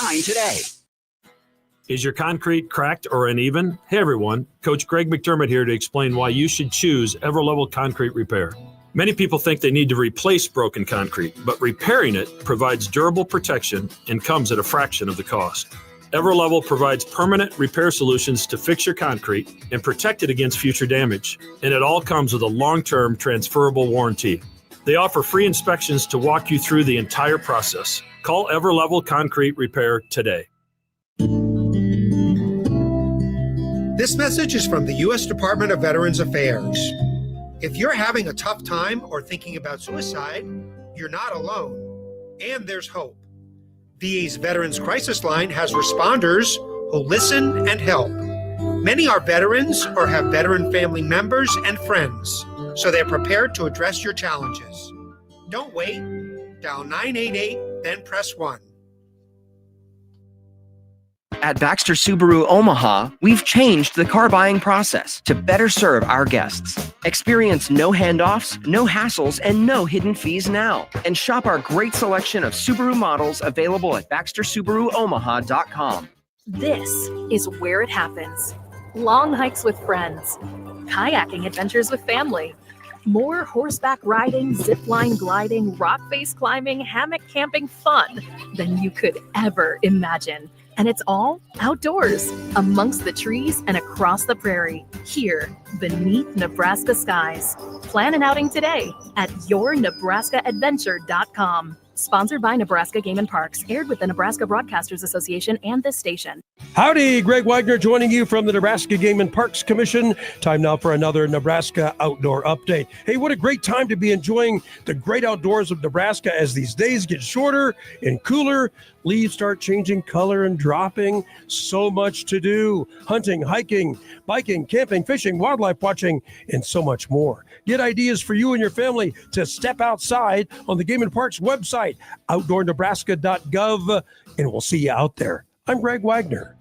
$9 today. Is your concrete cracked or uneven? Hey everyone, Coach Greg McDermott here to explain why you should choose Everlevel Concrete Repair. Many people think they need to replace broken concrete, but repairing it provides durable protection and comes at a fraction of the cost. Everlevel provides permanent repair solutions to fix your concrete and protect it against future damage, and it all comes with a long-term transferable warranty. They offer free inspections to walk you through the entire process. Call Everlevel Concrete Repair today. This message is from the U.S. Department of Veterans Affairs. If you're having a tough time or thinking about suicide, you're not alone, and there's hope. VA's Veterans Crisis Line has responders who listen and help. Many are veterans or have veteran family members and friends, so they're prepared to address your challenges. Don't wait. Dial 988, then press 1. At Baxter Subaru Omaha, we've changed the car buying process to better serve our guests. Experience no handoffs, no hassles, and no hidden fees now. And shop our great selection of Subaru models available at BaxterSubaruOmaha.com. This is where it happens. Long hikes with friends, kayaking adventures with family, more horseback riding, zipline gliding, rock face climbing, hammock camping fun than you could ever imagine. And it's all outdoors, amongst the trees and across the prairie, here beneath Nebraska skies. Plan an outing today at yournebraskaadventure.com. Sponsored by Nebraska Game and Parks, aired with the Nebraska Broadcasters Association and this station. Howdy, Greg Wagner joining you from the Nebraska Game and Parks Commission. Time now for another Nebraska Outdoor Update. Hey, what a great time to be enjoying the great outdoors of Nebraska as these days get shorter and cooler. Leaves start changing color and dropping. So much to do. Hunting, hiking, biking, camping, fishing, wildlife watching, and so much more. Get ideas for you and your family to step outside on the Game and Parks website, outdoornebraska.gov, and we'll see you out there. I'm Greg Wagner.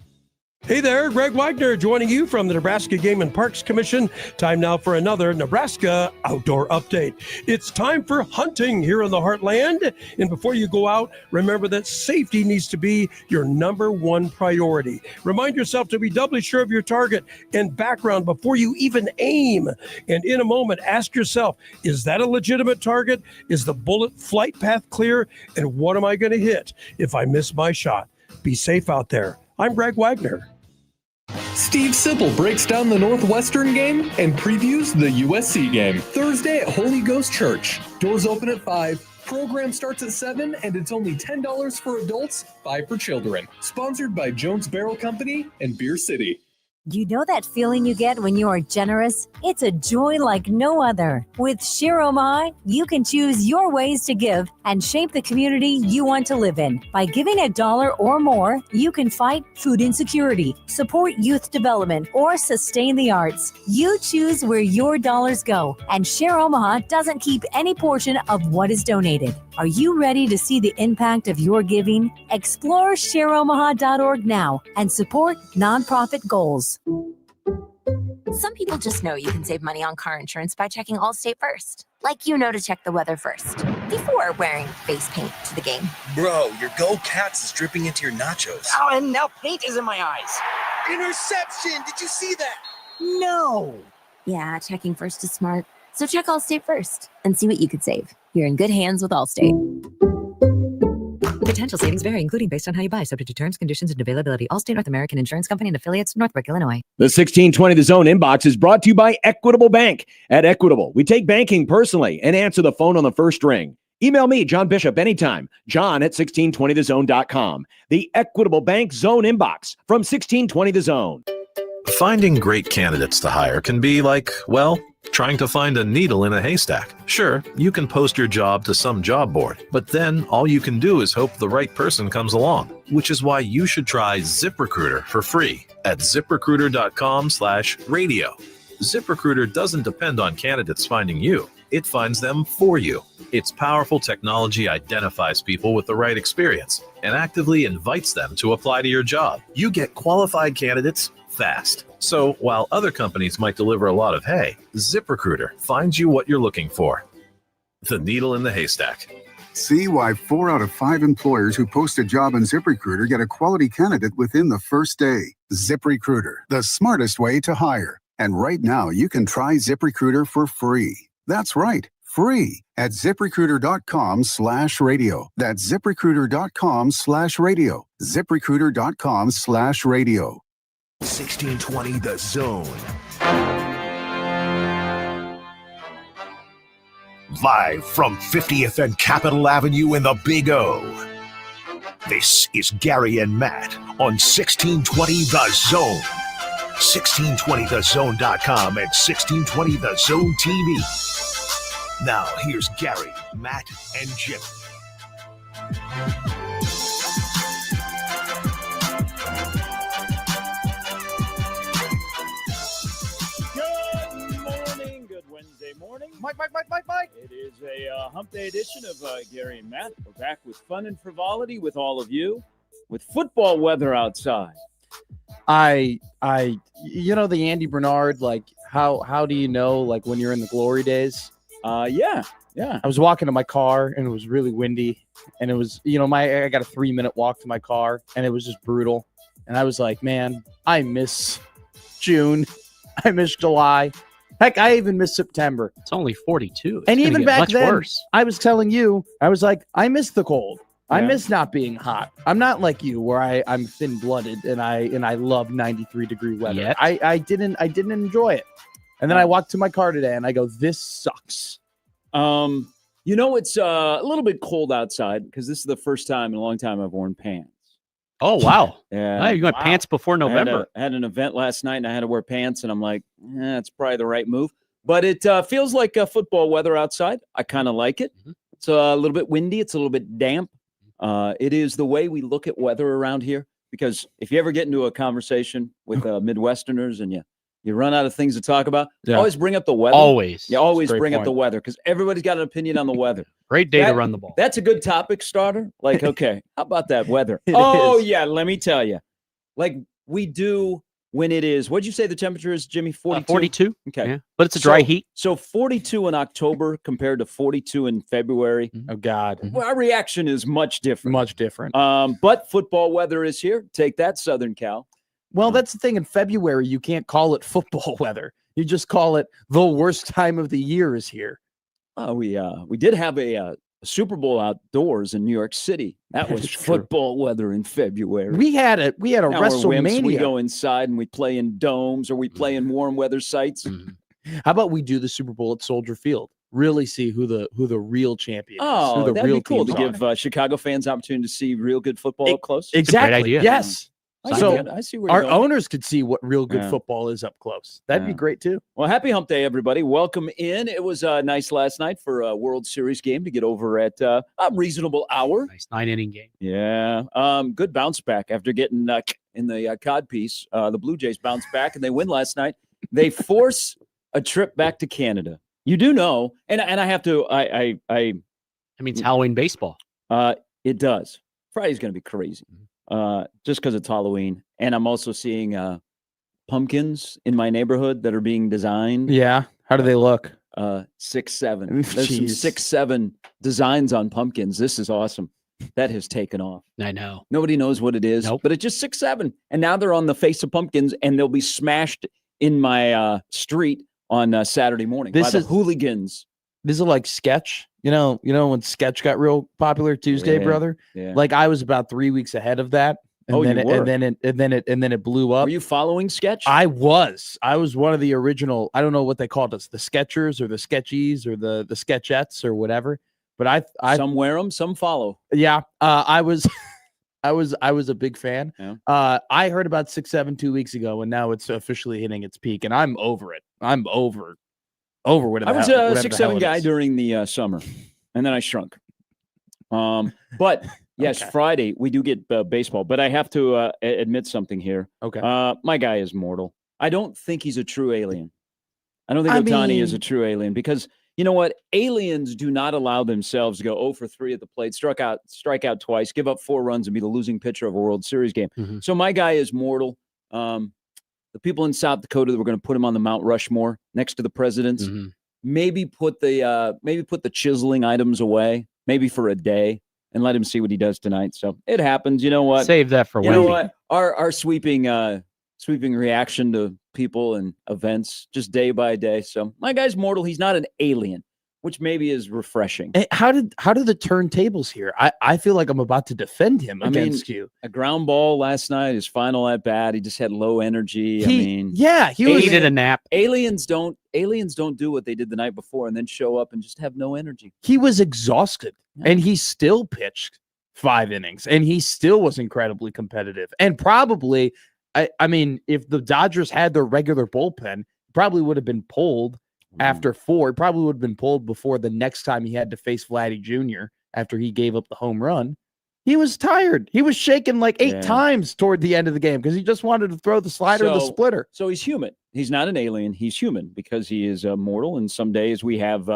Hey there, Greg Wagner joining you from the Nebraska Game and Parks Commission. Time now for another Nebraska Outdoor Update. It's time for hunting here in the Heartland. And before you go out, remember that safety needs to be your number one priority. Remind yourself to be doubly sure of your target and background before you even aim. And in a moment, ask yourself, is that a legitimate target? Is the bullet flight path clear? And what am I going to hit if I miss my shot? Be safe out there. I'm Greg Wagner. Steve Sipple breaks down the Northwestern game and previews the USC game Thursday at Holy Ghost Church. Doors open at 5. Program starts at 7, and it's only $10 for adults, $5 for children. Sponsored by Jones Barrel Company and Beer City. You know that feeling you get when you are generous? It's a joy like no other. With Share Omaha, you can choose your ways to give and shape the community you want to live in. By giving $1 or more, you can fight food insecurity, support youth development, or sustain the arts. You choose where your dollars go, and Share Omaha doesn't keep any portion of what is donated. Are you ready to see the impact of your giving? Explore shareomaha.org now and support nonprofit goals. Some people just know you can save money on car insurance by checking Allstate first. Like you know to check the weather first, before wearing face paint to the game. Bro, your Go Cats is dripping into your nachos. Oh, and now paint is in my eyes. Interception! Did you see that? No! Yeah, checking first is smart. So check Allstate first and see what you could save. You're in good hands with Allstate. Potential savings vary, including based on how you buy, subject to terms, conditions, and availability. Allstate North American Insurance Company and affiliates, Northbrook, Illinois. The 1620 The Zone inbox is brought to you by Equitable Bank. At Equitable, we take banking personally and answer the phone on the first ring. Email me, John Bishop, anytime. John at 1620thezone.com. The Equitable Bank Zone inbox from 1620 The Zone. Finding great candidates to hire can be like, well, trying to find a needle in a haystack. Sure, you can post your job to some job board, but then all you can do is hope the right person comes along, which is why you should try ZipRecruiter for free at ziprecruiter.com/radio. ZipRecruiter doesn't depend on candidates finding you. It finds them for you. Its powerful technology identifies people with the right experience and actively invites them to apply to your job. You get qualified candidates fast. So while other companies might deliver a lot of hay, ZipRecruiter finds you what you're looking for. The needle in the haystack. See why 4 out of 5 employers who post a job on ZipRecruiter get a quality candidate within the first day. ZipRecruiter, the smartest way to hire. And right now, you can try ZipRecruiter for free. That's right, free at ZipRecruiter.com/radio. That's ZipRecruiter.com/radio. ZipRecruiter.com/radio. 1620 The Zone. Live from 50th and Capitol Avenue in the Big O. This is Gary and Matt on 1620 The Zone. 1620thezone.com and 1620 The Zone TV. Now here's Gary, Matt, and Jim. Good Wednesday morning. Mike. It is a hump day edition of Gary and Matt. We're back with fun and frivolity with all of you, with football weather outside. The Andy Bernard, like, how do you know, like, when you're in the glory days? Yeah. I was walking to my car, and it was really windy, and it was, I got a 3-minute walk to my car, and it was just brutal. And I was like, man, I miss June. I miss July. Heck, I even miss September. It's only 42. And even back then, worse. I was telling you, I was like, I miss the cold. Yeah. I miss not being hot. I'm not like you, where I'm thin-blooded and I love 93-degree weather. Yet. I didn't enjoy it. And then I walked to my car today and I go, this sucks. It's a little bit cold outside because this is the first time in a long time I've worn pants. Oh, wow. Yeah. You got pants before November. I had an event last night and I had to wear pants, and I'm like, it's probably the right move. But it feels like football weather outside. I kind of like it. Mm-hmm. It's a little bit windy. It's a little bit damp. It is the way we look at weather around here, because if you ever get into a conversation with Midwesterners and you run out of things to talk about, always bring up the weather. Always. You always bring up the weather, because everybody's got an opinion on the weather. Great day to run the ball. That's a good topic starter. Like, okay, how about that weather? Yeah, let me tell you. Like we do when it is, what'd you say the temperature is, Jimmy? 42? 42. Okay. Yeah. But it's a dry heat. So 42 in October compared to 42 in February. Mm-hmm. Oh, God. Well, our reaction is much different. Much different. But football weather is here. Take that, Southern Cal. Well, that's the thing. In February, you can't call it football weather. You just call it the worst time of the year is here. We did have a Super Bowl outdoors in New York City. That was football weather in February. We had a WrestleMania. We go inside and we play in domes, or we play in warm weather sites. Mm-hmm. How about we do the Super Bowl at Soldier Field? Really see who the real champion is. Oh, who the that'd real be cool to teams give Chicago fans opportunity to see real good football up close. Exactly. Great idea. Yes. I see where our you're going. owners could see what real good football is up close. That'd be great too. Well, happy Hump Day, everybody. Welcome in. It was nice last night for a World Series game to get over at a reasonable hour. Nice 9-inning game. Yeah. Good bounce back after getting in the cod piece. The Blue Jays bounced back and they win last night. They force a trip back to Canada. You do know, and I have to. I means Halloween baseball. It does. Friday's going to be crazy. Just because it's Halloween. And I'm also seeing pumpkins in my neighborhood that are being designed. Yeah. How do they look? 6'7". There's some 6'7" designs on pumpkins. This is awesome. That has taken off. I know. Nobody knows what it is, but it's just 6'7". And now they're on the face of pumpkins, and they'll be smashed in my street on Saturday morning by the hooligans. This is like Sketch. You know when Sketch got real popular, Tuesday, brother. Yeah. Like I was about 3 weeks ahead of that, and then it blew up. Were you following Sketch? I was one of the original. I don't know what they called us, the Sketchers or the Sketchies or the Sketchettes or whatever. But I some wear them, some follow. Yeah, I was a big fan. Yeah. I heard about 6'7" 2 weeks ago, and now it's officially hitting its peak, and I'm over it. I'm over whatever. I was a 6'7" guy during the summer, and then I shrunk. But yes, okay. Friday we do get baseball, but I have to admit something here. Okay. My guy is mortal. I don't think he's a true alien. I don't think Ohtani is a true alien, because you know what? Aliens do not allow themselves to go 0 for 3 at the plate, strike out twice, give up 4 runs, and be the losing pitcher of a World Series game. Mm-hmm. So my guy is mortal. The people in South Dakota that were going to put him on the Mount Rushmore next to the presidents, mm-hmm. maybe put the chiseling items away. maybe for a day, and let him see what he does tonight. So it happens. You know what? Save that for You know Wendy. what? Our sweeping reaction to people and events, just day by day. So my guy's mortal. He's not an alien, which maybe is refreshing. And how did the turntables here? I feel like I'm about to defend him against you. A ground ball last night, his final at bat. He just had low energy. He needed a nap. Aliens don't do what they did the night before and then show up and just have no energy. He was exhausted, and he still pitched 5 innings, and he still was incredibly competitive. And probably, I mean, if the Dodgers had their regular bullpen, probably would have been pulled after 4. It probably would have been pulled before the next time he had to face Vladdy Jr. after he gave up the home run. He was tired. He was shaking like 8 times toward the end of the game because he just wanted to throw the slider or the splitter. So he's human. He's not an alien. He's human because he is mortal. And some days we have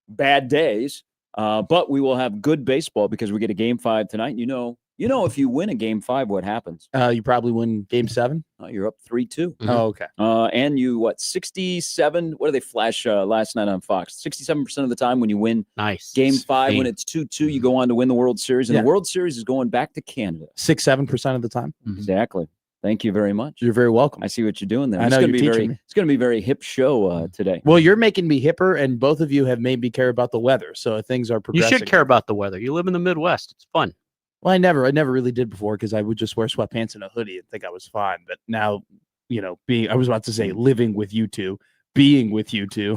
bad days, but we will have good baseball because we get a Game 5 tonight. You know, if you win a Game 5, what happens? You probably win Game 7. You're up 3-2. Oh, okay. And you 67? What did they flash last night on Fox? 67% of the time when you win Game 5, when it's 2-2, you go on to win the World Series, and the World Series is going back to Canada. 6-7% of the time. Exactly. Thank you very much. You're very welcome. I see what you're doing there. I know you're teaching me. It's going to be a very hip show today. Well, you're making me hipper, and both of you have made me care about the weather. So things are progressing. You should care about the weather. You live in the Midwest. It's fun. Well, I never really did before because I would just wear sweatpants and a hoodie and think I was fine. But now, I was about to say living with you two, being with you two.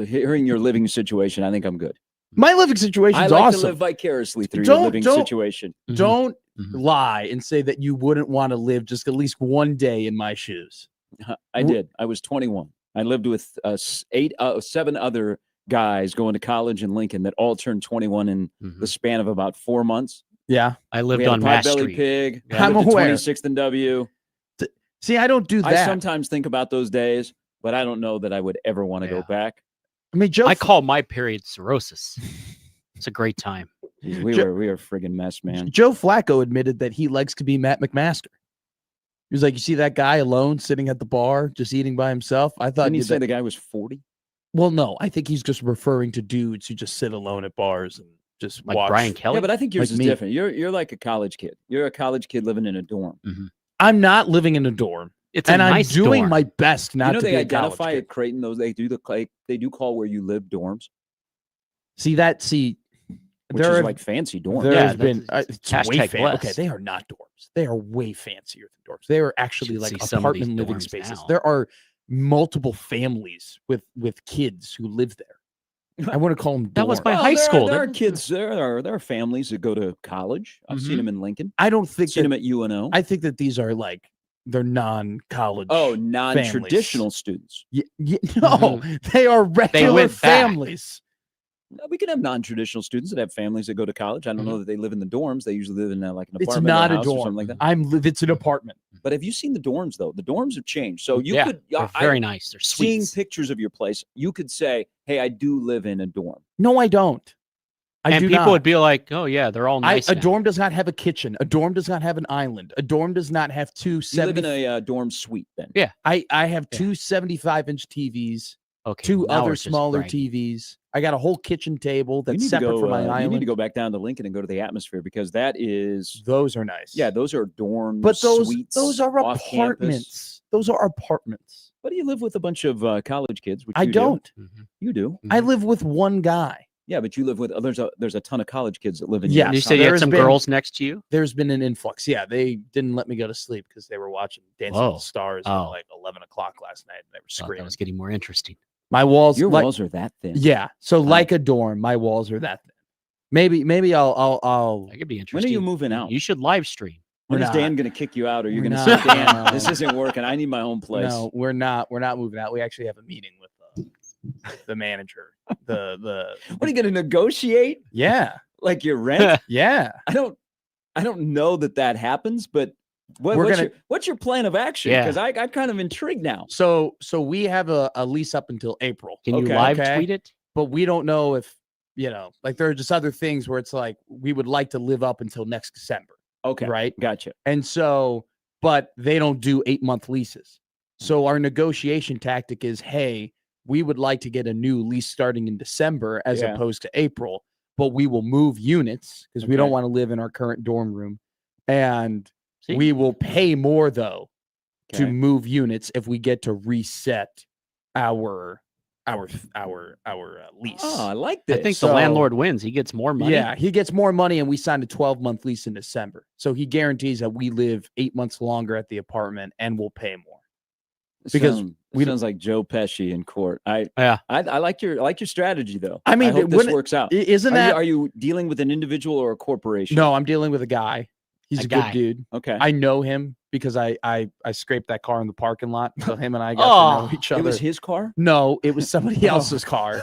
Hearing your living situation, I think I'm good. My living situation is awesome. I like awesome. to live vicariously through your living situation. Don't lie and say that you wouldn't want to live just at least one day in my shoes. I did. I was 21. I lived with 7 other guys going to college in Lincoln that all turned 21 in the span of about 4 months. Yeah. I lived on Mass Street. Pig. I'm aware. 26th and W. See, I don't do that. I sometimes think about those days, but I don't know that I would ever want to go back. I mean, Joe, I call my period cirrhosis. It's a great time. We were a friggin' mess, man. Joe Flacco admitted that he likes to be Matt McMaster. He was like, you see that guy alone sitting at the bar, just eating by himself? I thought Didn't he say the guy was 40? Well, no, I think he's just referring to dudes who just sit alone at bars and just like watch. Brian Kelly. Yeah, but I think yours like is different. You're like a college kid. You're a college kid living in a dorm. I'm not living in a dorm. I'm doing dorm. my best not to they be a identify college kid. at Creighton. Those they do call where you live dorms. Which is like fancy dorms. There's been it's way #blessed. Okay, they are not dorms. They are way fancier than dorms. They are actually Should like see some of these apartment living dorms spaces. now. There are multiple families with kids who live there. I want to call them dorms. That was my high school. There are kids. There are families that go to college. I've seen them in Lincoln. I don't think seen them at UNO. I think that these are like they're non-college. Oh, non-traditional students. No, they are regular families. We can have non-traditional students that have families that go to college. I don't know that they live in the dorms. They usually live in like an It's apartment not or a house or dorm. something like that. It's an apartment. But have you seen the dorms though? The dorms have changed. So you could they're very nice. They're seeing sweet. pictures of your place. You could say, "Hey, I do live in a dorm." No, I don't. And people would be like, "Oh yeah, they're all nice." A dorm does not have a kitchen. A dorm does not have an island. A dorm does not have two. You live in a dorm suite, then? Yeah, I have two 75-inch TVs. Okay, two now other we're just smaller bragging. TVs. I got a whole kitchen table You need that's to separate go, from my You island. need to go back down to Lincoln and go to the Atmosphere because that is those are nice. Yeah, those are dorms. But suites those are off campus. apartments. Those are apartments. But you live with a bunch of college kids. Which I you don't. Do. You do. I live with one guy. Yeah, but you live with there's a ton of college kids that live in. Yeah, You said you had some girls next to you. There's been an influx. Yeah, they didn't let me go to sleep because they were watching Dancing with the Stars at like 11 o'clock last night. They were screaming. That was getting more interesting. My walls. Your walls are that thin. Yeah, so like a dorm, my walls are that thin. Maybe I'll. That could be When interesting. are you moving out? You should live stream. When We're is not. Dan going to kick you out, or you're We're going to say, not. Dan, this isn't working. I need my own place. No, we're not. We're not moving out. We actually have a meeting with the manager. The What are you going to negotiate? Yeah, like your rent? Yeah. I don't know that happens, but what's your plan of action? Yeah. Because I'm kind of intrigued now. So we have a lease up until April. Can you live tweet it? But we don't know if like there are just other things where it's like we would like to live up until next December. Okay, right, gotcha. And so, but they don't do 8-month leases. So our negotiation tactic is, hey, we would like to get a new lease starting in December as Yeah. opposed to April, but we will move units because we don't want to live in our current dorm room. And we will pay more, though, to move units if we get to reset our lease. Oh, I like this. I think the landlord wins. He gets more money. Yeah, he gets more money, and we signed a 12-month lease in December. So he guarantees that we live 8 months longer at the apartment and we'll pay more. Because we sounds like Joe Pesci in court. I like your strategy though. I mean, hope this works out. Isn't are you dealing with an individual or a corporation? No, I'm dealing with a guy. He's a good dude. Okay. I know him because I scraped that car in the parking lot. So him and I got to know each other. It was his car? No, it was somebody else's car.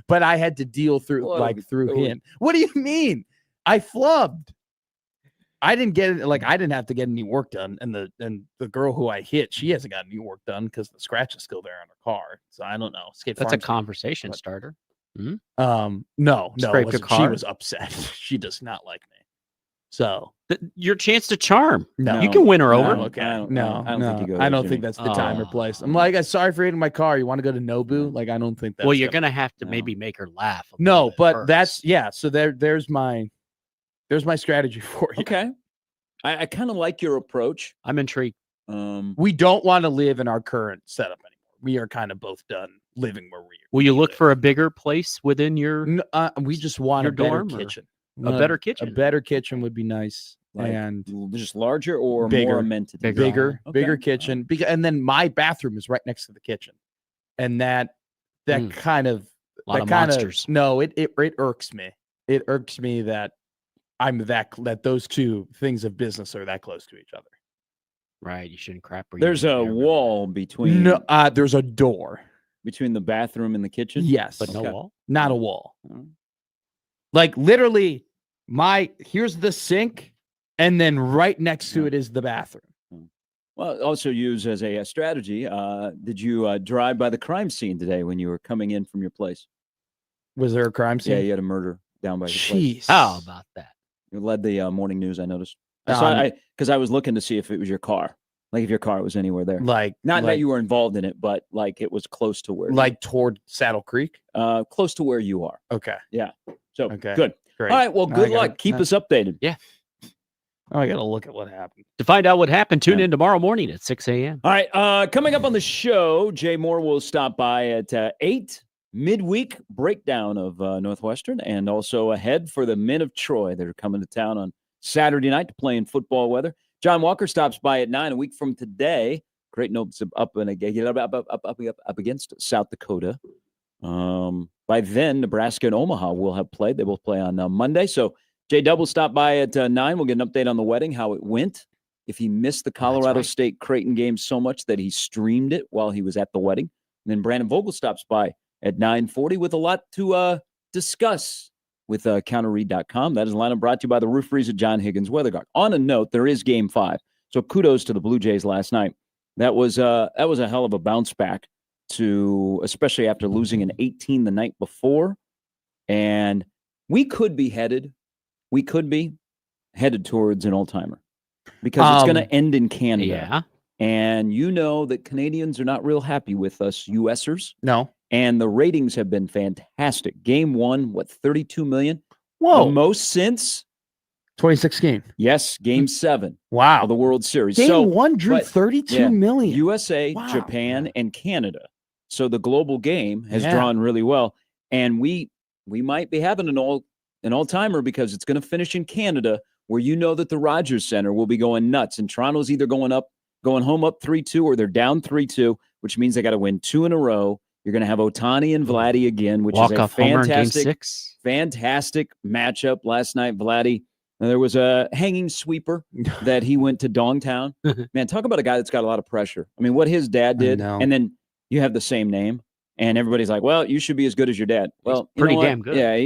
But I had to deal through him. What do you mean? I flubbed. I didn't get it. Like I didn't have to get any work done, and the girl who I hit, she hasn't got any work done because the scratch is still there on her car. So I don't know. That's a conversation starter. No, Scraped your car? She was upset. She does not like me. So your chance to charm. No, you can win her over. Okay. I don't think that's the time or place. I'm like, sorry for hitting my car. You want to go to Nobu? Like, I don't think that. Well, you're gonna have to maybe make her laugh. No, but that's So there's my strategy for you. Okay. I kind of like your approach. I'm intrigued. We don't want to live in our current setup anymore. We are kind of both done living where we are. Will you look for a bigger place within your? We just want a better kitchen. A better kitchen. A better kitchen would be nice. Like, and just larger or bigger, more amenities? Bigger kitchen. And then my bathroom is right next to the kitchen. And that kind of a lot of monsters. No, it irks me. It irks me that that those two things of business are that close to each other. Right. You shouldn't crap. There's a wall between. No, there's a door between the bathroom and the kitchen. Yes, but no wall. Not a wall. Like literally, here's the sink, and then right next to it is the bathroom. Well, also used as a strategy. Did you drive by the crime scene today when you were coming in from your place? Was there a crime scene? Yeah, you had a murder down by your place. How about that? You led the morning news. I noticed. Because I was looking to see if it was your car, like if your car was anywhere there. Not that you were involved in it, but like it was close to where. Like toward Saddle Creek. Close to where you are. Okay. Yeah. So okay. Good. Great. All right. Well, good luck. Keep us updated. Yeah. I got to look at what happened. To find out what happened, tune in tomorrow morning at 6 a.m. All right. Coming up on the show, Jay Moore will stop by at 8. Midweek breakdown of Northwestern, and also ahead for the men of Troy that are coming to town on Saturday night to play in football weather. John Walker stops by at 9 a week from today. Creighton opens up against South Dakota. By then, Nebraska and Omaha will have played. They both play on Monday. So J-Dub will stop by at 9. We'll get an update on the wedding, how it went. If he missed the Colorado State Creighton game so much that he streamed it while he was at the wedding. And then Brandon Vogel stops by at 9:40 with a lot to discuss with counterread.com. That is a lineup brought to you by the Roof Freeze at John Higgins Weather Guard. On a note, there is Game 5. So kudos to the Blue Jays last night. That was a hell of a bounce back especially after losing an 18 the night before. And we could be headed towards an all-timer because it's going to end in Canada. Yeah. And you know that Canadians are not real happy with us USers. No. And the ratings have been fantastic. Game 1, 32 million? Whoa. The most since 2016. Yes, Game 7. Wow. Of the World Series. Game 1 drew 32 million. USA, Japan, and Canada. So the global game has drawn really well. And we might be having an all-timer because it's going to finish in Canada, where you know that the Rogers Center will be going nuts. And Toronto's either going home up 3-2, or they're down 3-2, which means they got to win 2 in a row. You're going to have Ohtani and Vladdy again, which is a fantastic matchup. Last night, Vladdy, there was a hanging sweeper that he went to Dongtown. Man, talk about a guy that's got a lot of pressure. I mean, what his dad did, and then you have the same name, and everybody's like, well, you should be as good as your dad. Well, pretty damn good. Yeah,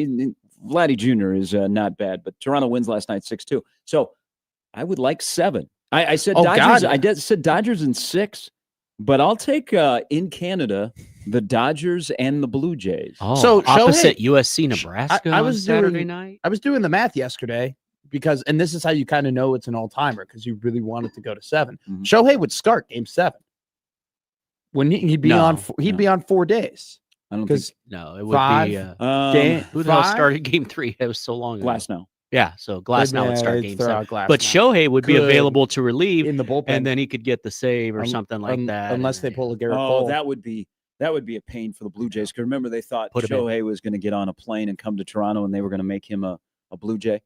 Vladdy Jr. is not bad, but Toronto wins last night 6-2. So I would like 7. I said Dodgers. God. I said Dodgers in 6. But I'll take in Canada the Dodgers and the Blue Jays. Oh, so opposite USC Nebraska I was on Saturday night. I was doing the math yesterday and this is how you kind of know it's an all-timer because you really wanted to go to 7. Mm-hmm. Shohei would start Game 7 when he'd be on 4 days. I don't think No, it would Five? be who the hell five? started game 3? It was so long ago. Glass now. Yeah, so Glass now would Yeah, start they'd game throw 7. out Glass But now. Shohei would be Could available to relieve in the bullpen, and then he could get the save or something like that. Unless they pull a Garrett Oh, Cole. that would be a pain for the Blue Jays. Because remember, they thought Put him in. Shohei was going to get on a plane and come to Toronto, and they were going to make him a Blue Jay.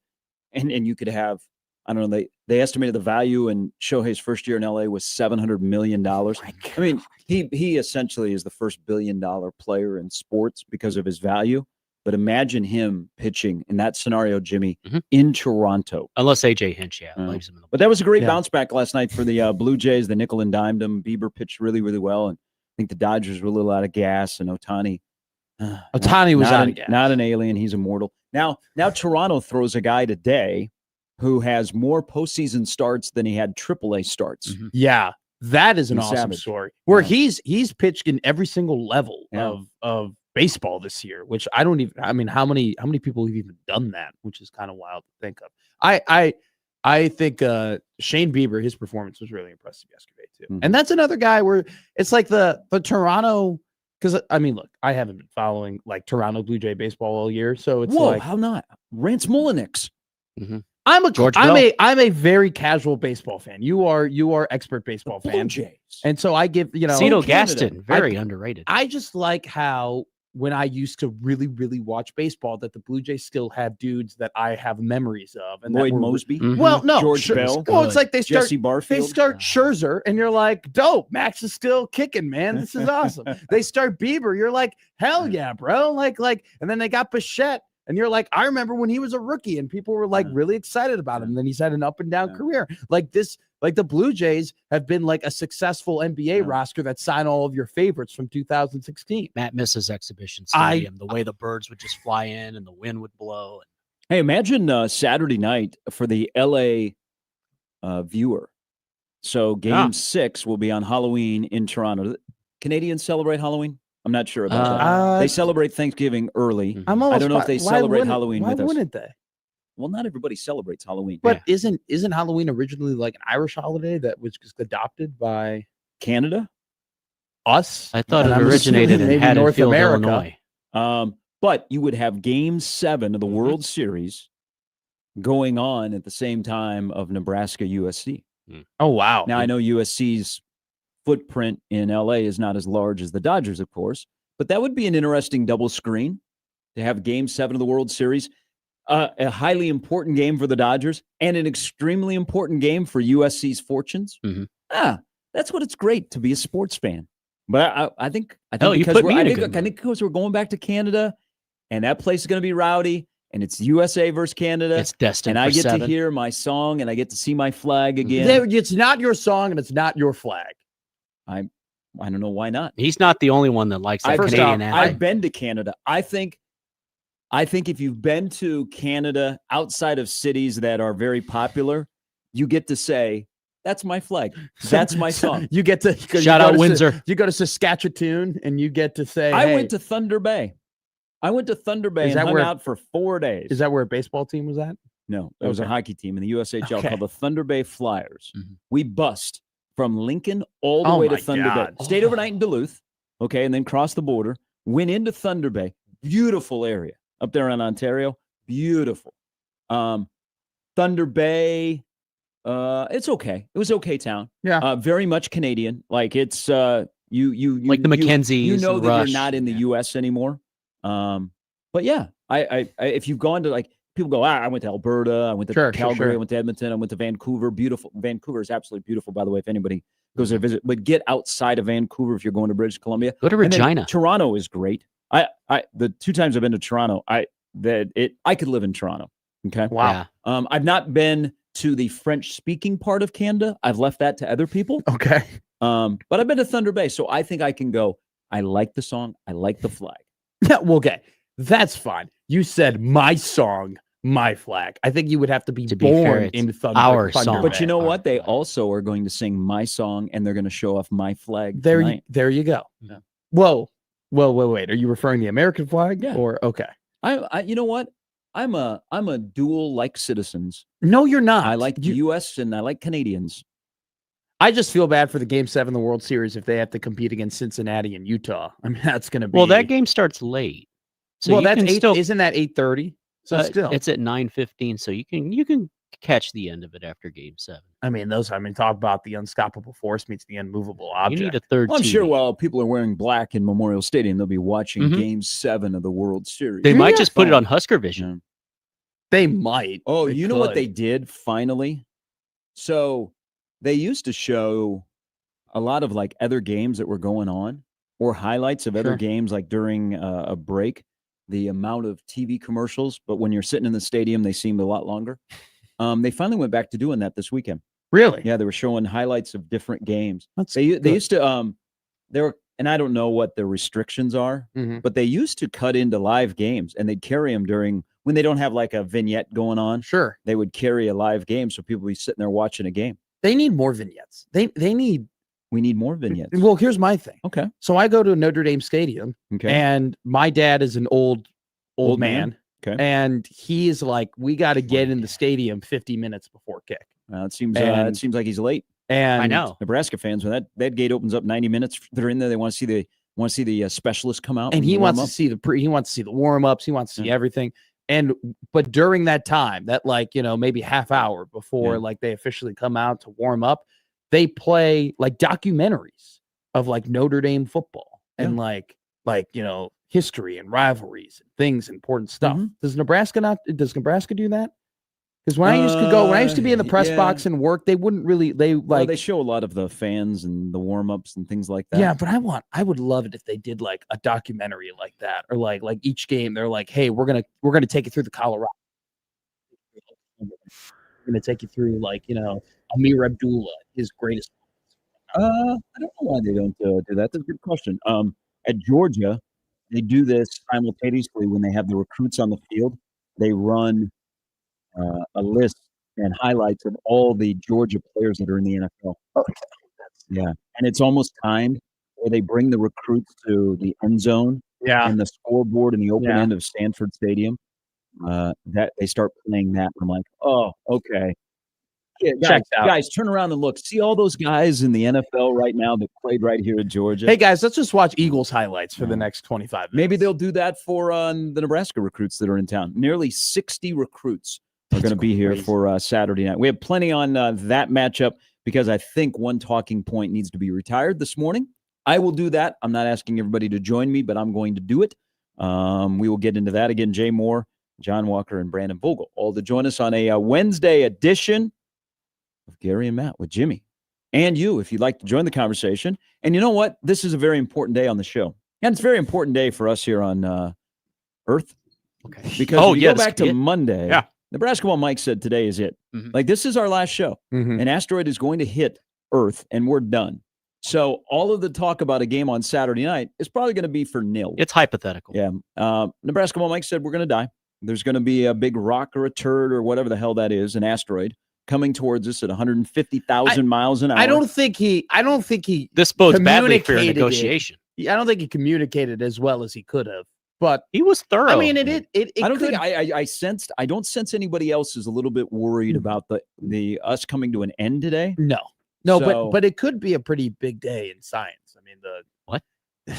And you could have, I don't know, they estimated the value in Shohei's first year in LA was $700 million. I mean, he essentially is the first $1 billion player in sports because of his value. But imagine him pitching in that scenario, Jimmy, in Toronto. Unless AJ Hinch, leaves him in the But that was a great bounce back last night for the Blue Jays. The nickel and dimed him. Bieber pitched really, really well. And I think the Dodgers were a little out of gas. And Ohtani was out of gas. Not an alien. He's immortal. Now Toronto throws a guy today who has more postseason starts than he had AAA starts. Yeah, that is an He's awesome savage. story. Where he's pitched in every single level of baseball this year, which I don't even. I mean, how many people have even done that? Which is kind of wild to think of. I think Shane Bieber, his performance was really impressive yesterday too, and that's another guy where it's like the Toronto. Because I mean, look, I haven't been following like Toronto Blue Jay baseball all year, so it's like how not? Rance Mulinix. I'm George I'm a very casual baseball fan. You are expert baseball Blue fan, Jays. and so I give Cito Gaston, very underrated. I just like how when I used to really, really watch baseball, that the Blue Jays still have dudes that I have memories of. And Lloyd that were, Mosby? Well, no. George Bell? Well, it's like they start, Jesse Barfield? they start Scherzer, and you're like, dope, Max is still kicking, man. This is awesome. They start Bieber, you're like, hell yeah, bro. Like, and then they got Bichette. And you're like, I remember when he was a rookie and people were like really excited about him. And then he's had an up and down career. Like the Blue Jays have been like a successful NBA roster that signed all of your favorites from 2016. Matt misses exhibition stadium. The way the birds would just fly in and the wind would blow. Hey, imagine Saturday night for the LA viewer. So game 6 will be on Halloween in Toronto. Canadians celebrate Halloween? I'm not sure about that. They celebrate Thanksgiving early. I don't know if they celebrate Halloween with us. Why wouldn't they? Well, not everybody celebrates Halloween. But isn't Halloween originally like an Irish holiday that was just adopted by Canada? Us? I thought it originated in Haddonfield, Illinois. But you would have Game 7 of the World Series going on at the same time of Nebraska USC. Oh, wow. Now, I know USC's footprint in LA is not as large as the Dodgers, of course, but that would be an interesting double screen to have Game 7 of the World Series, a highly important game for the Dodgers and an extremely important game for USC's fortunes. That's what it's great to be a sports fan. But I think because we're going back to Canada and that place is going to be rowdy and it's USA versus Canada. It's destined and I for get 7. to hear my song and I get to see my flag again. It's not your song and it's not your flag. I don't know why not. He's not the only one that likes that Canadian anthem. I've been to Canada. I think if you've been to Canada outside of cities that are very popular, you get to say, that's my flag. That's my song. You get to shout out Windsor. You go to Saskatchewan and you get to say, I went to Thunder Bay. And hung out for 4 days. Is that where a baseball team was at? No, it was a hockey team in the USHL called the Thunder Bay Flyers. We bussed from Lincoln all the way to Thunder Bay. Stayed overnight in Duluth, and then crossed the border, went into Thunder Bay. Beautiful area up there in Ontario. Beautiful. Thunder Bay, it's okay. It was okay town. Yeah. Very much Canadian. Like it's you like the Mackenzies. You know that Rush. you're not in the US anymore. But yeah, I if you've gone to like people go, I went to Alberta, I went to Calgary, I went to Edmonton, I went to Vancouver. Beautiful. Vancouver is absolutely beautiful, by the way, if anybody goes there to visit. But get outside of Vancouver if you're going to British Columbia. Go to Regina. Toronto is great. The 2 times I've been to Toronto, I could live in Toronto. Okay. Wow. Yeah. I've not been to the French speaking part of Canada. I've left that to other people. Okay. But I've been to Thunder Bay, so I think I can go. I like the song. I like the flag. Yeah, well, okay. That's fine. You said my song, my flag. I think you would have to be born fair, in Thunder. our Thunder song. Bay. But you know what? They also are going to sing my song, and they're going to show off my flag There tonight. you go. Yeah. Whoa. Wait. Are you referring to the American flag? Yeah. Or okay. I you know what? I'm a dual like citizens. No, you're not. I like the U.S. and I like Canadians. I just feel bad for the Game 7 of the World Series if they have to compete against Cincinnati and Utah. I mean, that's going to be. Well, that game starts late. So well, you that's can 8. still, Isn't that 8:30? So still, it's at 9:15. So you can catch the end of it after Game 7. I mean, talk about the unstoppable force meets the unmovable object. You need a third. Well, I'm TV. sure while people are wearing black in Memorial Stadium, they'll be watching Mhm. Game 7 of the World Series. They might just put it on Husker Vision. They might. Oh, They you know what could. they did finally? So they used to show a lot of like other games that were going on or highlights of other Sure. games like during a break, the amount of TV commercials. But when you're sitting in the stadium, they seemed a lot longer. They finally went back to doing that this weekend. Really? Yeah, they were showing highlights of different games. That's They good. used to there were, and I don't know what the restrictions are, Mhm. but they used to cut into live games and they'd carry them during when they don't have like a vignette going on. Sure. They would carry a live game so people would be sitting there watching a game. They need more vignettes. We need more vignettes. Well, here's my thing. Okay. So I go to Notre Dame Stadium, Okay. and my dad is an old Old man. man? Okay. And he is like, we got to get in the stadium 50 minutes before kick. It seems And- like he's late. And I know. Nebraska fans, when that gate opens up 90 minutes, they're in there. They want to see the specialists come out. and he warm wants to up. see he wants to see the warm-ups, he wants to see everything. But during that time, that maybe half hour before Yeah. like they officially come out to warm up, they play like documentaries of like Notre Dame football and like history and rivalries and things, important stuff. Mm-hmm. Does Nebraska do that? Because when I used to be in the press yeah. box and work, they wouldn't really Well, they show a lot of the fans and the warm ups and things like that. yeah, but I would love it if they did like a documentary like that, or like each game they're like, hey, we're gonna take you through the Colorado. We're gonna take you through Amir Abdullah, his greatest. I don't know why they don't do that. That's a good question. At Georgia, they do this simultaneously when they have the recruits on the field. They run a list and highlights of all the Georgia players that are in the NFL. Yeah, and it's almost timed where they bring the recruits to the end zone and the scoreboard in the open end of Stanford Stadium. That they start playing that. I'm like, oh, okay. Yeah, guys, turn around and look. See all those guys in the NFL right now that played right here in Georgia. Hey guys, let's just watch Eagles highlights for the next 25 minutes. Maybe they'll do that for the Nebraska recruits that are in town. Nearly 60 recruits are going to be here for Saturday night. We have plenty on that matchup because I think one talking point needs to be retired this morning. I will do that. I'm not asking everybody to join me, but I'm going to do it. We will get into that again. Jay Moore, John Walker, and Brandon Vogel all to join us on a Wednesday edition of Gary and Matt with Jimmy and you, if you'd like to join the conversation. And you know what? This is a very important day on the show. And it's a very important day for us here on Earth. Okay. Because when you go back to Monday, Nebraska Ball Mike said today is it. Mhm. Like, this is our last show. Mhm. An asteroid is going to hit Earth, and we're done. So all of the talk about a game on Saturday night is probably going to be for nil. It's hypothetical. Yeah. Nebraska Ball Mike said we're going to die. There's going to be a big rock or a turd or whatever the hell that is, an asteroid, coming towards us at 150,000 miles an hour. I don't think he. This bodes badly for your communicated it. negotiation. I don't think he communicated as well as he could have. But he was thorough. I mean, it I don't could, think I sensed. I don't sense anybody else is a little bit worried about the us coming to an end today. No, So- but it could be a pretty big day in science. I mean, what?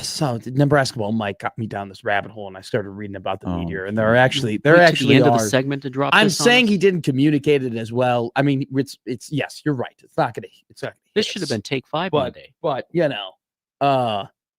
So the Nebraska Ball Mike got me down this rabbit hole, and I started reading about the meteor, and there Wait actually to the end of are the segment to drop. I'm this on saying us? he didn't communicate it as well. I mean, it's yes, you're right. It's not gonna. This should have been take 5 but, Monday. But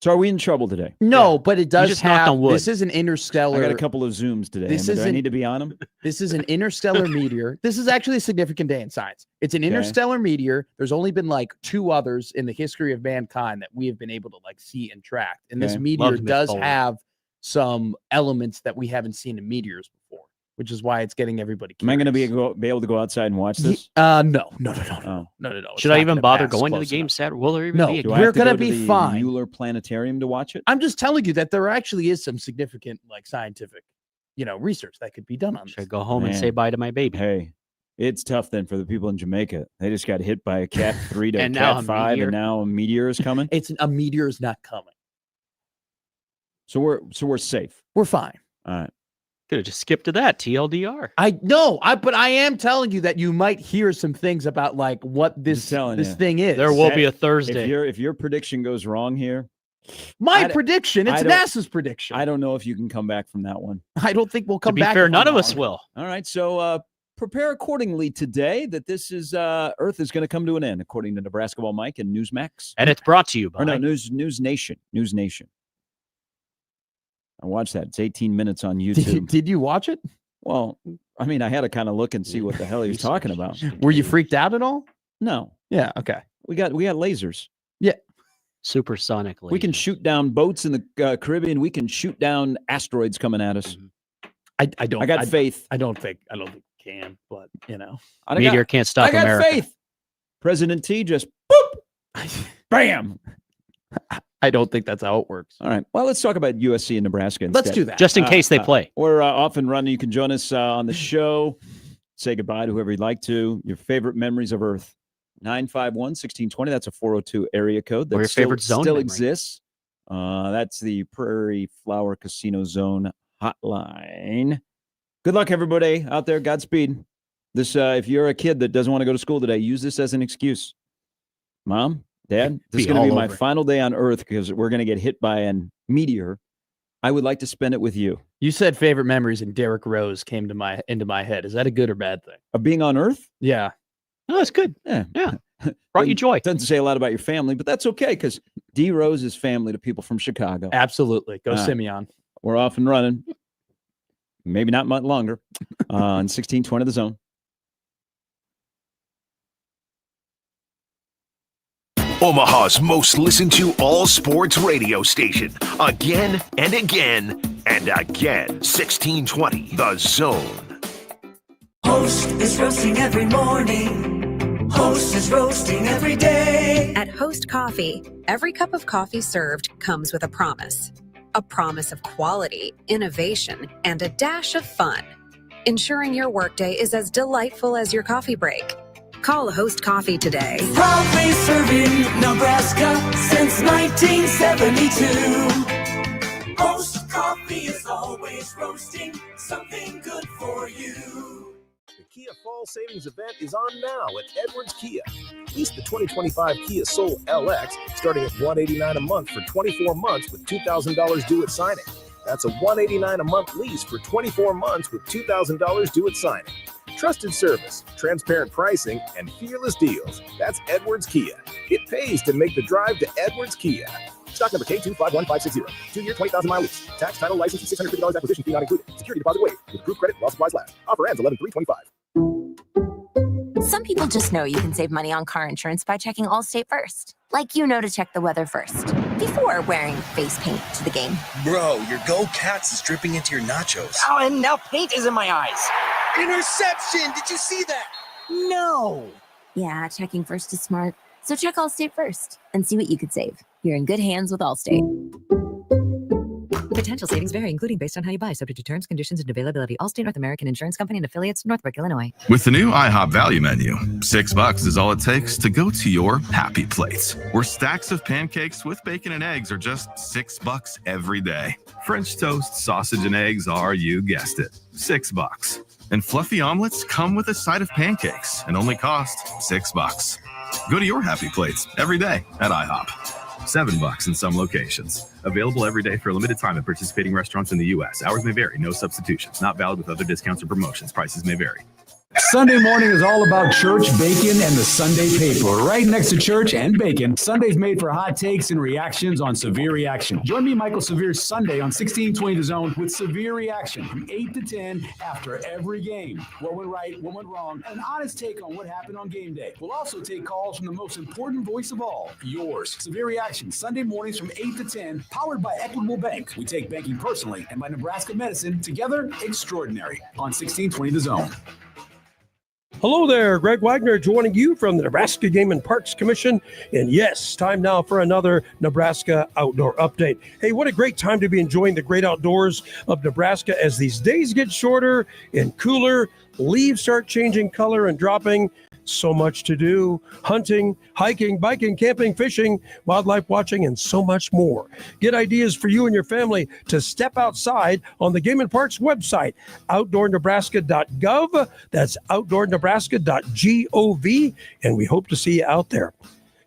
So are we in trouble today? no, but it does just knocked have. on wood. This is an interstellar. I got a couple of Zooms today. This Do I isn't- need to be on them? This is an interstellar meteor. This is actually a significant day in science. It's an Okay. interstellar meteor. There's only been like 2 others in the history of mankind that we have been able to like see and track. And this Okay. meteor Love to does forward. have some elements that we haven't seen in meteors before, which is why it's getting everybody Am I going to be curious. able to go outside and watch this? No. Oh. It's Should I not even gonna bother pass going to the close game enough. Saturday? Will there even No. be a Do game? I have We're to gonna go to be the fine. Mueller Planetarium to watch it? I'm just telling you that there actually is some significant like scientific, research that could be done on Should I this. go home and Man. say bye to my baby? Hey, it's tough then for the people in Jamaica. They just got hit by a Cat 3 to And now Cat a 5, meteor. and now a meteor is coming. A meteor is not coming. So we're safe. We're fine. All right. Could have just skipped to that TLDR. But I am telling you that you might hear some things about like what this thing is. There will be a Thursday. If your prediction goes wrong here, my prediction, it's NASA's prediction. I don't know if you can come back from that one. I don't think we'll come back. To be fair, none of us will. All right, so prepare accordingly today that this is Earth is going to come to an end, according to Nebraska Ball Mike and Newsmax. And it's brought to you by News Nation. News Nation. I watched that. It's 18 minutes on YouTube. Did you watch it? Well, I mean, I had to kind of look and see what the hell he was talking about. Were you freaked out at all? No. Yeah. Okay. We got lasers. Yeah. Supersonic lasers. We can shoot down boats in the Caribbean. We can shoot down asteroids coming at us. I got faith. I don't think we can, but Meteor can't stop America. I got faith. President T just boop, bam. I don't think that's how it works. All right. Well, let's talk about USC and Nebraska instead. Let's do that. Just in case they play. We're off and running. You can join us on the show. Say goodbye to whoever you'd like to. Your favorite memories of Earth. 951-1620. That's a 402 area code. That or your favorite zone still memory. exists. That's the Prairie Flower Casino Zone hotline. Good luck, everybody out there. Godspeed. This, if you're a kid that doesn't want to go to school today, use this as an excuse. Mom, Dad, this is going to be my final day on Earth because we're going to get hit by a meteor. I would like to spend it with you. You said favorite memories, and Derrick Rose came into my head. Is that a good or bad thing? Of being on Earth? Yeah. No, that's good. Yeah. Brought you joy. Doesn't say a lot about your family, but that's okay because D Rose is family to people from Chicago. Absolutely. Go Simeon. We're off and running. Maybe not much longer. On 1620 The Zone. Omaha's most listened to all sports radio station. Again and again and again. 1620 The Zone. Host is roasting every morning. Host is roasting every day. At Host Coffee, every cup of coffee served comes with a promise. A promise of quality, innovation, and a dash of fun. Ensuring your workday is as delightful as your coffee break. Call Host Coffee today. Proudly serving Nebraska since 1972. Host Coffee is always roasting something good for you. The Kia Fall Savings Event is on now at Edwards Kia. Lease the 2025 Kia Soul LX starting at $189 a month for 24 months with $2,000 due at signing. That's a $189 a month lease for 24 months with $2,000 due at signing. Trusted service, transparent pricing, and fearless deals. That's Edwards Kia. It pays to make the drive to Edwards Kia. Stock number K251560. 2-year, 20,000-mile lease. Tax, title, license, and $650 acquisition fee not included. Security deposit waived. With group credit while supplies last. Offer ends 11/3/25. Some people just know you can save money on car insurance by checking Allstate first. Like you know to check the weather first. Before wearing face paint to the game. Bro, your Go Cats is dripping into your nachos. Oh, and now paint is in my eyes. Interception! Did you see that? No. Yeah, checking first is smart. So check Allstate first and see what you could save. You're in good hands with Allstate. Potential savings vary, including based on how you buy, subject to terms, conditions, and availability. Allstate North American Insurance Company and affiliates, Northbrook, Illinois. With the new IHOP value menu, $6 is all it takes to go to your happy place, where stacks of pancakes with bacon and eggs are just $6 every day. French toast, sausage, and eggs are, you guessed it, $6. And fluffy omelets come with a side of pancakes and only cost $6. Go to your happy plates every day at IHOP. $7 in some locations. Available every day for a limited time at participating restaurants in the U.S. Hours may vary. No substitutions. Not valid with other discounts or promotions. Prices may vary. Sunday morning is all about church, bacon, and the Sunday paper. Right next to church and bacon, Sunday's made for hot takes and reactions on Severe Reaction. Join me, Michael Severe's Sunday on 1620 The Zone with Severe Reaction from 8 to 10 after every game. What went right, what went wrong, and an honest take on what happened on game day. We'll also take calls from the most important voice of all, yours. Severe Reaction, Sunday mornings from 8 to 10, powered by Equitable Bank. We take banking personally, and by Nebraska Medicine, together, extraordinary, on 1620 The Zone. Hello there, Greg Wagner joining you from the Nebraska Game and Parks Commission. And yes, time now for another Nebraska Outdoor Update. Hey, what a great time to be enjoying the great outdoors of Nebraska as these days get shorter and cooler, leaves start changing color and dropping. So much to do: hunting, hiking, biking, camping, fishing, wildlife watching, and so much more. Get ideas for you and your family to step outside on the Game and Parks website, outdoornebraska.gov. That's outdoornebraska.gov, and we hope to see you out there.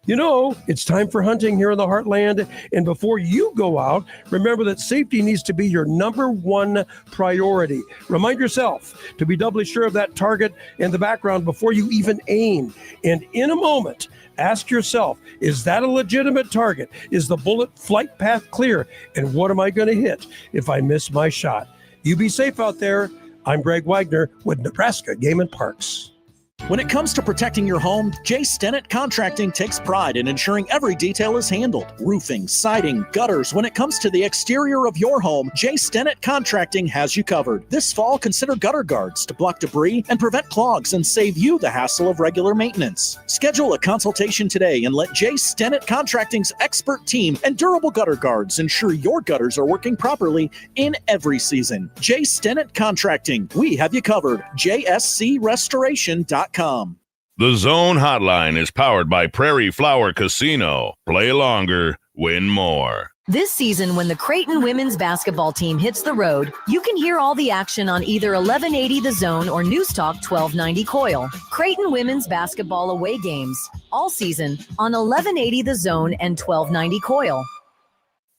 You know, it's time for hunting here in the Heartland, and before you go out, remember that safety needs to be your number one priority. Remind yourself to be doubly sure of that target and the background before you even aim. And in a moment, ask yourself, is that a legitimate target? Is the bullet flight path clear? And what am I going to hit if I miss my shot? You be safe out there. I'm Greg Wagner with Nebraska Game and Parks. When it comes to protecting your home, J. Stennett Contracting takes pride in ensuring every detail is handled. Roofing, siding, gutters. When it comes to the exterior of your home, J. Stennett Contracting has you covered. This fall, consider gutter guards to block debris and prevent clogs and save you the hassle of regular maintenance. Schedule a consultation today and let J. Stennett Contracting's expert team and durable gutter guards ensure your gutters are working properly in every season. J. Stennett Contracting. We have you covered. JSCRestoration.com. The Zone Hotline is powered by Prairie Flower Casino. Play longer, win more. This season, when the Creighton women's basketball team hits the road, you can hear all the action on either 1180 The Zone or News Talk 1290 Coil. Creighton women's basketball away games all season on 1180 The Zone and 1290 Coil.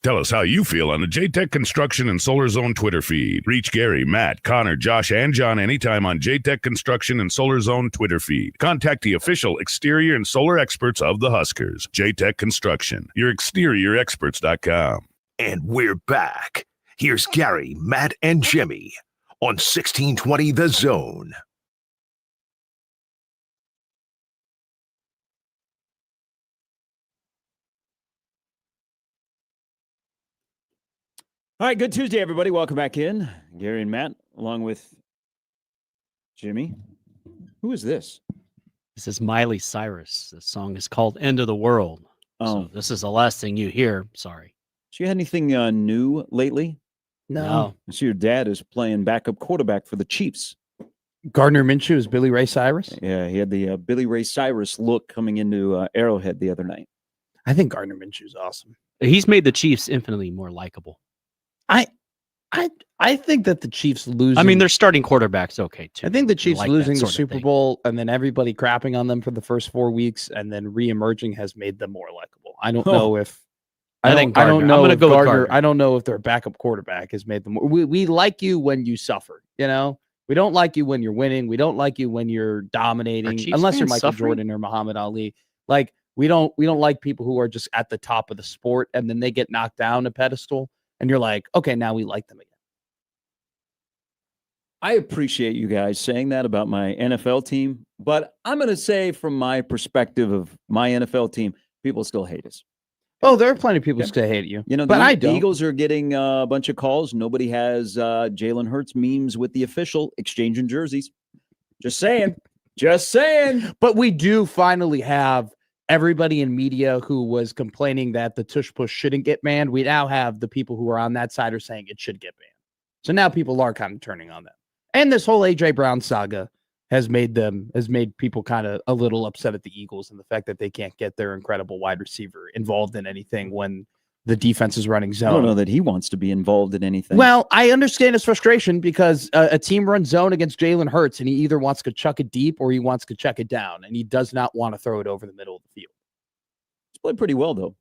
Tell us how you feel on the JTech Construction and Solar Zone Twitter feed. Reach Gary, Matt, Connor, Josh, and John anytime on JTech Construction and Solar Zone Twitter feed. Contact the official exterior and solar experts of the Huskers. JTech Construction, your exteriorexperts.com. And we're back. Here's Gary, Matt, and Jimmy on 1620 The Zone. All right, good Tuesday, everybody. Welcome back in. Gary and Matt, along with Jimmy. Who is this? This is Miley Cyrus. The song is called End of the World. Oh. So this is the last thing you hear. Sorry. So you had anything new lately? No. I see your dad is playing backup quarterback for the Chiefs. Gardner Minshew is Billy Ray Cyrus. Yeah, he had the Billy Ray Cyrus look coming into Arrowhead the other night. I think Gardner Minshew is awesome. He's made the Chiefs infinitely more likable. I think that the Chiefs losing. I mean, their starting quarterback's okay too. I think the Chiefs like losing that the sort of Super thing. Bowl and then everybody crapping on them for the first 4 weeks and then reemerging has made them more likable. I don't know if I think I don't Gardner. know I'm gonna if go with Gardner. Gardner. I don't know if their backup quarterback has made them. We like you when you suffer. You know, we don't like you when you're winning. We don't like you when you're dominating, Chiefs unless you're fans Michael suffering? Jordan or Muhammad Ali. Like we don't like people who are just at the top of the sport and then they get knocked down a pedestal and you're like, okay, now we like them again. I appreciate you guys saying that about my NFL team, but I'm going to say from my perspective of my NFL team, people still hate us. Oh, there are plenty of people who still hate you. You know, but I the don't. Eagles are getting a bunch of calls. Nobody has Jalen Hurts memes with the official exchanging jerseys. Just saying. Just saying. But we do finally have everybody in media who was complaining that the tush push shouldn't get banned. We now have the people who are on that side are saying it should get banned. So now people are kind of turning on them. And this whole AJ Brown saga has made people kind of a little upset at the Eagles and the fact that they can't get their incredible wide receiver involved in anything when the defense is running zone. I don't know that he wants to be involved in anything. Well, I understand his frustration because a team runs zone against Jalen Hurts and he either wants to chuck it deep or he wants to check it down and he does not want to throw it over the middle of the field. He's played pretty well, though.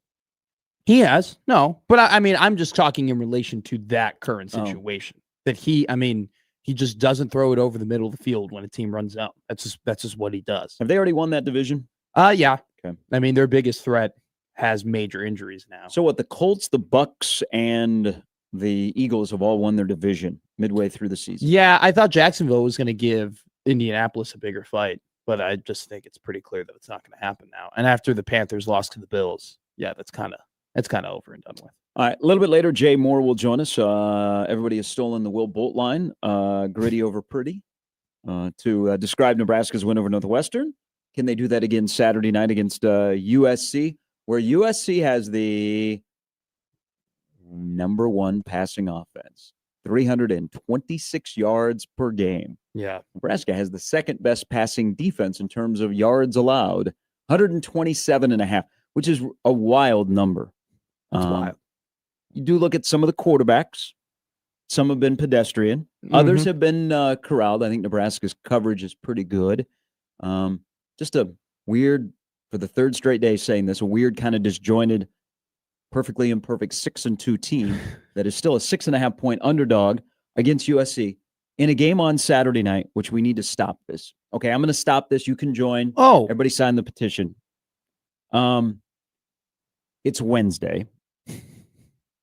He has. No, but I mean, I'm just talking in relation to that current situation that he just doesn't throw it over the middle of the field when a team runs out. That's just what he does. Have they already won that division? Yeah. Okay. I mean, their biggest threat has major injuries now. So what, the Colts, the Bucks, and the Eagles have all won their division midway through the season. Yeah, I thought Jacksonville was going to give Indianapolis a bigger fight, but I just think it's pretty clear that it's not going to happen now. And after the Panthers lost to the Bills, yeah, that's kind of over and done with. All right, a little bit later, Jay Moore will join us. Everybody has stolen the Will Bolt line, gritty over pretty, to describe Nebraska's win over Northwestern. Can they do that again Saturday night against USC, where USC has the #1 passing offense? 326 yards per game. Yeah. Nebraska has the second best passing defense in terms of yards allowed, 127.5, which is a wild number. That's wild. You do look at some of the quarterbacks. Some have been pedestrian. Others have been corralled. I think Nebraska's coverage is pretty good. Just a weird, for the third straight day saying this, a weird kind of disjointed, perfectly imperfect 6-2 team that is still a 6.5-point underdog against USC in a game on Saturday night, which we need to stop this. Okay, I'm going to stop this. You can join. Oh. Everybody sign the petition. It's Wednesday.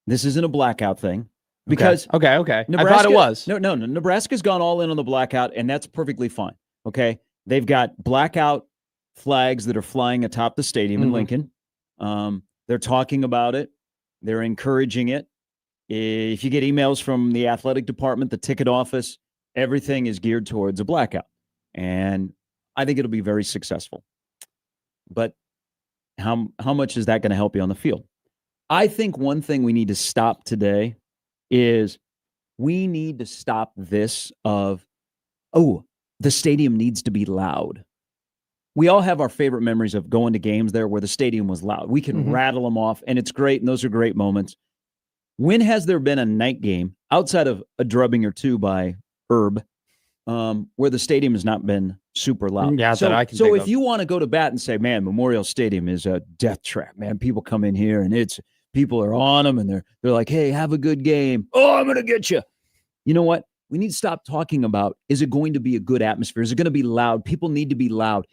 This isn't a blackout thing. Because okay. Nebraska, I thought it was. No. Nebraska's gone all in on the blackout, and that's perfectly fine. Okay. They've got blackout flags that are flying atop the stadium in Lincoln. They're talking about it. They're encouraging it. If you get emails from the athletic department, the ticket office, everything is geared towards a blackout. And I think it'll be very successful. But how much is that going to help you on the field? I think one thing we need to stop today is we need to stop this of, the stadium needs to be loud. We all have our favorite memories of going to games there where the stadium was loud. We can rattle them off, and it's great, and those are great moments. When has there been a night game outside of a drubbing or two by Herb where the stadium has not been super loud? Yeah, so, that I can so think if of. you want to go to bat and say, man, Memorial Stadium is a death trap, man. People come in here, and people are on them, and they're like, hey, have a good game. Oh, I'm going to get you. You know what? We need to stop talking about, is it going to be a good atmosphere? Is it going to be loud? People need to be loud.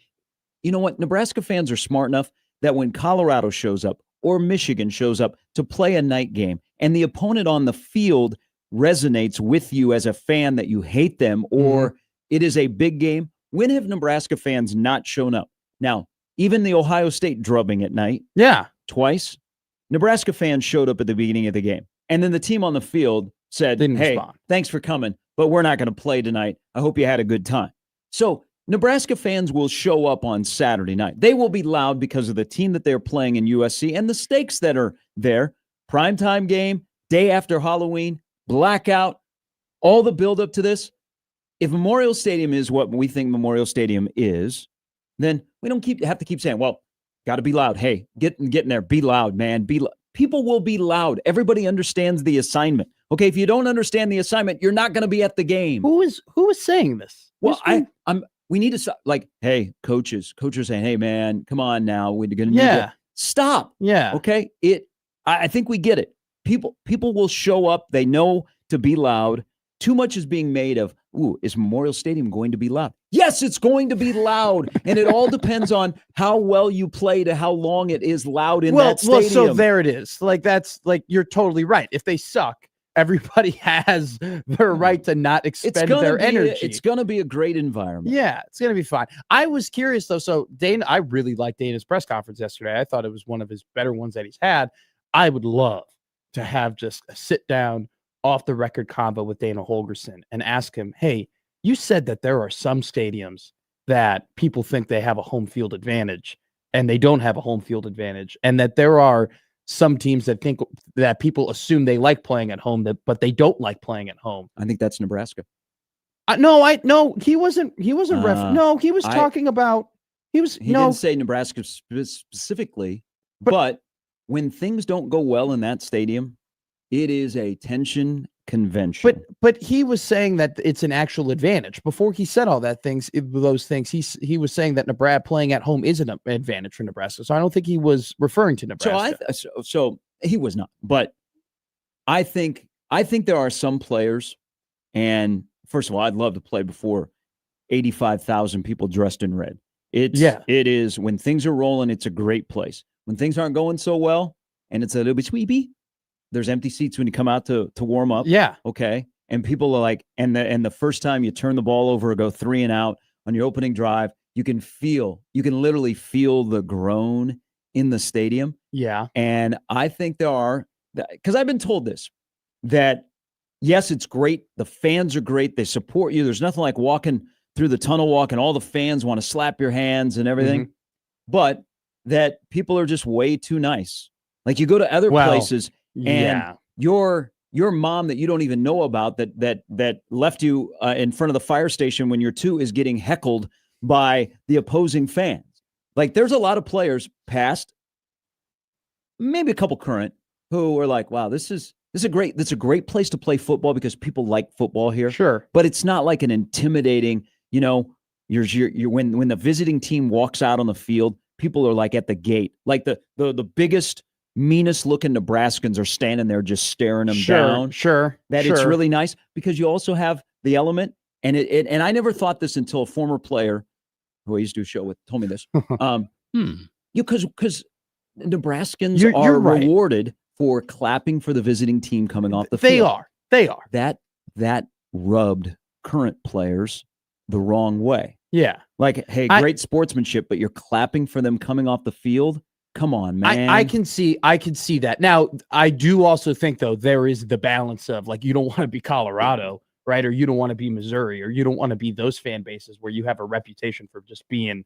You know what? Nebraska fans are smart enough that when Colorado shows up or Michigan shows up to play a night game and the opponent on the field resonates with you as a fan that you hate them or it is a big game, when have Nebraska fans not shown up? Now, even the Ohio State drubbing at night. Yeah. Twice. Nebraska fans showed up at the beginning of the game. And then the team on the field said, hey, thanks for coming, but we're not going to play tonight. I hope you had a good time. So Nebraska fans will show up on Saturday night. They will be loud because of the team that they're playing in USC and the stakes that are there. Primetime game, day after Halloween, blackout, all the buildup to this. If Memorial Stadium is what we think Memorial Stadium is, then we don't have to keep saying, well, got to be loud. Hey, get in there. Be loud, man. Be loud. People will be loud. Everybody understands the assignment. Okay, if you don't understand the assignment, you're not going to be at the game. Who is saying this? Well, we need to hey, coaches are saying, hey, man, come on now. We're going to need to stop. Yeah. Okay. I think we get it. People will show up. They know to be loud. Too much is being made of, is Memorial Stadium going to be loud? Yes, it's going to be loud. And it all depends on how well you play to how long it is loud in that stadium. Well, so there it is. That's you're totally right. If they suck, everybody has their right to not expend their energy. It's going to be a great environment. Yeah, it's going to be fine. I was curious, though. So, Dana, I really liked Dana's press conference yesterday. I thought it was one of his better ones that he's had. I would love to have just a sit-down, off-the-record convo with Dana Holgerson and ask him, hey, you said that there are some stadiums that people think they have a home field advantage, and they don't have a home field advantage, and that there are some teams that think that people assume they like playing at home, but they don't like playing at home. I think that's Nebraska. No, he wasn't. He wasn't. He was talking about. He didn't say Nebraska specifically, but when things don't go well in that stadium, it is a tension convention. But he was saying that it's an actual advantage. Before he said all those things, he was saying that Nebraska playing at home is an advantage for Nebraska. So I don't think he was referring to Nebraska. So he was not. But I think there are some players, and first of all, I'd love to play before 85,000 people dressed in red. It is when things are rolling, it's a great place. When things aren't going so well, and it's a little bit sweepy, there's empty seats when you come out to warm up. Yeah. Okay. And people are like, and the first time you turn the ball over or go 3 and out on your opening drive, you can literally feel the groan in the stadium. Yeah. And I think there are, because I've been told this, that yes, it's great. The fans are great. They support you. There's nothing like walking through the tunnel walk and all the fans want to slap your hands and everything. But that people are just way too nice. Like you go to other places and your your mom that you don't even know about that left you in front of the fire station when you're 2 is getting heckled by the opposing fans. Like, there's a lot of players past, maybe a couple current, who are like, wow, this is a great place to play football because people like football here. Sure. But it's not like an intimidating, you're when the visiting team walks out on the field, people are like at the gate. Like the biggest, meanest looking Nebraskans are standing there just staring them down. Sure. It's really nice because you also have the element, and and I never thought this until a former player who I used to do a show with told me this. Because Nebraskans You're are right. rewarded for clapping for the visiting team coming off the field. They are. That rubbed current players the wrong way. Yeah. Like, hey, great sportsmanship, but you're clapping for them coming off the field? Come on, man. I can see that. Now, I do also think, though, there is the balance of, like, you don't want to be Colorado, right? Or you don't want to be Missouri, or you don't want to be those fan bases where you have a reputation for just being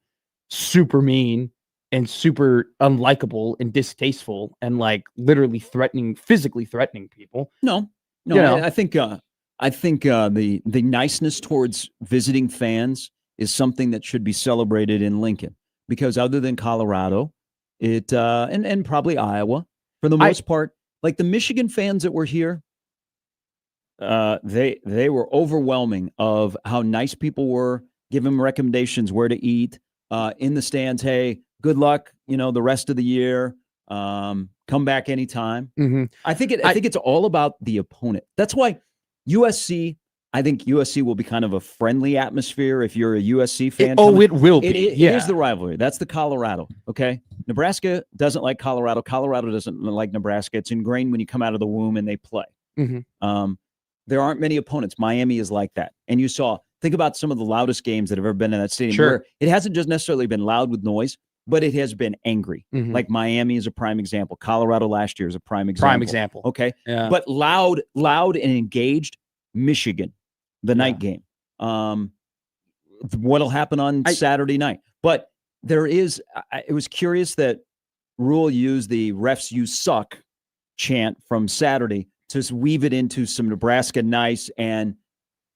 super mean and super unlikable and distasteful and, like, literally physically threatening people. No, I think the niceness towards visiting fans is something that should be celebrated in Lincoln, because other than Colorado, it and probably Iowa, for the most part, like the Michigan fans that were here, they were overwhelming of how nice people were, give them recommendations where to eat in the stands. Hey, good luck, the rest of the year. Come back anytime. Mm-hmm. I think it's all about the opponent. That's why USC. I think USC will be kind of a friendly atmosphere if you're a USC fan. It will be. It is the rivalry. That's the Colorado. Okay, Nebraska doesn't like Colorado. Colorado doesn't like Nebraska. It's ingrained when you come out of the womb and they play. Mm-hmm. There aren't many opponents. Miami is like that, and think about some of the loudest games that have ever been in that stadium. Sure. Where it hasn't just necessarily been loud with noise, but it has been angry. Mm-hmm. Like Miami is a prime example. Colorado last year is a prime example. Okay. Yeah. But loud and engaged. Michigan, the night game. What'll happen on Saturday night? But it was curious that Rule used the refs you suck chant from Saturday to weave it into some Nebraska nice and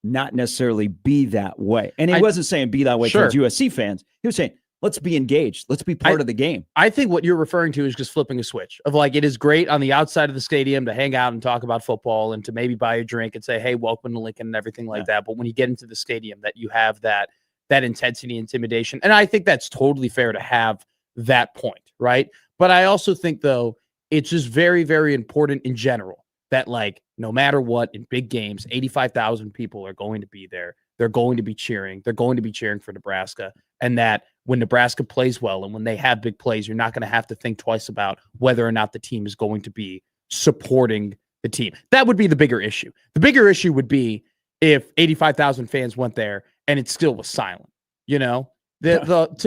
not necessarily be that way. And he wasn't saying be that way towards USC fans. He was saying, let's be engaged. Let's be part of the game. I think what you're referring to is just flipping a switch of, like, it is great on the outside of the stadium to hang out and talk about football and to maybe buy a drink and say, hey, welcome to Lincoln and everything like that. But when you get into the stadium, that you have that intensity, intimidation. And I think that's totally fair to have that point, right? But I also think, though, it's just very, very important in general that, like, no matter what, in big games, 85,000 people are going to be there. They're going to be cheering. They're going to be cheering for Nebraska. And that when Nebraska plays well and when they have big plays, you're not going to have to think twice about whether or not the team is going to be supporting the team. That would be the bigger issue. The bigger issue would be if 85,000 fans went there and it still was silent. To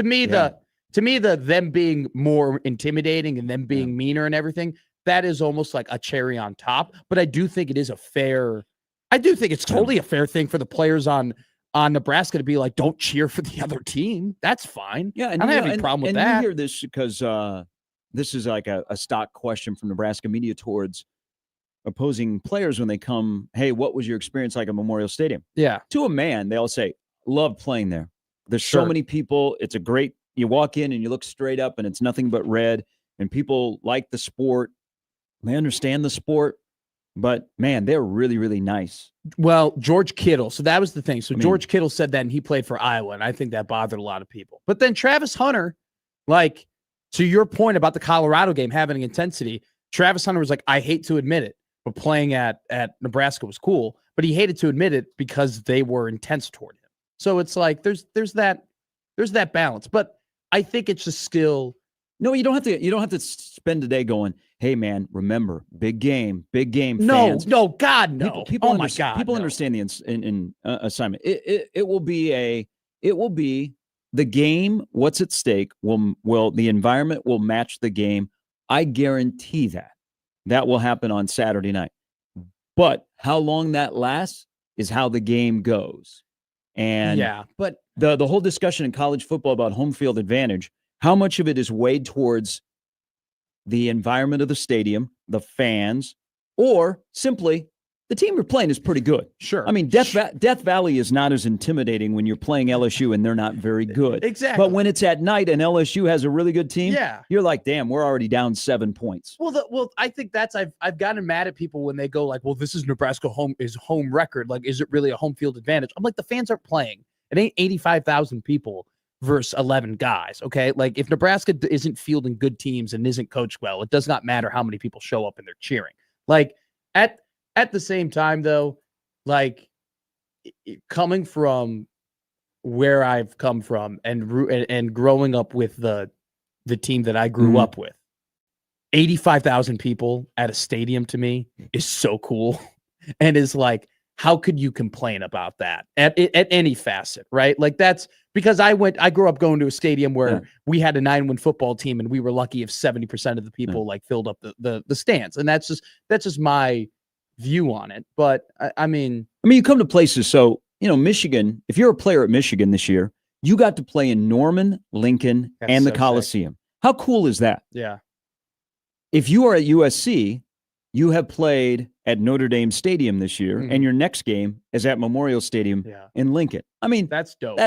me, them being more intimidating and them being meaner and everything, that is almost like a cherry on top. But I do think it's totally a fair thing for the players on Nebraska to be like, don't cheer for the other team. That's fine. Yeah, and I don't have any problem with that. And you hear this because this is like a stock question from Nebraska media towards opposing players when they come, hey, what was your experience like at Memorial Stadium? Yeah. To a man, they all say, love playing there. There's so many people. It's a great, you walk in and you look straight up and it's nothing but red, and people like the sport. They understand the sport. But, man, they're really, really nice. Well, George Kittle. So that was the thing. So George Kittle said that, and he played for Iowa, and I think that bothered a lot of people. But then Travis Hunter, like, to your point about the Colorado game having intensity, Travis Hunter was like, I hate to admit it, but playing at Nebraska was cool. But he hated to admit it because they were intense toward him. So it's like there's that balance. But I think it's just still. No, you don't have to spend the day going, hey, man, remember, big game fans. No, God, no. People understand the assignment. It will be the game. What's at stake will the environment will match the game. I guarantee that will happen on Saturday night. But how long that lasts is how the game goes. And but the whole discussion in college football about home field advantage, how much of it is weighed towards the environment of the stadium, the fans, or simply the team you're playing is pretty good. Sure. I mean, Death Valley is not as intimidating when you're playing LSU and they're not very good. Exactly. But when it's at night and LSU has a really good team, Yeah. you're like, damn, we're already down 7 points. Well, I think that's I've gotten mad at people when they go like, well, this is Nebraska home record. Like, is it really a home field advantage? I'm like, the fans aren't playing. It ain't 85,000 people versus 11 guys. Okay. Like, if Nebraska isn't fielding good teams and isn't coached well, it does not matter how many people show up and they're cheering. Like, at the same time, though, like, coming from where I've come from and growing up with the team that I grew up with, 85,000 people at a stadium to me is so cool, and is like, how could you complain about that at any facet, right? Like, that's because I grew up going to a stadium where we had a 9-win football team, and we were lucky if 70% of the people like filled up the stands, and that's just my view on it. But I mean, you come to places. So, Michigan, if you're a player at Michigan this year, you got to play in Norman, Lincoln, and the Coliseum. How cool is that? Yeah. If you are at USC, you have played at Notre Dame Stadium this year, and your next game is at Memorial Stadium in Lincoln. I mean, that's dope.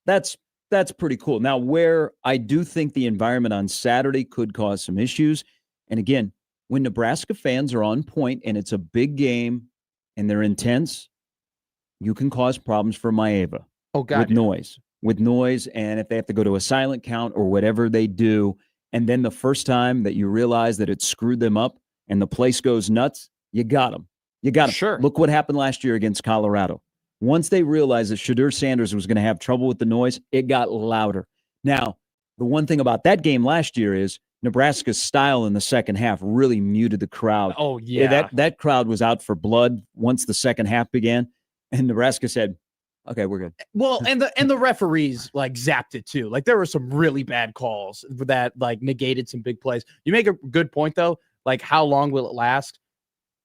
That's pretty cool. Now, where I do think the environment on Saturday could cause some issues, and again, when Nebraska fans are on point and it's a big game and they're intense, you can cause problems for Maeva. Oh, God. With noise, and if they have to go to a silent count or whatever they do, and then the first time that you realize that it screwed them up and the place goes nuts, you got them. You got them. Sure. Look what happened last year against Colorado. Once they realized that Shadur Sanders was going to have trouble with the noise, it got louder. Now, the one thing about that game last year is Nebraska's style in the second half really muted the crowd. Oh, yeah. That crowd was out for blood once the second half began, and Nebraska said, okay, we're good. Well, and the referees like zapped it too. Like, there were some really bad calls that like negated some big plays. You make a good point though. Like, how long will it last?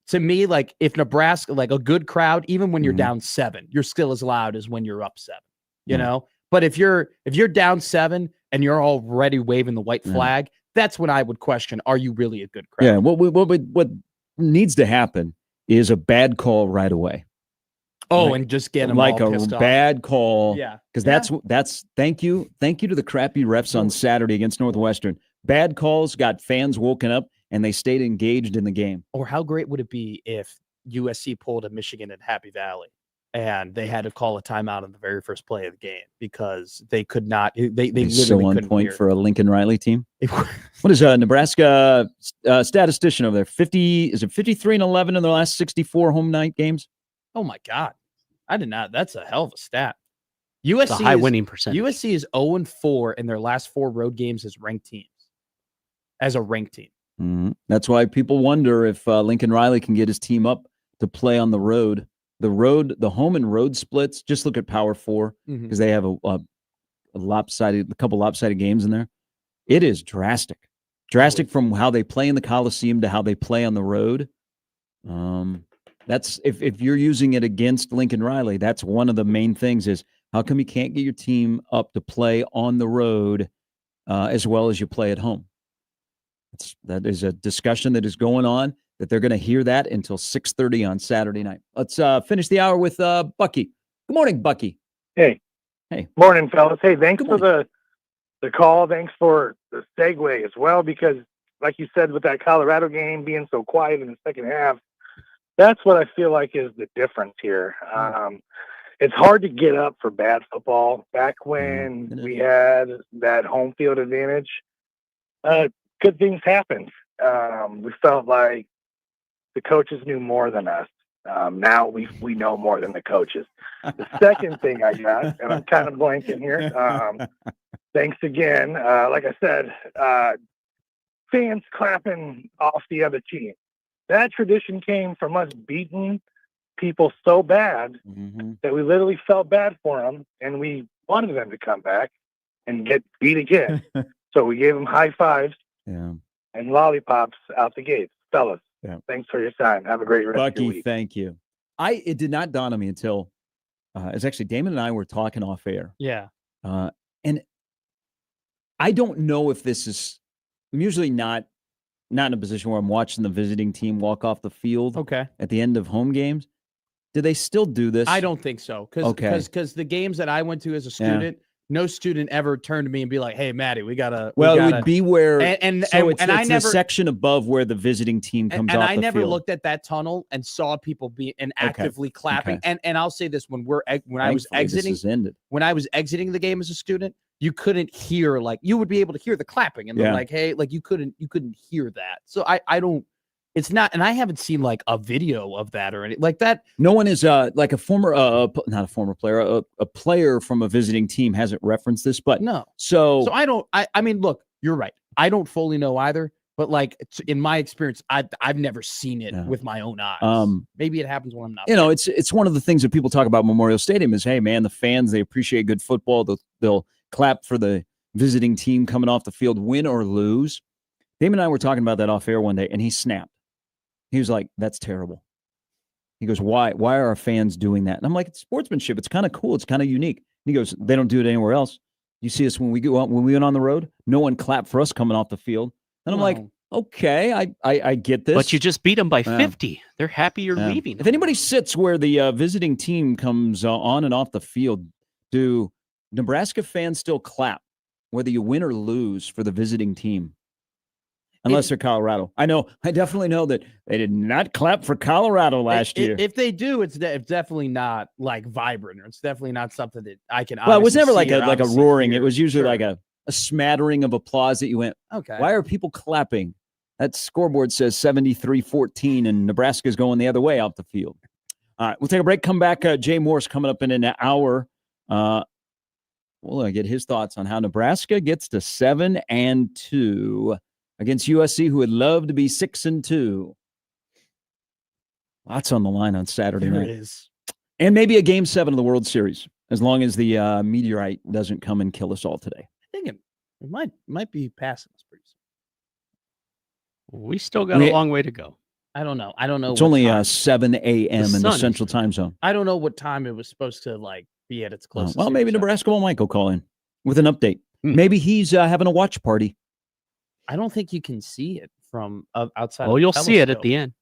To me, like, if Nebraska, like a good crowd, even when you're down 7, you're still as loud as when you're up 7. You know? But if you're down 7 and you're already waving the white flag, that's when I would question, are you really a good crowd? Yeah, what needs to happen is a bad call right away. Oh, and just get them like all a pissed off. bad call. Yeah. Because that's thank you to the crappy refs on Saturday against Northwestern. Bad calls got fans woken up and they stayed engaged in the game. Or how great would it be if USC pulled a Michigan at Happy Valley and they had to call a timeout on the very first play of the game because they could not. They literally so on couldn't point hear. for a Lincoln Riley team. What is Nebraska statistician over there? 53-11 in their last 64 home night games? Oh my God, I did not. That's a hell of a stat. USC a high winning percentage. USC is 0-4 in their last 4 road games as ranked teams. As a ranked team. That's why people wonder if Lincoln Riley can get his team up to play on the road. The home and road splits. Just look at Power 4 because they have a couple lopsided games in there. It is drastic from how they play in the Coliseum to how they play on the road. That's if you're using it against Lincoln Riley, that's one of the main things is how come you can't get your team up to play on the road as well as you play at home? That is a discussion that is going on that they're going to hear that until 6:30 on Saturday night. Let's finish the hour with Bucky. Good morning, Bucky. Hey. Morning, fellas. Hey, thanks Good for the call. Thanks for the segue as well, because like you said, with that Colorado game being so quiet in the second half, that's what I feel like is the difference here. It's hard to get up for bad football. Back when we had that home field advantage, good things happened. We felt like the coaches knew more than us. Now we know more than the coaches. The second thing I got, and I'm kind of blanking here, thanks again. Like I said, fans clapping off the other team. That tradition came from us beating people so bad that we literally felt bad for them, and we wanted them to come back and get beat again. So we gave them high fives and lollipops out the gate. Fellas, thanks for your time. Have a great rest of your Bucky, week. thank you. It did not dawn on me until it's actually Damon and I were talking off air. Yeah. And I don't know if this is, I'm usually not not in a position where I'm watching the visiting team walk off the field. Okay. At the end of home games. Do they still do this? I don't think so. Because the games that I went to as a student, no student ever turned to me and be like, "Hey, Maddie, we gotta." Well, it would be where and it's I never the section above where the visiting team comes off and the I never field. looked at that tunnel and saw people actively clapping. Okay. And I'll say this: when I was exiting the game as a student, you couldn't hear you would be able to hear the clapping and you couldn't hear that. So I don't. It's not, and I haven't seen a video of that or anything like that. No one is like a former, not a former player, a player from a visiting team hasn't referenced this, but no. So I don't. I mean, look, you're right. I don't fully know either, but in my experience, I've never seen it with my own eyes. Maybe it happens when I'm not. It's one of the things that people talk about Memorial Stadium is, hey man, the fans, they appreciate good football. They'll clap for the visiting team coming off the field, win or lose. Damon and I were talking about that off air one day, and he snapped. He was like, "That's terrible." He goes, "Why? Why are our fans doing that?" And I'm like, "It's sportsmanship. It's kind of cool. It's kind of unique." And he goes, "They don't do it anywhere else. You see us when we went on the road. No one clapped for us coming off the field." And I'm like, "Okay, I get this." But you just beat them by 50. They're happy you're leaving. If anybody sits where the visiting team comes on and off the field, do Nebraska fans still clap whether you win or lose for the visiting team? Unless they're Colorado. I definitely know that they did not clap for Colorado last year. If they do, it's definitely not vibrant, or it's definitely not something that I can. Well, it was never like a a roaring. It was usually like a smattering of applause that you went, okay. Why are people clapping? That scoreboard says 73-14, and Nebraska's going the other way out the field. All right, we'll take a break. Come back. Jay Morse coming up in an hour. We'll get his thoughts on how Nebraska gets to 7-2. Against USC, who would love to be 6-2. Lots on the line on Saturday night. There it is. And maybe a Game 7 of the World Series, as long as the meteorite doesn't come and kill us all today. I think it might be passing us pretty soon. We still got a long way to go. I don't know. It's only 7 a.m. in the Central Time Zone. I don't know what time it was supposed to be at its closest. Well, maybe Nebraska Might go call in with an update. Maybe he's having a watch party. I don't think you can see it from outside. Oh, you'll see it at the end.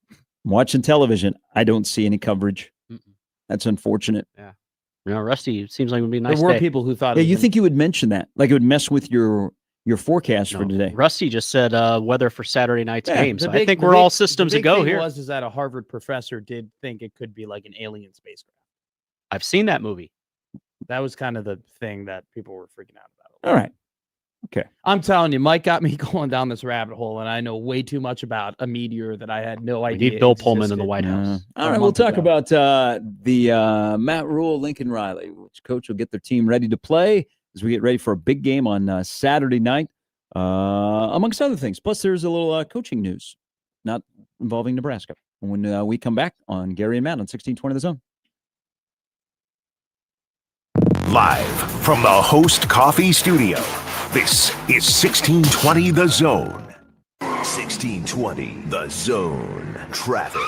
I'm watching television. I don't see any coverage. That's unfortunate. Yeah. Rusty, it seems like it would be a nice There were day. people who thought. Yeah, you think you would mention that? Like it would mess with your forecast for today. Rusty just said weather for Saturday night's game. So I think we're all systems to go here. Was that a Harvard professor did think it could be like an alien spacecraft? I've seen that movie. That was kind of the thing that people were freaking out about. All right. Okay. I'm telling you, Mike got me going down this rabbit hole, and I know way too much about a meteor that I had no idea. We need Bill Pullman in the White House. All right, we'll talk about the Matt Rule, Lincoln Riley, which coach will get their team ready to play as we get ready for a big game on Saturday night, amongst other things. Plus, there's a little coaching news, not involving Nebraska, when we come back on Gary and Matt on 1620 The Zone. Live from the Host Coffee Studio, this is 1620 The Zone. 1620 The Zone. Traffic.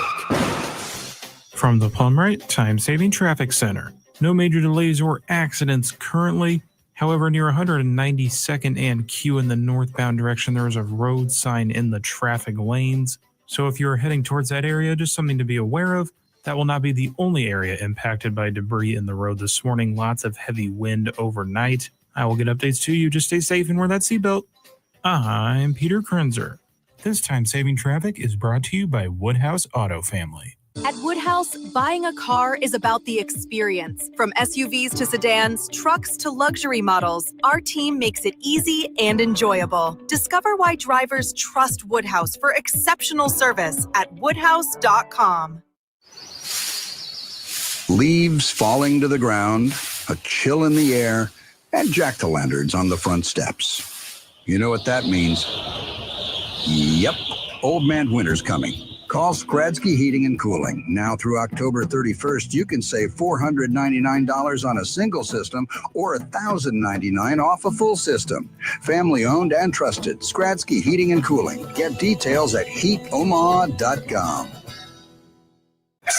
From the Plumrite Time-Saving Traffic Center. No major delays or accidents currently. However, near 192nd and Q in the northbound direction, there is a road sign in the traffic lanes. So if you're heading towards that area, just something to be aware of. That will not be the only area impacted by debris in the road this morning. Lots of heavy wind overnight. I will get updates to you. Just stay safe and wear that seatbelt. I'm Peter Krenzer. This time-saving traffic is brought to you by Woodhouse Auto Family. At Woodhouse, buying a car is about the experience. From SUVs to sedans, trucks to luxury models, our team makes it easy and enjoyable. Discover why drivers trust Woodhouse for exceptional service at woodhouse.com. Leaves falling to the ground, a chill in the air, and jack-o'-lanterns on the front steps. You know what that means? Yep, Old Man Winter's coming. Call Skradsky Heating and Cooling. Now through October 31st, you can save $499 on a single system or $1,099 off a full system. Family owned and trusted. Skradsky Heating and Cooling. Get details at heatomaha.com.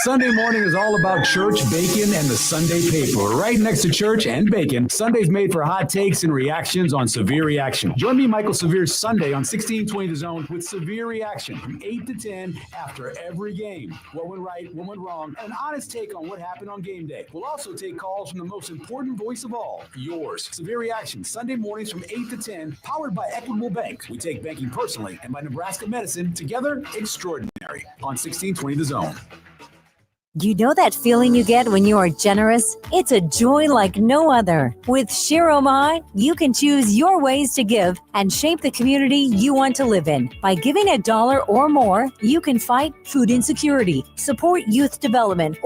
Sunday morning is all about church, bacon, and the Sunday paper. Right next to church and bacon, Sunday's made for hot takes and reactions on Severe Reaction. Join me, Michael Severe's Sunday on 1620 The Zone with Severe Reaction from 8 to 10 after every game. What went right, what went wrong, and an honest take on what happened on game day. We'll also take calls from the most important voice of all, yours. Severe Reaction, Sunday mornings from 8 to 10, powered by Equitable Bank. We take banking personally, and by Nebraska Medicine, together extraordinary on 1620 The Zone. You know that feeling you get when you are generous? It's a joy like no other. With Shiro My, you can choose your ways to give and shape the community you want to live in. By giving $1 or more, you can fight food insecurity, support youth development,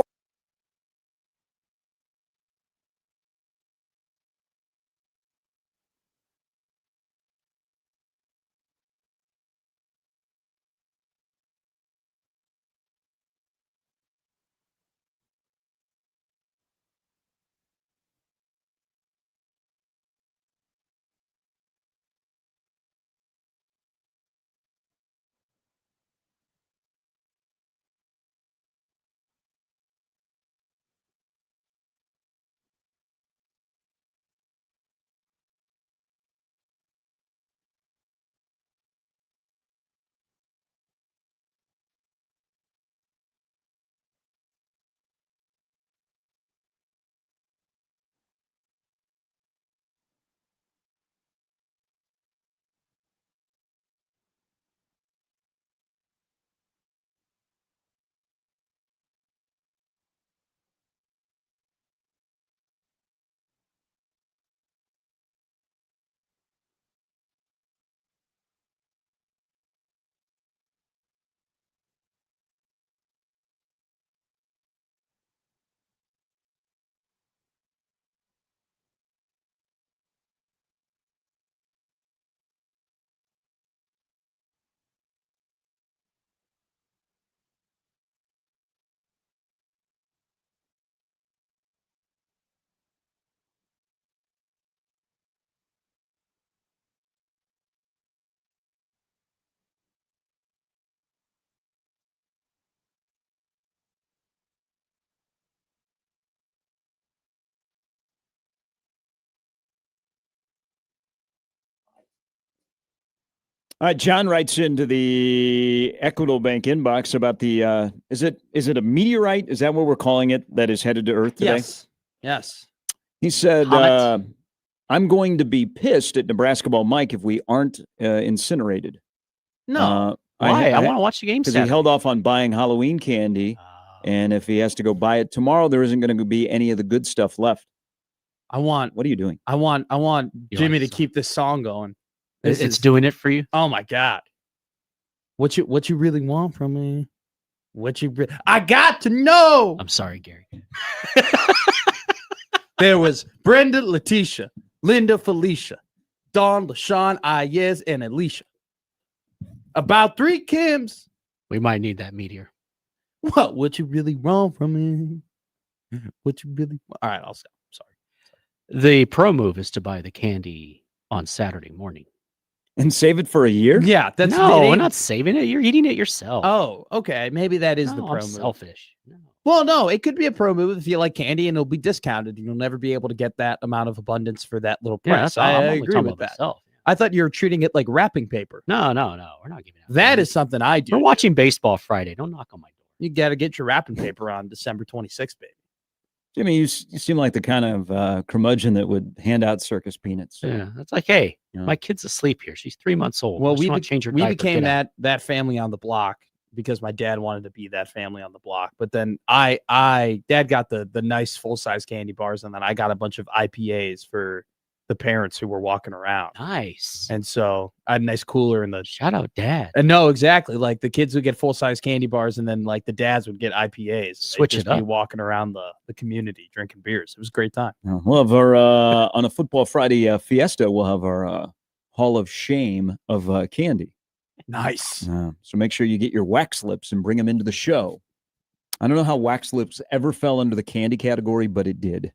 All right, John writes into the Equitable Bank inbox about the is it a meteorite? Is that what we're calling it that is headed to Earth today? Yes. He said, Comet. I'm going to be pissed at Nebraska Ball Mike if we aren't incinerated. No. Why? I want to watch the game because he held off on buying Halloween candy. And if he has to go buy it tomorrow, there isn't going to be any of the good stuff left. What are you doing? I want Jimmy to keep this song going. It's doing it for you. Oh my God. What you really want from me? I got to know. I'm sorry, Gary. There was Brenda, Letitia, Linda, Felicia, Dawn, LaShawn, Ayez, and Alicia. About 3 Kims. We might need that meteor. What you really want from me? What you really want? All right, I'll stop. Sorry. The pro move is to buy the candy on Saturday morning. And save it for a year? Yeah, that's we're not saving it. You're eating it yourself. Oh, okay. Maybe that is the No, pro I'm move. selfish. No. Well, no, it could be a pro move if you like candy and it'll be discounted and you'll never be able to get that amount of abundance for that little Yeah, price. that's all. I'm I only agree talking with about that. myself. I thought you were treating it like wrapping paper. No. We're not giving out. That is something I do. We're watching baseball Friday. Don't knock on my door. You got to get your wrapping paper on December 26th, baby. Jimmy, you seem like the kind of curmudgeon that would hand out circus peanuts. Yeah, that's like, hey, Yeah. my kid's asleep here. She's 3 months old. Well, I just we wanna change her we diaper. became Get out. that family on the block because my dad wanted to be that family on the block. But then dad got the nice full size candy bars, and then I got a bunch of IPAs for the parents who were walking around. Nice. And so I had a nice cooler in the Shout out, Dad. and no, exactly. Like the kids would get full size candy bars, and then like the dads would get IPAs. and they'd Switch just it be up. walking around the community drinking beers. It was a great time. We'll have our on a Football Friday fiesta. We'll have our Hall of Shame of candy. Nice. So make sure you get your wax lips and bring them into the show. I don't know how wax lips ever fell under the candy category, but it did.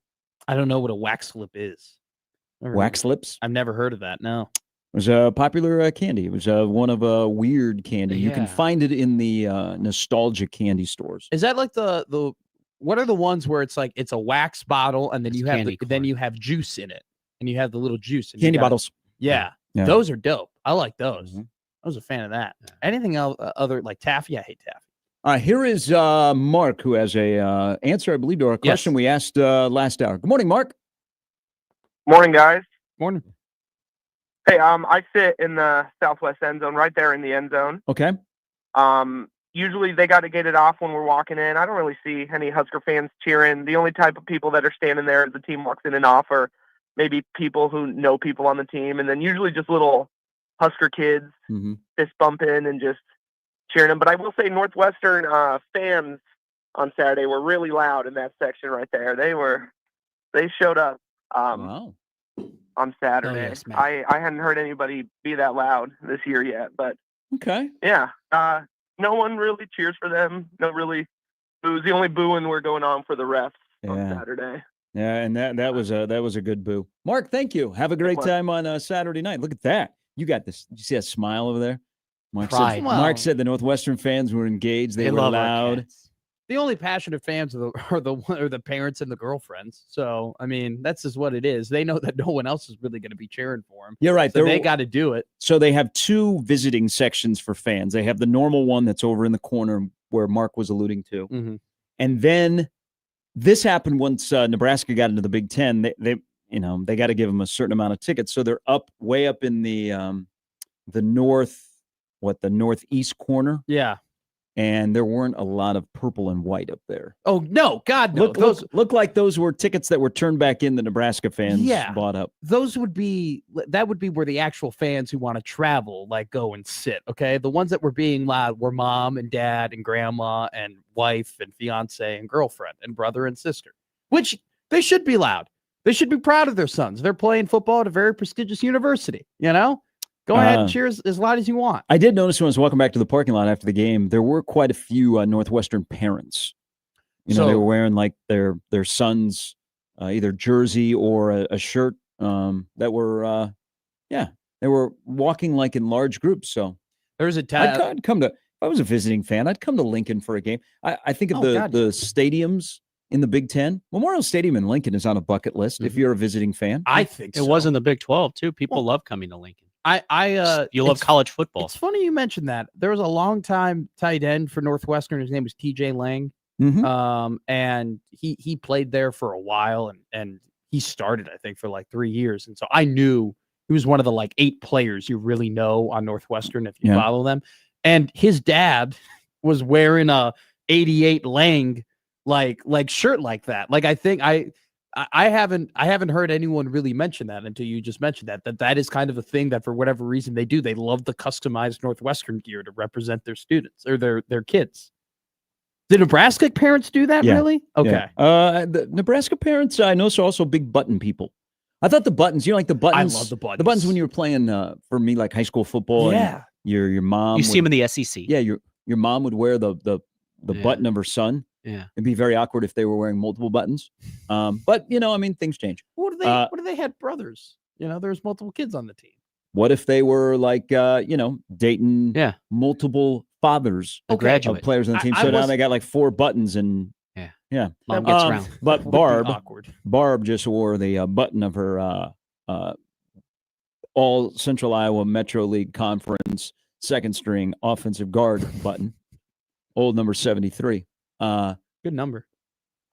I don't know what a wax lip is. Never heard Wax of it. lips? I've never heard of that. No. was a popular candy. It was one of a weird candy. You can Yeah. find it in the nostalgia candy stores. Is that like the what are the ones where it's like it's a wax bottle and then It's you have candy then you have juice in it and you have the little juice and you Candy gotta- bottles. Yeah, Yeah. those are dope. I like those. Mhm. I was a fan of that. Anything else other like taffy? I hate taffy. All right, here is Mark, who has a answer, I believe, to our question we asked last hour. Good morning, Mark. Morning, guys. Morning. Hey, I sit in the southwest end zone, right there in the end zone. Okay. Usually they got to get it off when we're walking in. I don't really see any Husker fans cheering. The only type of people that are standing there as the team walks in and off are maybe people who know people on the team, and then usually just little Husker kids fist bumping and just cheering them. But I will say Northwestern fans on Saturday were really loud in that section right there. They showed up Wow. on Saturday. yes, man. I hadn't heard anybody be that loud this year yet, but Okay. yeah, no one really cheers for them. No really boos. The only booing were going on for the refs on Yeah. Saturday. Yeah, and that was a good boo. Mark, thank you. Have a great one. time on Saturday night. Look at that. You got this. Did you see that smile over there? Mark Pride. said, Well- Mark said the Northwestern fans were engaged. They were love our loud. cats. The only passionate fans are the parents and the girlfriends. So I mean, that's just what it is. They know that no one else is really going to be cheering for them. You're right. So they got to do it. So they have two visiting sections for fans. They have the normal one that's over in the corner where Mark was alluding to. Mm-hmm. And then this happened once Nebraska got into the Big Ten. They got to give them a certain amount of tickets. So they're way up in the northeast corner. Yeah. And there weren't a lot of purple and white up there. Oh no, God no. Look like those were tickets that were turned back in. The Nebraska fans bought up. Those would be where the actual fans who want to travel like go and sit. Okay, the ones that were being loud were mom and dad and grandma and wife and fiance and girlfriend and brother and sister, which they should be loud. They should be proud of their sons. They're playing football at a very prestigious university. Go ahead and cheer as loud as you want. I did notice when I was walking back to the parking lot after the game, there were quite a few Northwestern parents. They were wearing like their son's either jersey or a shirt that were, they were walking like in large groups. So there's I'd come to, if I was a visiting fan, I'd come to Lincoln for a game. I think of the stadiums in the Big Ten. Memorial Stadium in Lincoln is on a bucket list if you're a visiting fan. I think It was in the Big 12 too. People love coming to Lincoln. You love college football. It's funny you mentioned that. There was a long time tight end for Northwestern. His name was TJ Lang. And he played there for a while and he started, I think, for like 3 years. And so I knew he was one of the like 8 players you really know on Northwestern if you follow them. And his dad was wearing a 88 Lang like shirt like that. Like I think I haven't heard anyone really mention that until you just mentioned that is kind of a thing that for whatever reason they do. They love the customized Northwestern gear to represent their students or their kids. Did Nebraska parents do that really? Okay. Yeah. The Nebraska parents I know are also big button people. I thought the buttons, like the buttons. I love the buttons. The buttons when you were playing for me like high school football. Yeah. And your mom. You see them in the SEC. Yeah, your mom would wear the button of her son. Yeah. It'd be very awkward if they were wearing multiple buttons. But things change. What if they had brothers? There's multiple kids on the team. What if they were like dating multiple fathers of players on the team? So now they got like 4 buttons and Mom gets around. But awkward. Barb just wore the button of her all Central Iowa Metro League Conference second string offensive guard button, old number 73. Good number.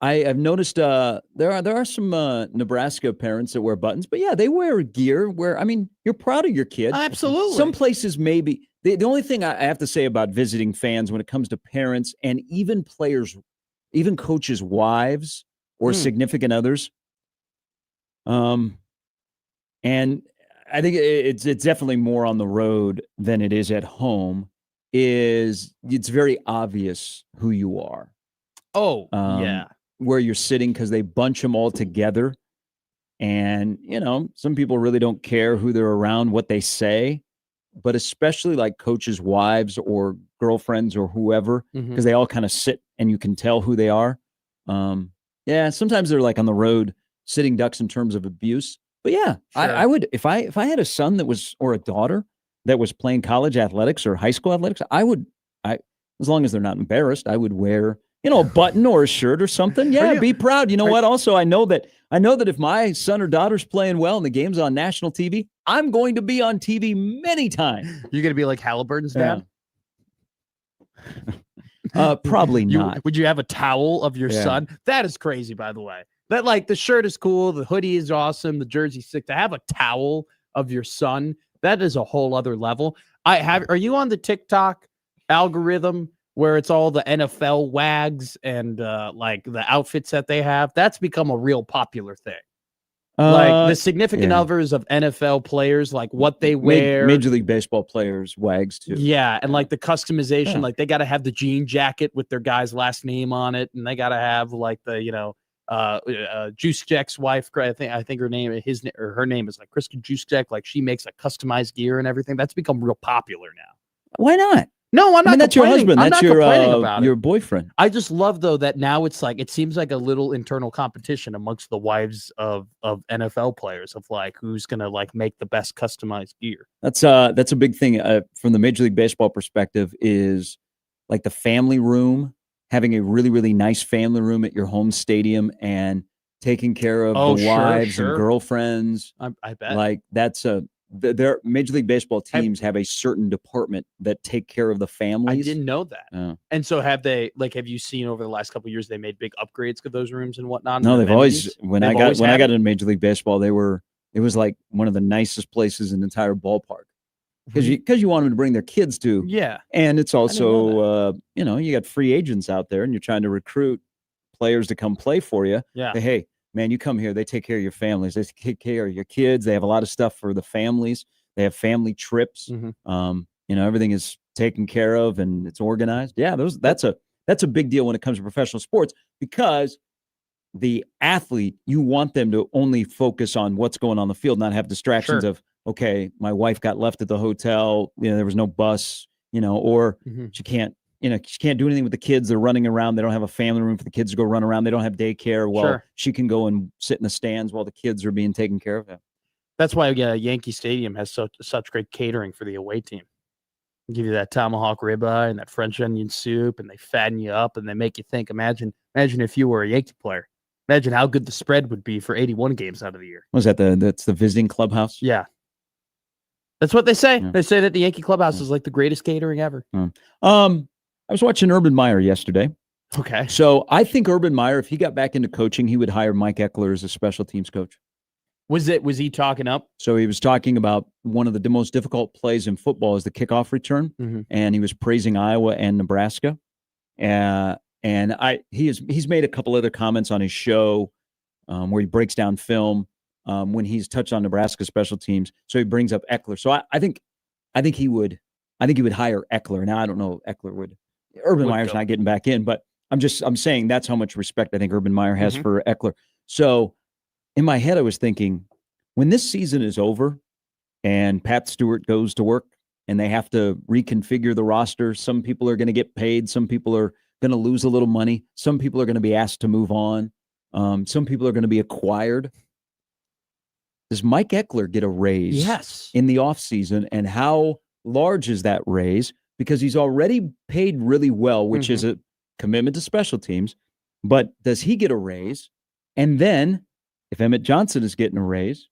I have noticed there are some Nebraska parents that wear buttons, but they wear gear where you're proud of your kid. Absolutely. Some places maybe the only thing I have to say about visiting fans when it comes to parents and even players, even coaches' wives or significant others, and I think it's definitely more on the road than it is at home. It's very obvious who you are. Oh, where you're sitting because they bunch them all together. And, some people really don't care who they're around, what they say, but especially like coaches' wives or girlfriends or whoever, because they all kind of sit and you can tell who they are. Sometimes they're like on the road sitting ducks in terms of abuse, But yeah, Sure. I would if I had a son that was or a daughter that was playing college athletics or high school athletics, as long as they're not embarrassed, I would wear, a button or a shirt or something. Yeah, be proud. You know what? Also, I know that if my son or daughter's playing well and the game's on national TV, I'm going to be on TV many times. You're going to be like Halliburton's dad? Probably not. Would you have a towel of your Yeah. son? That is crazy, by the way. That like the shirt is cool, the hoodie is awesome, the jersey's sick. To have a towel of your son, that is a whole other level. Are you on the TikTok algorithm where it's all the NFL wags and like the outfits that they have? That's become a real popular thing. Like the significant others of NFL players, like what they wear. Major League Baseball players, wags too. Yeah, and like the customization, Yeah. like they got to have the jean jacket with their guy's last name on it, and they got to have like the Juice Jack's wife. I think her name is like Kristen Juice Jack. Like she makes like customized gear and everything. That's become real popular now. Why not? No, I'm not. That's your husband. I'm That's not complaining about your it. boyfriend. I just love though that now it's like it seems like a little internal competition amongst the wives of NFL players of like who's gonna like make the best customized gear. That's a big thing from the Major League Baseball perspective is like the family room, having a really, really nice family room at your home stadium and taking care of the wives and girlfriends. I bet. Like that's their Major League Baseball teams have a certain department that take care of the families. I didn't know that. And so have you seen over the last couple of years they made big upgrades to those rooms and whatnot? No, and they've always amenities? when They've I always got had it? into Major League Baseball, it was like one of the nicest places in the entire ballpark because you want them to bring their kids to. Yeah. And it's also you got free agents out there and you're trying to recruit players to come play for you. Yeah. Say, hey, man, you come here, they take care of your families, they take care of your kids, they have a lot of stuff for the families, they have family trips. Everything is taken care of and it's organized. Yeah, that's a big deal when it comes to professional sports because the athlete, you want them to only focus on what's going on the field, not have distractions of, okay, my wife got left at the hotel, there was no bus, or she can't do anything with the kids. They're running around. They don't have a family room for the kids to go run around. They don't have daycare. Well, she can go and sit in the stands while the kids are being taken care of. That's why Yankee Stadium has such great catering for the away team. They give you that tomahawk ribeye and that French onion soup, and they fatten you up and they make you think. Imagine if you were a Yankee player. Imagine how good the spread would be for 81 games out of the year. Was that that's the visiting clubhouse? Yeah. That's what they say. Yeah. They say that the Yankee clubhouse is like the greatest catering ever. I was watching Urban Meyer yesterday. Okay. So I think Urban Meyer, if he got back into coaching, he would hire Mike Eckler as a special teams coach. Was he talking up? So he was talking about one of the most difficult plays in football is the kickoff return, and he was praising Iowa and Nebraska. He's made a couple other comments on his show where he breaks down film when he's touched on Nebraska special teams. So he brings up Eckler. So I think he would hire Eckler. Now I don't know if Eckler would. Urban Meyer's not getting back in, but I'm saying that's how much respect I think Urban Meyer has for Eckler. So in my head, I was thinking, when this season is over and Pat Stewart goes to work and they have to reconfigure the roster, some people are going to get paid, some people are going to lose a little money, some people are going to be asked to move on, some people are going to be acquired. Does Mike Eckler get a raise in the offseason, and how large is that raise? Because he's already paid really well, which is a commitment to special teams, but does he get a raise? And then if Emmett Johnson is getting a raise,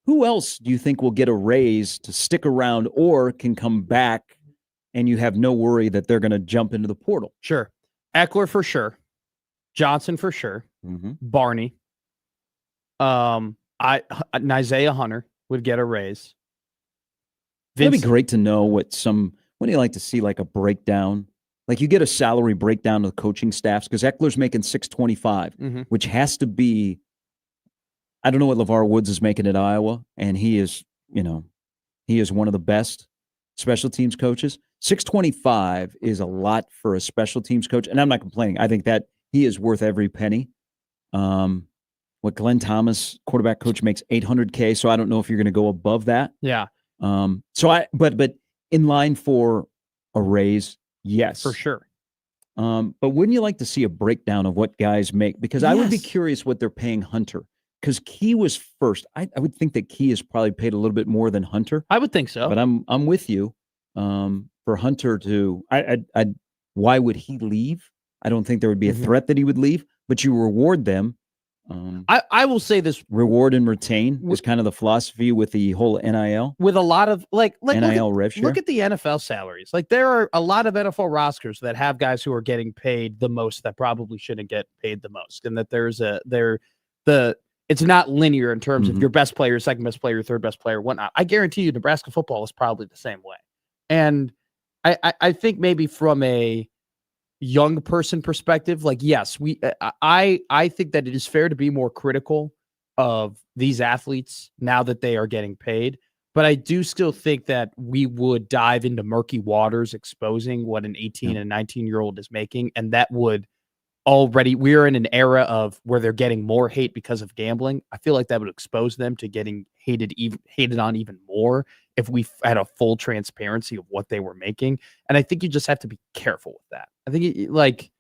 who else do you think will get a raise to stick around or can come back and you have no worry that they're going to jump into the portal? Sure. Eckler for sure. Johnson for sure. Barney. Isaiah Hunter would get a raise. It'd be great to know wouldn't you like to see like a breakdown? Like you get a salary breakdown of the coaching staffs because Eckler's making $625, which has to be, I don't know what LeVar Woods is making at Iowa, and he is one of the best special teams coaches. $625 is a lot for a special teams coach, and I'm not complaining. I think that he is worth every penny. What Glenn Thomas, quarterback coach, makes $800K, so I don't know if you're going to go above that. Yeah. But in line for a raise, yes, for sure. But wouldn't you like to see a breakdown of what guys make? Because I would be curious what they're paying Hunter. because Key was first. I would think that Key is probably paid a little bit more than Hunter. I would think so. But I'm with you. For Hunter to, why would he leave? I don't think there would be a threat that he would leave. But you reward them. I will say this: reward and retain is kind of the philosophy with the whole NIL. With a lot of like NIL rev share. Look at the NFL salaries. Like there are a lot of NFL rosters that have guys who are getting paid the most that probably shouldn't get paid the most, and that it's not linear in terms of your best player, second best player, third best player, whatnot. I guarantee you, Nebraska football is probably the same way, and I think maybe from a young person perspective, like yes, I think that it is fair to be more critical of these athletes now that they are getting paid, but I do still think that we would dive into murky waters exposing what an 18 and 19-year-old is making, and that would we're in an era of where they're getting more hate because of gambling. I feel like that would expose them to getting hated on even more if we had a full transparency of what they were making. And I think you just have to be careful with that. I think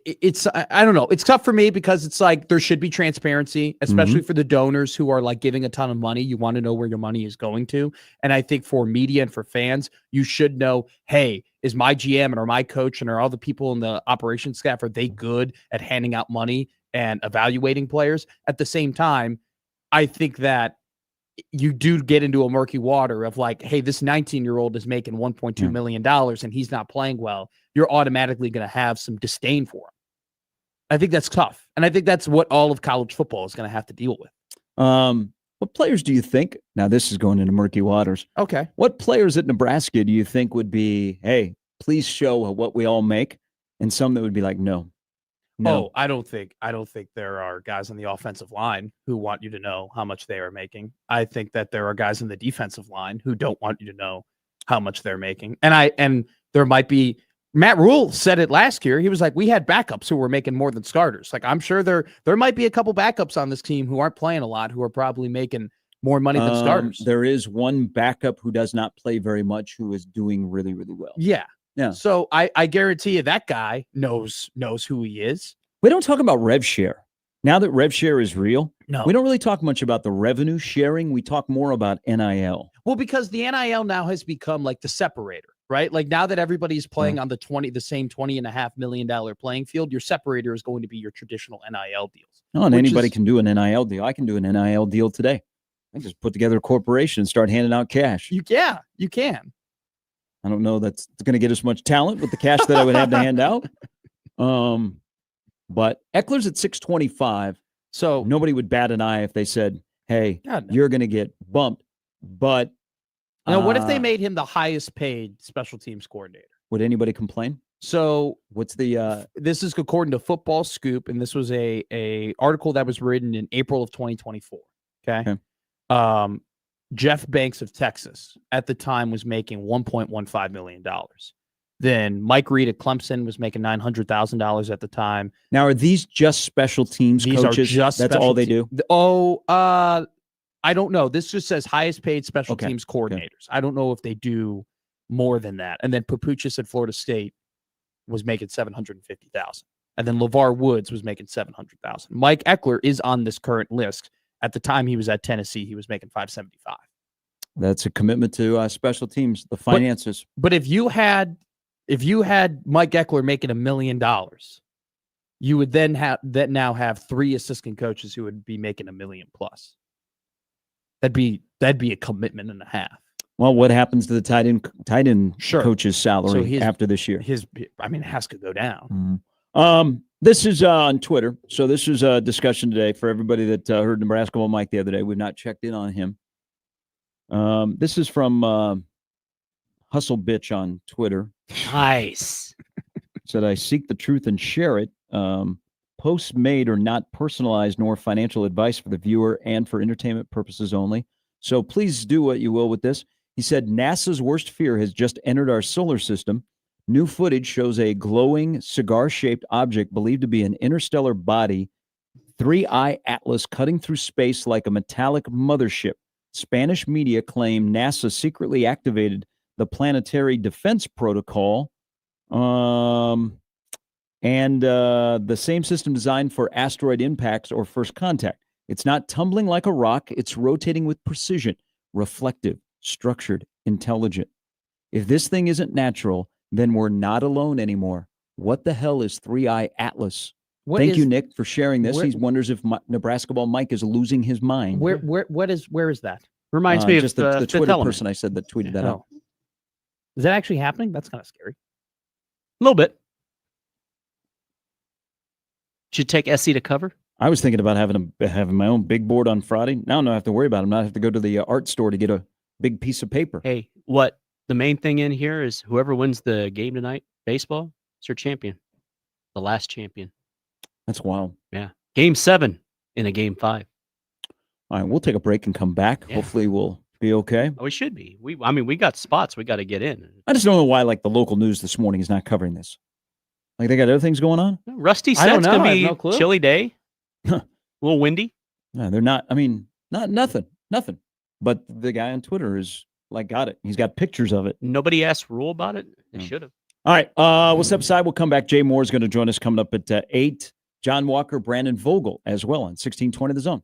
it's I don't know. It's tough for me because it's like there should be transparency, especially for the donors who are like giving a ton of money. You want to know where your money is going to. And I think for media and for fans, you should know, hey, is my GM and are my coach and are all the people in the operations staff, are they good at handing out money and evaluating players? At the same time, I think that you do get into a murky water of like, hey, this 19-year-old is making $1.2 million and he's not playing well. You're automatically going to have some disdain for him. I think that's tough. And I think that's what all of college football is going to have to deal with. What players do you think? Now, this is going into murky waters. Okay. What players at Nebraska do you think would be, hey, please show what we all make? And some that would be like, no. Oh, I don't think there are guys on the offensive line who want you to know how much they are making. I think that there are guys in the defensive line who don't want you to know how much they're making. And there might be, Matt Rule said it last year. He was like, we had backups who were making more than starters. Like, I'm sure there might be a couple backups on this team who aren't playing a lot, who are probably making more money than starters. There is one backup who does not play very much, who is doing really, really well. Yeah. Yeah. So I guarantee you that guy knows who he is. We don't talk about rev share. Now that rev share is real, no, we don't really talk much about the revenue sharing. We talk more about NIL. Well, because the NIL now has become like the separator, right? Like now that everybody's playing on the same $20.5 million playing field, your separator is going to be your traditional NIL deals. Oh, and anybody can do an NIL deal. I can do an NIL deal today. I just put together a corporation and start handing out cash. You can. I don't know that's going to get as much talent with the cash that I would have to hand out. But Eckler's at 625. So nobody would bat an eye if they said, hey, God, no. You're going to get bumped. But now, what if they made him the highest paid special teams coordinator? Would anybody complain? So what's the this is according to Football Scoop, and this was a article that was written in April of 2024. Okay. Jeff Banks of Texas at the time was making $1.15 million. Then Mike Reed at Clemson was making $900,000 at the time. Now, are these just special teams coaches? That's all they do? I don't know. This just says highest paid special teams coordinators. I don't know if they do more than that. And then Papuchis at Florida State was making $750,000. And then LeVar Woods was making $700,000. Mike Eckler is on this current list. At the time he was at Tennessee, he was making $575,000. That's a commitment to special teams, the finances. But if you had Mike Eckler making $1 million, you would then now have 3 assistant coaches who would be making $1 million plus. That'd be a commitment and a half. Well, what happens to the tight end coach's salary after this year? It has to go down. This is on Twitter. So this is a discussion today for everybody that heard Nebraska Ball Mike the other day. We've not checked in on him. This is from Hustle Bitch on Twitter. Nice. Said, I seek the truth and share it. Posts made are not personalized nor financial advice for the viewer and for entertainment purposes only. So please do what you will with this. He said, NASA's worst fear has just entered our solar system. New footage shows a glowing cigar-shaped object believed to be an interstellar body, 3-eye atlas cutting through space like a metallic mothership. Spanish media claim NASA secretly activated the planetary defense protocol. And the same system designed for asteroid impacts or first contact. It's not tumbling like a rock. It's rotating with precision, reflective, structured, intelligent. If this thing isn't natural, then we're not alone anymore. What the hell is 3i Atlas? Thank you, Nick, for sharing this. He wonders if Nebraska Ball Mike is losing his mind. Where is that? Reminds me of just the Fifth Twitter Element. person I said that tweeted that out. Is that actually happening? That's kind of scary. A little bit. Should take SC to cover. I was thinking about having my own big board on Friday. Now I don't have to worry about it. I have to go to the art store to get a big piece of paper. Hey, what the main thing in here is whoever wins the game tonight, baseball, is your champion. The last champion. That's wild. Yeah. Game 7 in a game 5. All right, we'll take a break and come back. Yeah. Hopefully we'll be okay. Oh, we should be. We got spots. We got to get in. I just don't know why the local news this morning is not covering this. They got other things going on? Rusty said it's going to be a chilly day. A little windy. No, they're not. I mean, nothing. But the guy on Twitter is got it. He's got pictures of it. Nobody asked Rule about it. They should have. All right. We'll step aside. We'll come back. Jay Moore is going to join us coming up at 8. John Walker, Brandon Vogel as well on 1620 The Zone.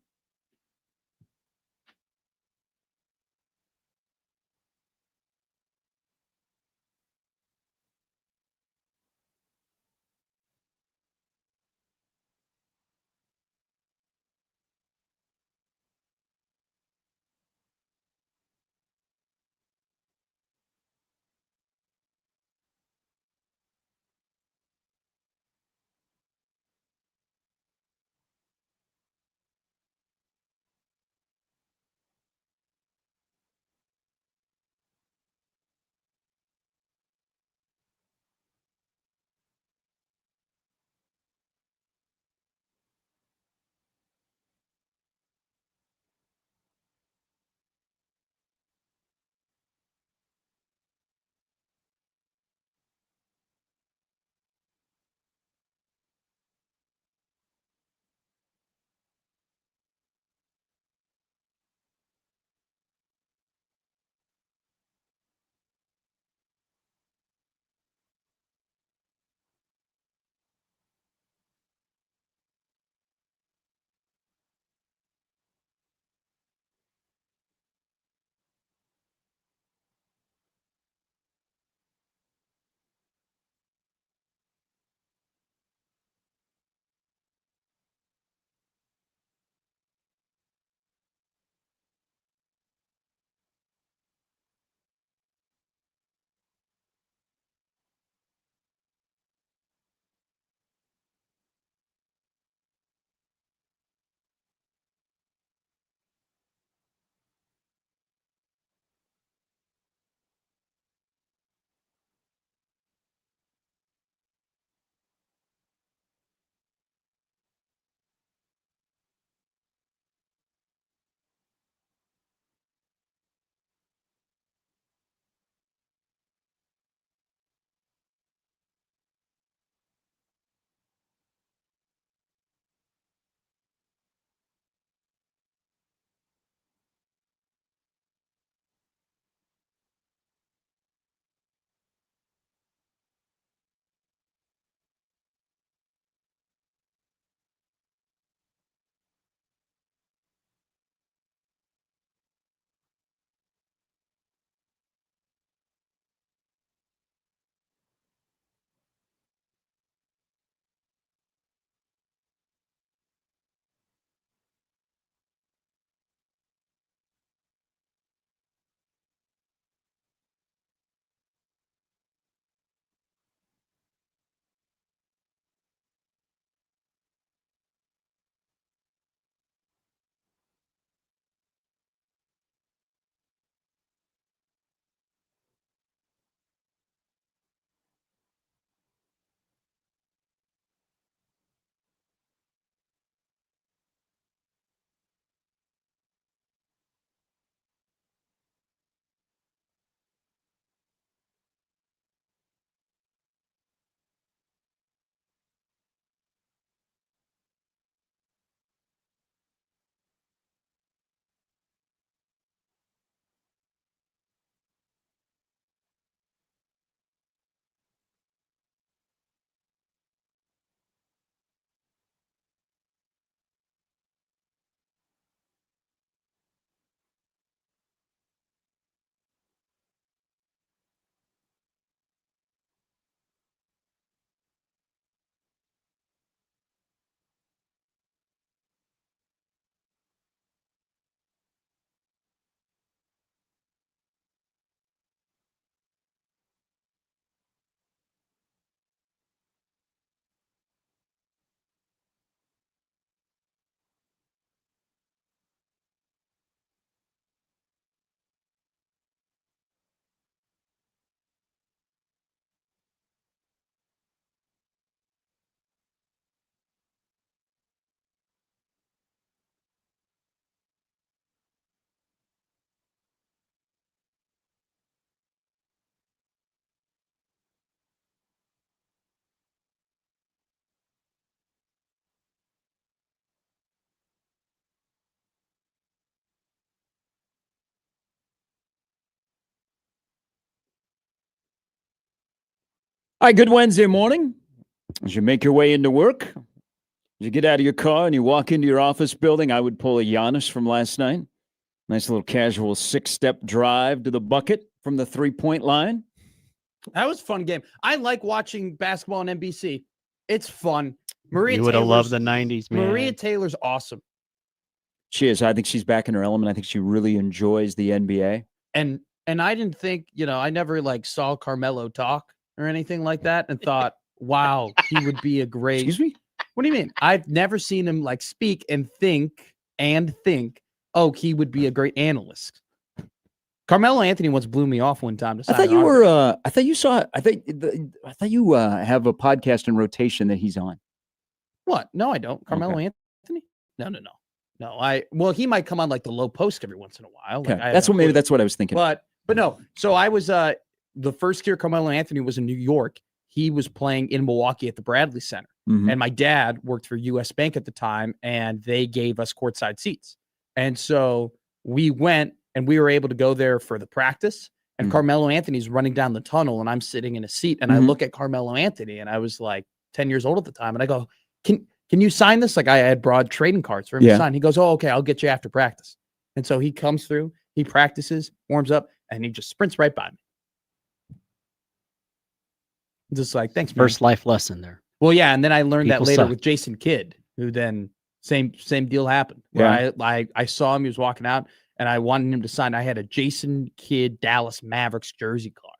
Hi, good Wednesday morning. As you make your way into work, as you get out of your car and you walk into your office building, I would pull a Giannis from last night. Nice little casual 6-step drive to the bucket from the 3-point line. That was a fun game. I like watching basketball on NBC. It's fun. Maria You would have loved Taylor's- the 90s, man. Maria Taylor's awesome. She is. I think she's back in her element. I think she really enjoys the NBA. And I didn't think, I never like saw Carmelo talk or anything like that and thought, wow, he would be a great. Excuse me? What do you mean? I've never seen him like speak and think, oh, he would be a great analyst. Carmelo Anthony once blew me off one time. I thought you were. I thought you saw. I thought you have a podcast in rotation that he's on. What? No, I don't. Carmelo Anthony? No. He might come on like the low post every once in a while. Okay. Like, That's what I was thinking. But no. So I was the first year Carmelo Anthony was in New York. He was playing in Milwaukee at the Bradley Center. Mhm. And my dad worked for US Bank at the time, and they gave us courtside seats. And so we went and we were able to go there for the practice. And Carmelo Anthony's running down the tunnel, and I'm sitting in a seat, and I look at Carmelo Anthony, and I was like 10 years old at the time, and I go, Can you sign this? Like I had broad trading cards for him to sign. He goes, oh, okay, I'll get you after practice. And so he comes through, he practices, warms up, and he just sprints right by me. Just like, thanks, man. First life lesson there. Well, yeah, and then I learned People that later suck. with Jason Kidd, who then same deal happened. Where I saw him, he was walking out, and I wanted him to sign. I had a Jason Kidd Dallas Mavericks jersey card.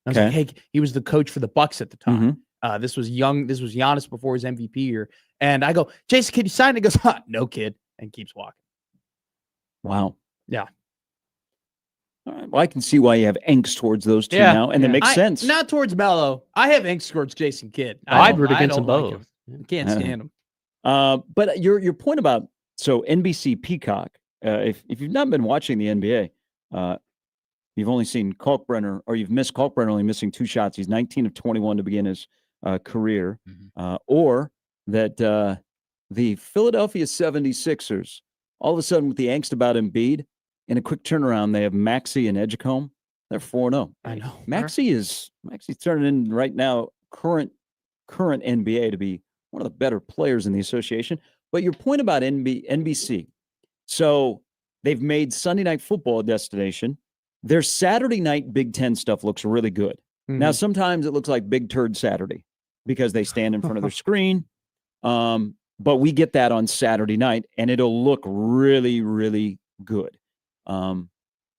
I was like, hey, he was the coach for the Bucks at the time. This was Giannis before his MVP year. And I go, Jason, can you sign it? He goes, no, kid, and keeps walking. Wow. Yeah. All right. Well, I can see why you have angst towards those two now, and it makes sense. Not towards Melo. I have angst towards Jason Kidd. I'd root against them like both. him. Can't stand him. But your point about NBC Peacock, if you've not been watching the NBA, you've only seen Kalkbrenner, or you've missed Kalkbrenner only missing 2 shots. He's 19 of 21 to begin his career, or that the Philadelphia 76ers, all of a sudden with the angst about Embiid, in a quick turnaround, they have Maxey and Edgecombe. They're 4-0. I know. Maxey's turning in right now, current NBA, to be one of the better players in the association. But your point about NBC, so they've made Sunday Night Football a destination. Their Saturday night Big Ten stuff looks really good. Now, sometimes it looks like Big Turd Saturday because they stand in front of their screen. But we get that on Saturday night, and it'll look really, really good.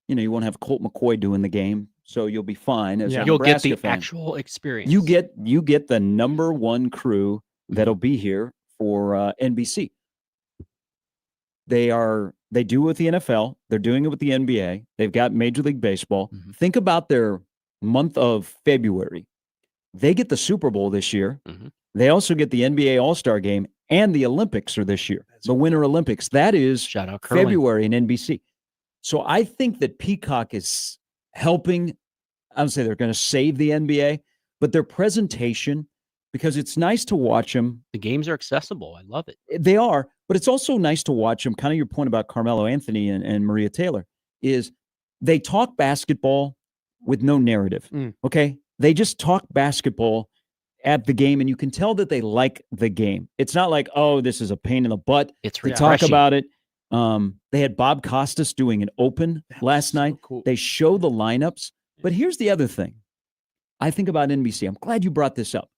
You won't have Colt McCoy doing the game, so you'll be fine. As a You'll get Nebraska the fan. actual experience. You get the number one crew that'll be here for NBC. They do it with the NFL. They're doing it with the NBA. They've got Major League Baseball. Think about their month of February. They get the Super Bowl this year. They also get the NBA All-Star Game, and the Olympics are this year. The Winter Olympics. That is Shout out curling. February in NBC. So I think that Peacock is helping. I would say they're going to save the NBA, but their presentation, because it's nice to watch them. The games are accessible. I love it. They are, but it's also nice to watch them. Kind of your point about Carmelo Anthony and Maria Taylor is they talk basketball with no narrative. Okay. They just talk basketball at the game, and you can tell that they like the game. It's not like, oh, this is a pain in the butt. It's They refreshing. talk about it. They had Bob Costas doing an open last night. Cool. They show the lineups. But here's the other thing I think about NBC. I'm glad you brought this up.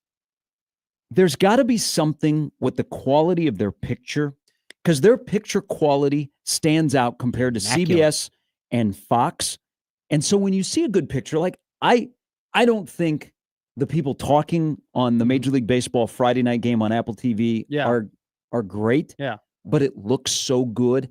There's got to be something with the quality of their picture, because their picture quality stands out compared to Immaculate. CBS and Fox. And so when you see a good picture, like I don't think the people talking on the Major League Baseball Friday night game on Apple TV are great. Yeah. But it looks so good.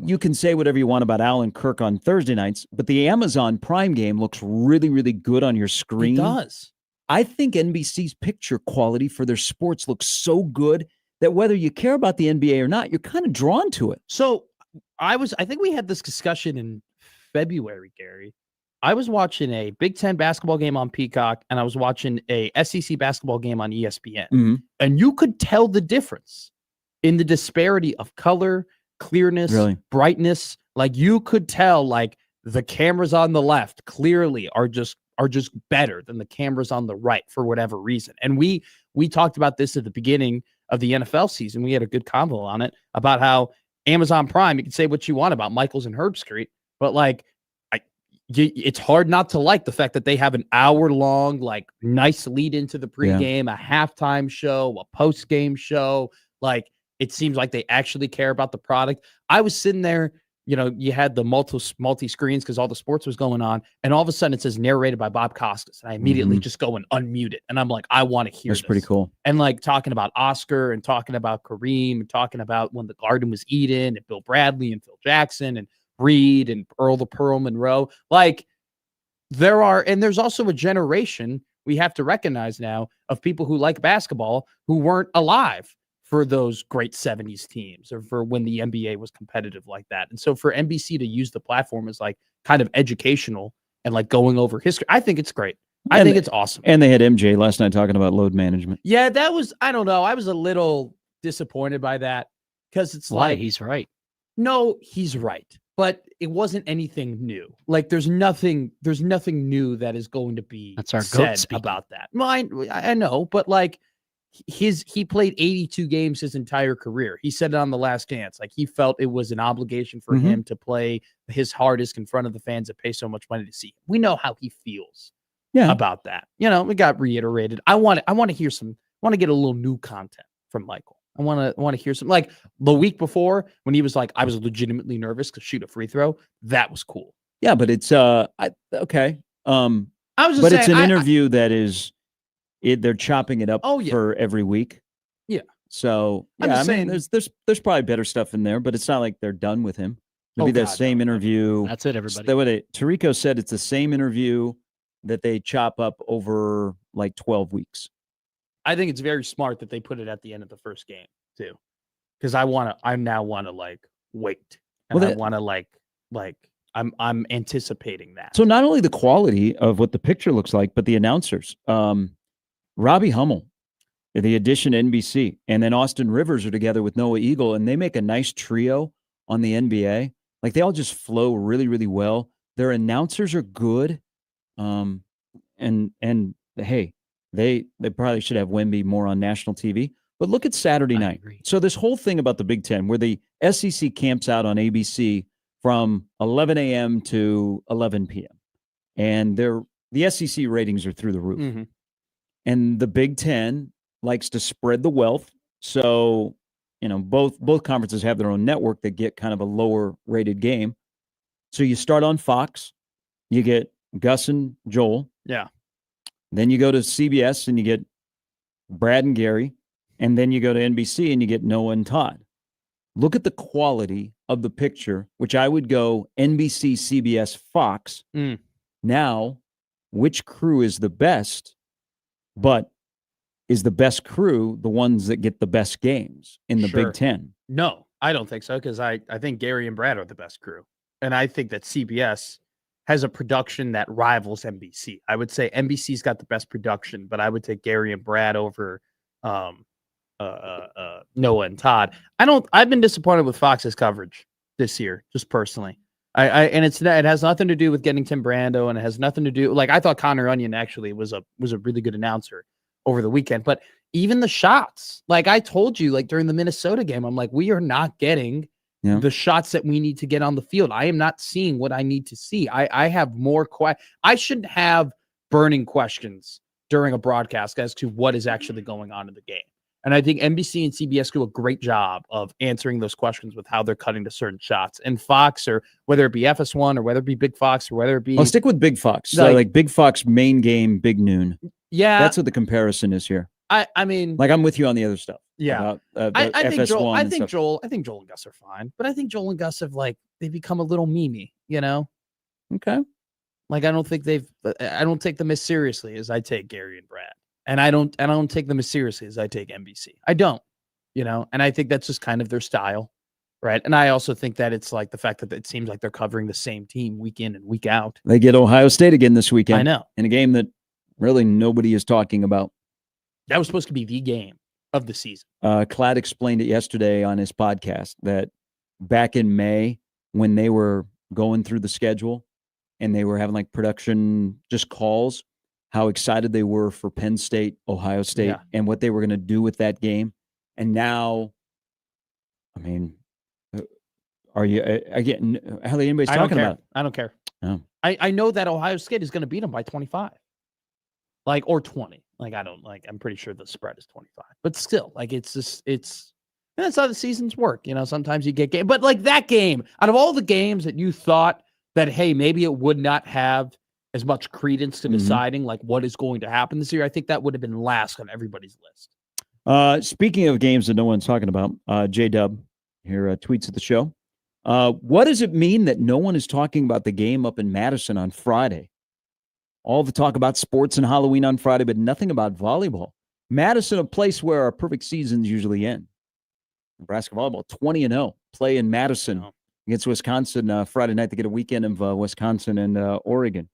You can say whatever you want about Alan Kirk on Thursday nights, but the Amazon Prime game looks really, really good on your screen. It does. I think NBC's picture quality for their sports looks so good that whether you care about the NBA or not, you're kind of drawn to it. So I think we had this discussion in February, Gary. I was watching a Big Ten basketball game on Peacock, and I was watching a SEC basketball game on ESPN. And you could tell the difference in the disparity of color, clearness, brightness. Like you could tell, like the cameras on the left clearly are just are just better than the cameras on the right for whatever reason. And we talked about this at the beginning of the NFL season. We had a good convo on it about how Amazon Prime, you can say what you want about Michaels and Herb Street, but like it's hard not to like the fact that they have an hour-long, like, nice lead into the pregame, a halftime show, a post-game show. Like, it seems like they actually care about the product. I was sitting there, you had the multi-screens because all the sports was going on, and all of a sudden it says narrated by Bob Costas, and I immediately just go and unmute it, and I'm like, I want to hear That's pretty cool. And, like, talking about Oscar and talking about Kareem and talking about when the Garden was Eden and Bill Bradley and Phil Jackson and Reed and Earl the Pearl Monroe. Like, there's also a generation we have to recognize now of people who like basketball who weren't alive for those great 70s teams or for when the NBA was competitive like that. And so for NBC to use the platform as like kind of educational and like going over history, I think it's great. I think it's awesome. And they had MJ last night talking about load management. Yeah, that was, I don't know. I was a little disappointed by that because it's like, he's right. No, he's right. But it wasn't anything new. Like there's nothing new that is going to be That's our said goat speaking. about that. Well, I know, but like he played 82 games his entire career. He said it on The Last Dance. Like he felt it was an obligation for him to play his hardest in front of the fans that pay so much money to see him. We know how he feels about that. It got reiterated. I want to hear get a little new content from Michael. I want to hear some, like the week before when he was like, I was legitimately nervous to shoot a free throw. That was cool. Yeah, but it's okay. I was just but saying, it's an interview that is they're chopping it up Oh, yeah. for every week. Yeah. So I'm yeah, just saying- there's probably better stuff in there, but it's not like they're done with him. It'll Oh, be the God, same interview. That's it, everybody. Tirico said it's the same interview that they chop up over like 12 weeks. I think it's very smart that they put it at the end of the first game too, because I now want to like wait, and Well, I want to like I'm anticipating that. So not only the quality of what the picture looks like, but the announcers. Robbie Hummel, the addition to NBC, and then Austin Rivers are together with Noah Eagle, and they make a nice trio on the NBA. Like they all just flow really, really well. Their announcers are good. And hey, they probably should have Wemby more on national TV. But look at Saturday night. So this whole thing about the Big Ten, where the SEC camps out on ABC from 11 a.m. to 11 p.m. And the SEC ratings are through the roof. And the Big Ten likes to spread the wealth. So, both conferences have their own network that get kind of a lower rated game. So you start on Fox, you get Gus and Joel. Yeah. Then you go to CBS and you get Brad and Gary. And then you go to NBC and you get Noah and Todd. Look at the quality of the picture, which I would go NBC, CBS, Fox. Now, which crew is the best? But is the best crew the ones that get the best games in the Sure. Big Ten? No, I don't think so, because I think Gary and Brad are the best crew. And I think that CBS has a production that rivals NBC. I would say NBC's got the best production, but I would take Gary and Brad over Noah and Todd. I've been disappointed with Fox's coverage this year, just personally. And it has nothing to do with getting Tim Brando, and it has nothing to do, like, I thought Connor Onion actually was a really good announcer over the weekend, but even the shots, like I told you, like during the Minnesota game, I'm like, we are not getting the shots that we need to get on the field. I am not seeing what I need to see. I have more I shouldn't have burning questions during a broadcast as to what is actually going on in the game. And I think NBC and CBS do a great job of answering those questions with how they're cutting to certain shots. And Fox, or whether it be FS1 or whether it be Big Fox or whether it be... I'll stick with Big Fox. So like Big Fox main game, big noon. Yeah. That's what the comparison is here. I mean... Like I'm with you on the other stuff. Yeah. About, I think FS1 Joel and Gus are fine. But I think Joel and Gus have they've become a little memey, Okay. Like I don't take them as seriously as I take Gary and Brad. And I don't take them as seriously as I take NBC. I don't, and I think that's just kind of their style, right? And I also think that it's like the fact that it seems like they're covering the same team week in and week out. They get Ohio State again this weekend. I know. In a game that really nobody is talking about. That was supposed to be the game of the season. Clad explained it yesterday on his podcast that back in May, when they were going through the schedule, and they were having like production just calls, how excited they were for Penn State, Ohio State, Yeah. and what they were going to do with that game. And now, I mean, are you again? Hardly anybody's I don't talking care. about it. I don't care. Oh. I know that Ohio State is going to beat them by 25, like, or 20. Like, I'm pretty sure the spread is 25, but still, like, it's that's how the seasons work. Sometimes you get game, but like that game, out of all the games that you thought that, hey, maybe it would not have as much credence to deciding like what is going to happen this year, I think that would have been last on everybody's list. Speaking of games that no one's talking about, J-Dub here tweets at the show. What does it mean that no one is talking about the game up in Madison on Friday? All the talk about sports and Halloween on Friday, but nothing about volleyball. Madison, a place where our perfect seasons usually end. Nebraska volleyball, 20-0, play in Madison against Wisconsin Friday night to get a weekend of Wisconsin and Oregon.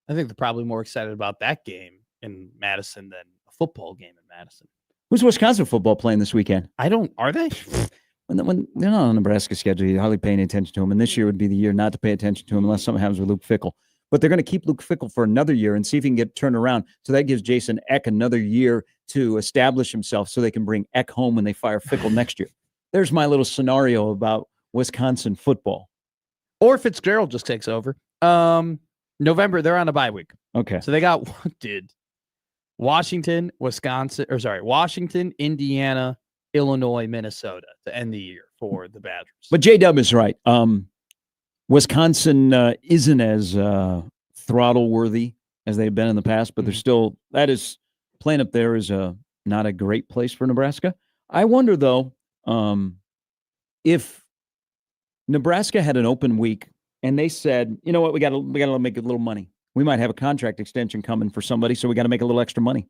I think they're probably more excited about that game in Madison than a football game in Madison. Who's Wisconsin football playing this weekend? Are they? When they're not on the Nebraska schedule, you're hardly paying attention to them. And this year would be the year not to pay attention to them unless something happens with Luke Fickell. But they're going to keep Luke Fickell for another year and see if he can get turned around. So that gives Jason Eck another year to establish himself so they can bring Eck home when they fire Fickell next year. There's my little scenario about Wisconsin football. Or Fitzgerald just takes over. November, they're on a bye week. Okay. So they got, Washington, Indiana, Illinois, Minnesota to end the year for the Badgers. But J-Dub is right. Wisconsin isn't as throttle-worthy as they've been in the past, but they're still, playing up there is not a great place for Nebraska. I wonder, though, if Nebraska had an open week and they said, you know what, we got to make a little money. We might have a contract extension coming for somebody, so we got to make a little extra money.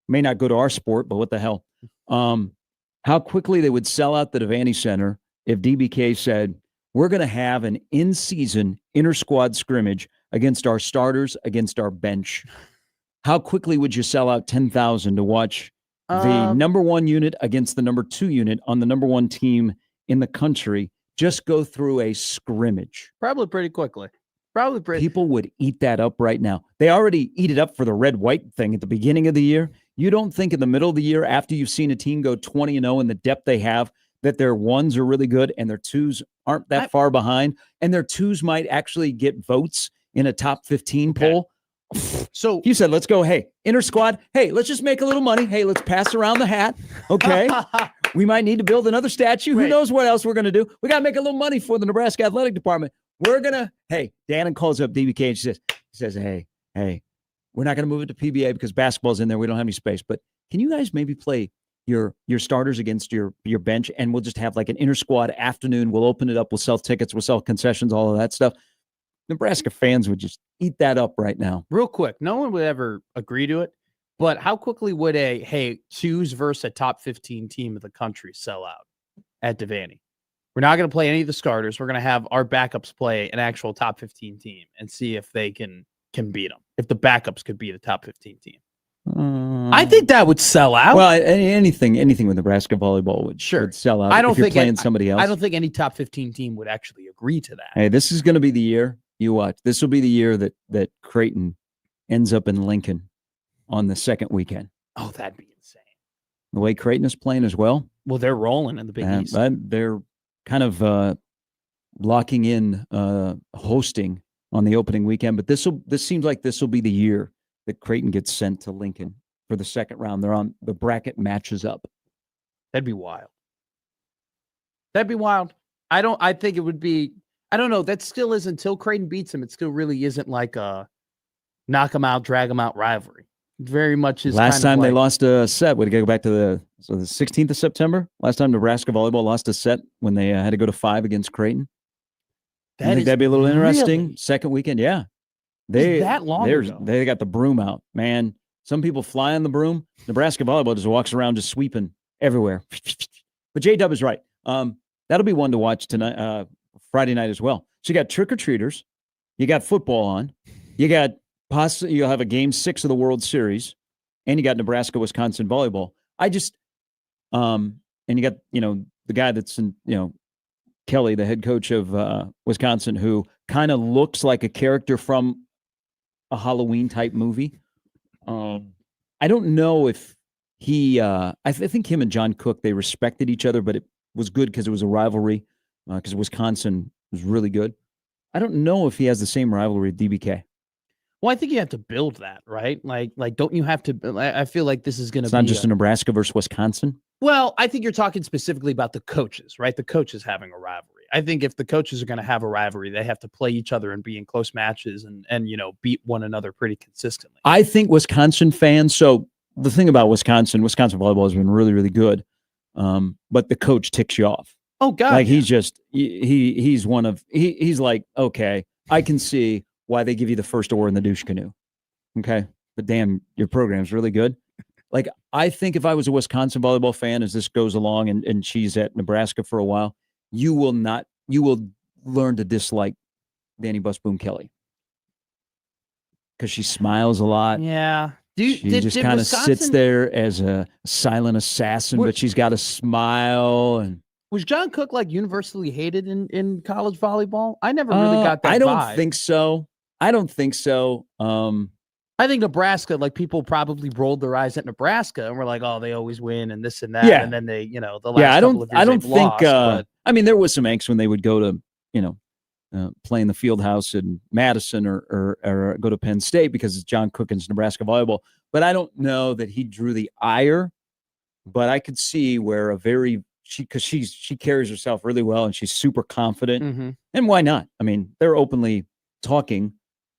May not go to our sport, but what the hell? How quickly they would sell out the Devaney Center if DBK said, we're going to have an in-season inter-squad scrimmage against our starters, against our bench. How quickly would you sell out 10,000 to watch the number one unit against the number two unit on the number one team in the country just go through a scrimmage? Probably pretty quickly. People would eat that up right now. They already eat it up for the red-white thing at the beginning of the year. You don't think in the middle of the year, after you've seen a team go 20-0 in the depth they have, that their ones are really good and their twos aren't that far behind, and their twos might actually get votes in a top 15 poll? So you said, let's go, hey, inter-squad, hey, let's just make a little money. Hey, let's pass around the hat, okay? We might need to build another statue. Who knows what else we're going to do? We got to make a little money for the Nebraska Athletic Department. We're going to, hey, Dannon calls up DBK and she says, hey, we're not going to move it to PBA because basketball's in there. We don't have any space. But can you guys maybe play your starters against your bench, and we'll just have like an inter-squad afternoon. We'll open it up. We'll sell tickets. We'll sell concessions, all of that stuff. Nebraska fans would just eat that up right now. Real quick, no one would ever agree to it, but how quickly would twos versus a top 15 team of the country sell out at Devaney? We're not going to play any of the starters. We're going to have our backups play an actual top 15 team and see if they can beat them. If the backups could beat a top 15 team. I think that would sell out. Well, anything with Nebraska volleyball would sell out. I don't if you're think playing somebody else. I don't think any top 15 team would actually agree to that. Hey, this is going to be the year. You watch. This will be the year that Creighton ends up in Lincoln on the second weekend. Oh, that'd be insane. The way Creighton is playing as well. Well, they're rolling in the Big East. They're kind of locking in hosting on the opening weekend. But this seems like this will be the year that Creighton gets sent to Lincoln for the second round. They're on the bracket matches up. That'd be wild. I think it would be, I don't know. That still is, until Creighton beats them, it still really isn't like a knock them out, drag them out rivalry. It very much is. Last time they lost a set, we go back to the 16th of September. Last time Nebraska volleyball lost a set when they had to go to 5 against Creighton. I think that'd be a little interesting. Really? Second weekend, yeah. That long ago? They got the broom out, man. Some people fly on the broom. Nebraska volleyball just walks around just sweeping everywhere. But J-Dub is right. That'll be one to watch tonight, Friday night as well. So you got trick-or-treaters. You got football on. You got you'll have a game 6 of the World Series, and you got Nebraska-Wisconsin volleyball. And you got, the guy that's in, Kelly, the head coach of Wisconsin, who kind of looks like a character from a Halloween type movie. I don't know if he. I think him and John Cook, they respected each other, but it was good because it was a rivalry. Because Wisconsin was really good. I don't know if he has the same rivalry with DBK. Well, I think you have to build that, right? Like, don't you have to? I feel like this is going to It's be not just a Nebraska versus Wisconsin. Well, I think you're talking specifically about the coaches, right? The coaches having a rivalry. I think if the coaches are going to have a rivalry, they have to play each other and be in close matches and beat one another pretty consistently. I think Wisconsin fans. So the thing about Wisconsin volleyball has been really, really good, but the coach ticks you off. Oh God! Like he's just he's one of he's like, okay, I can see why they give you the first oar in the douche canoe. Okay, but damn, your program's really good. Like, I think if I was a Wisconsin volleyball fan, as this goes along and she's at Nebraska for a while, you will learn to dislike Danny Busboom Kelly because she smiles a lot. Yeah. She just kind of sits there as a silent assassin, but she's got a smile. And was John Cook like universally hated in college volleyball? I never really got that I don't vibe. think so. I think Nebraska, like people probably rolled their eyes at Nebraska and were like, "Oh, they always win and this and that." Yeah. And then they, the last couple of years I don't they've think. lost, but I mean, there was some angst when they would go to, play in the field house in Madison or go to Penn State because it's John Cook and Nebraska volleyball. But I don't know that he drew the ire. But I could see where because she carries herself really well and she's super confident. And why not? I mean, they're openly talking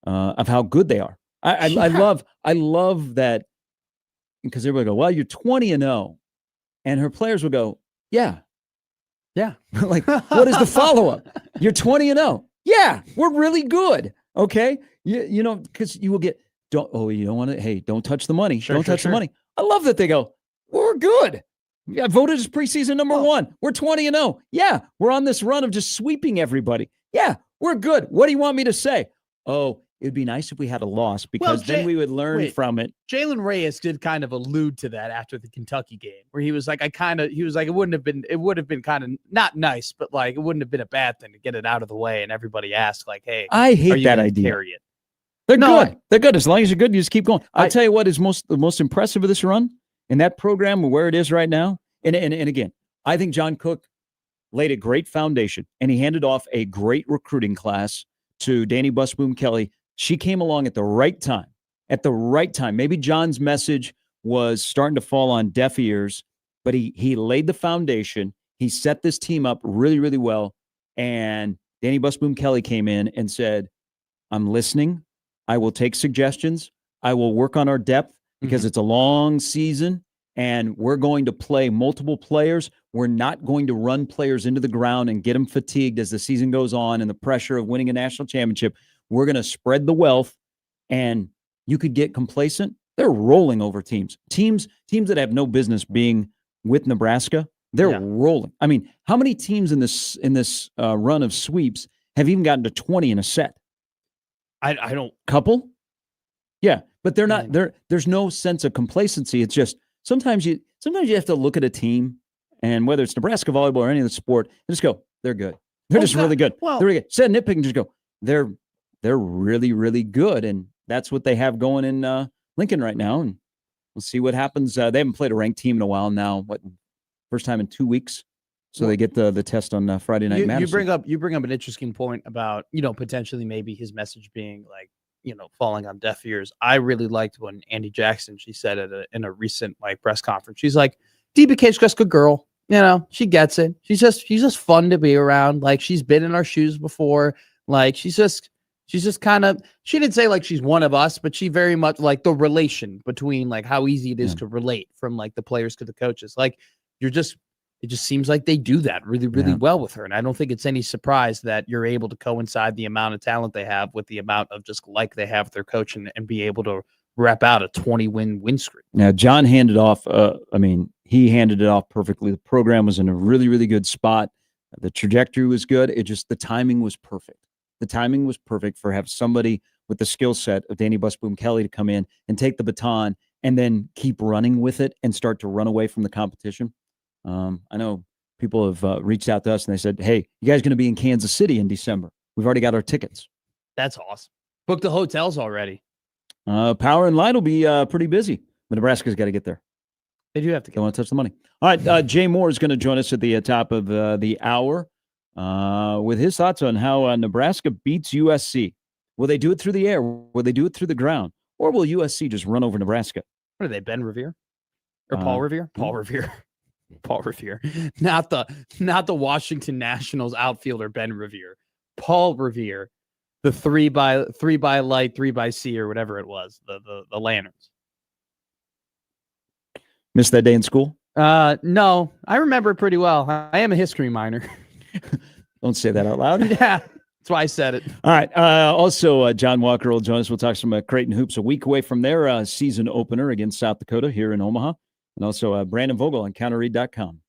of how good they are. I love that because everybody go, well, you're 20-0, and her players will go, yeah. Like, what is the follow up? You're 20-0. Yeah, we're really good. Okay, because you will get you don't want to. Hey, don't touch the money. Don't touch the money. I love that they go, we're good. Yeah, voted as preseason number 1. We're 20-0. Yeah, we're on this run of just sweeping everybody. Yeah, we're good. What do you want me to say? Oh, it'd be nice if we had a loss because then we would learn from it. Jalen Reyes did kind of allude to that after the Kentucky game, where he was like, it would have been kind of not nice, but like it wouldn't have been a bad thing to get it out of the way. And everybody asked, like, hey, I hate that idea. Carry it? They're good. They're good. As long as you're good, you just keep going. I'll tell you what is the most impressive of this run in that program where it is right now. And again, I think John Cook laid a great foundation and he handed off a great recruiting class to Danny Busboom Kelly. She came along at the right time. Maybe John's message was starting to fall on deaf ears, but he laid the foundation. He set this team up really, really well. And Danny Busboom Kelly came in and said, I'm listening. I will take suggestions. I will work on our depth because it's a long season and we're going to play multiple players. We're not going to run players into the ground and get them fatigued as the season goes on and the pressure of winning a national championship. We're going to spread the wealth, and you could get complacent. They're rolling over teams that have no business being with Nebraska. They're rolling. I mean, how many teams in this run of sweeps have even gotten to 20 in a set? I don't. Couple? Yeah, but they're not. There's no sense of complacency. It's just sometimes you have to look at a team, and whether it's Nebraska volleyball or any other sport, and just go, they're good. They're just really good. Well, they're really good. Instead of nitpicking, just go, they're really, really good. And that's what they have going in Lincoln right now. And we'll see what happens. They haven't played a ranked team in a while now. First time in 2 weeks. So they get the test on Friday night. Madison. You bring up an interesting point about, potentially maybe his message being like, falling on deaf ears. I really liked when Andy Jackson, she said in a recent press conference, she's like, DBK's just a good girl. She gets it. She's just fun to be around. Like she's been in our shoes before. Like she's just kind of, she didn't say like she's one of us, but she very much like the relation between like how easy it is to relate from like the players to the coaches. Like it just seems like they do that really, really well with her. And I don't think it's any surprise that you're able to coincide the amount of talent they have with the amount of just like they have with their coach and be able to rep out a 20-win streak. Now, John handed off, he handed it off perfectly. The program was in a really, really good spot. The trajectory was good. The timing was perfect. The timing was perfect for have somebody with the skill set of Danny Busboom Kelly to come in and take the baton and then keep running with it and start to run away from the competition. I know People have reached out to us and they said, "Hey, you guys going to be in Kansas City in December? We've already got our tickets." That's awesome. Book the hotels already. Power and Light will be pretty busy. But Nebraska's got to get there. They do have to. Don't want to touch the money. All right, Jay Moore is going to join us at the top of the hour with his thoughts on how Nebraska beats USC. Will they do it through the air? Will they do it through the ground? Or will USC just run over Nebraska? What are they, Ben Revere? Or Paul Revere? Paul Revere. Paul Revere. Not the Washington Nationals outfielder Ben Revere. Paul Revere. The 3x light, 3x or whatever it was. The lanterns. Missed that day in school? No, I remember it pretty well. I am a history minor. Don't say that out loud. Yeah, that's why I said it. All right. Also, John Walker will join us. We'll talk some Creighton hoops a week away from their season opener against South Dakota here in Omaha. And also Brandon Vogel on counterread.com.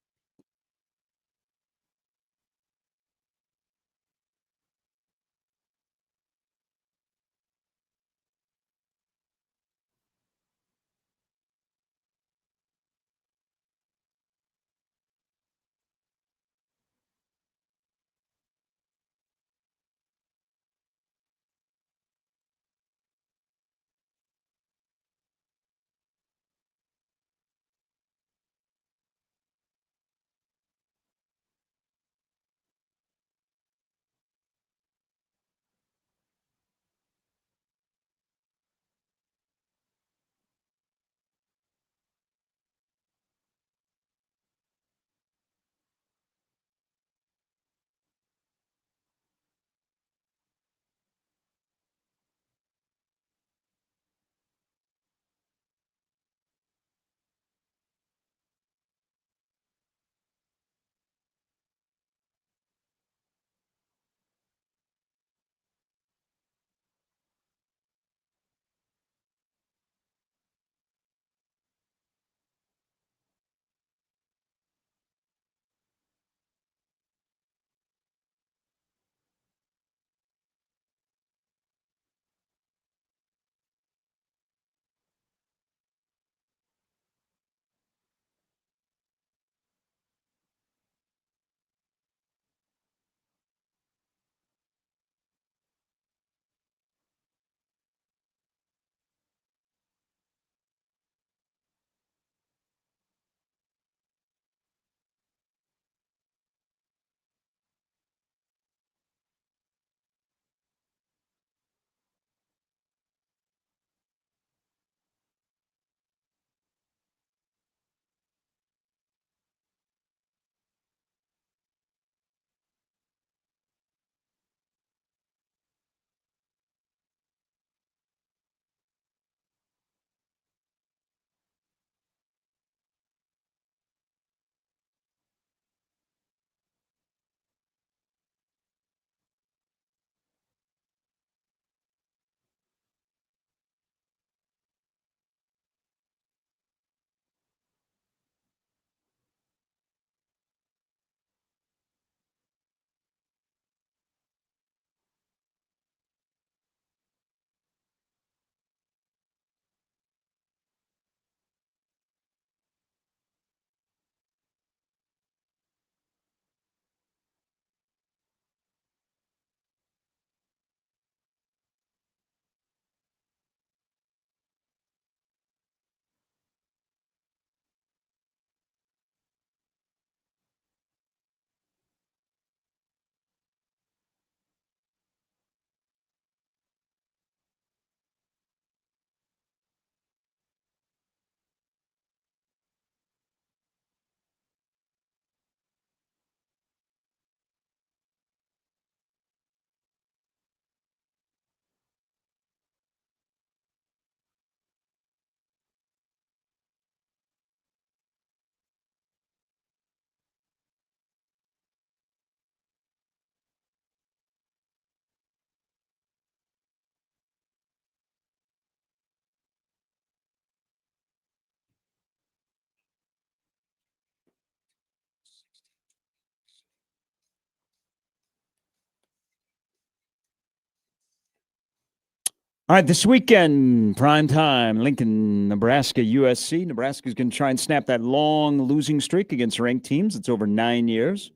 All right, this weekend, prime time, Lincoln, Nebraska, USC. Nebraska's going to try and snap that long losing streak against ranked teams. It's over 9 years.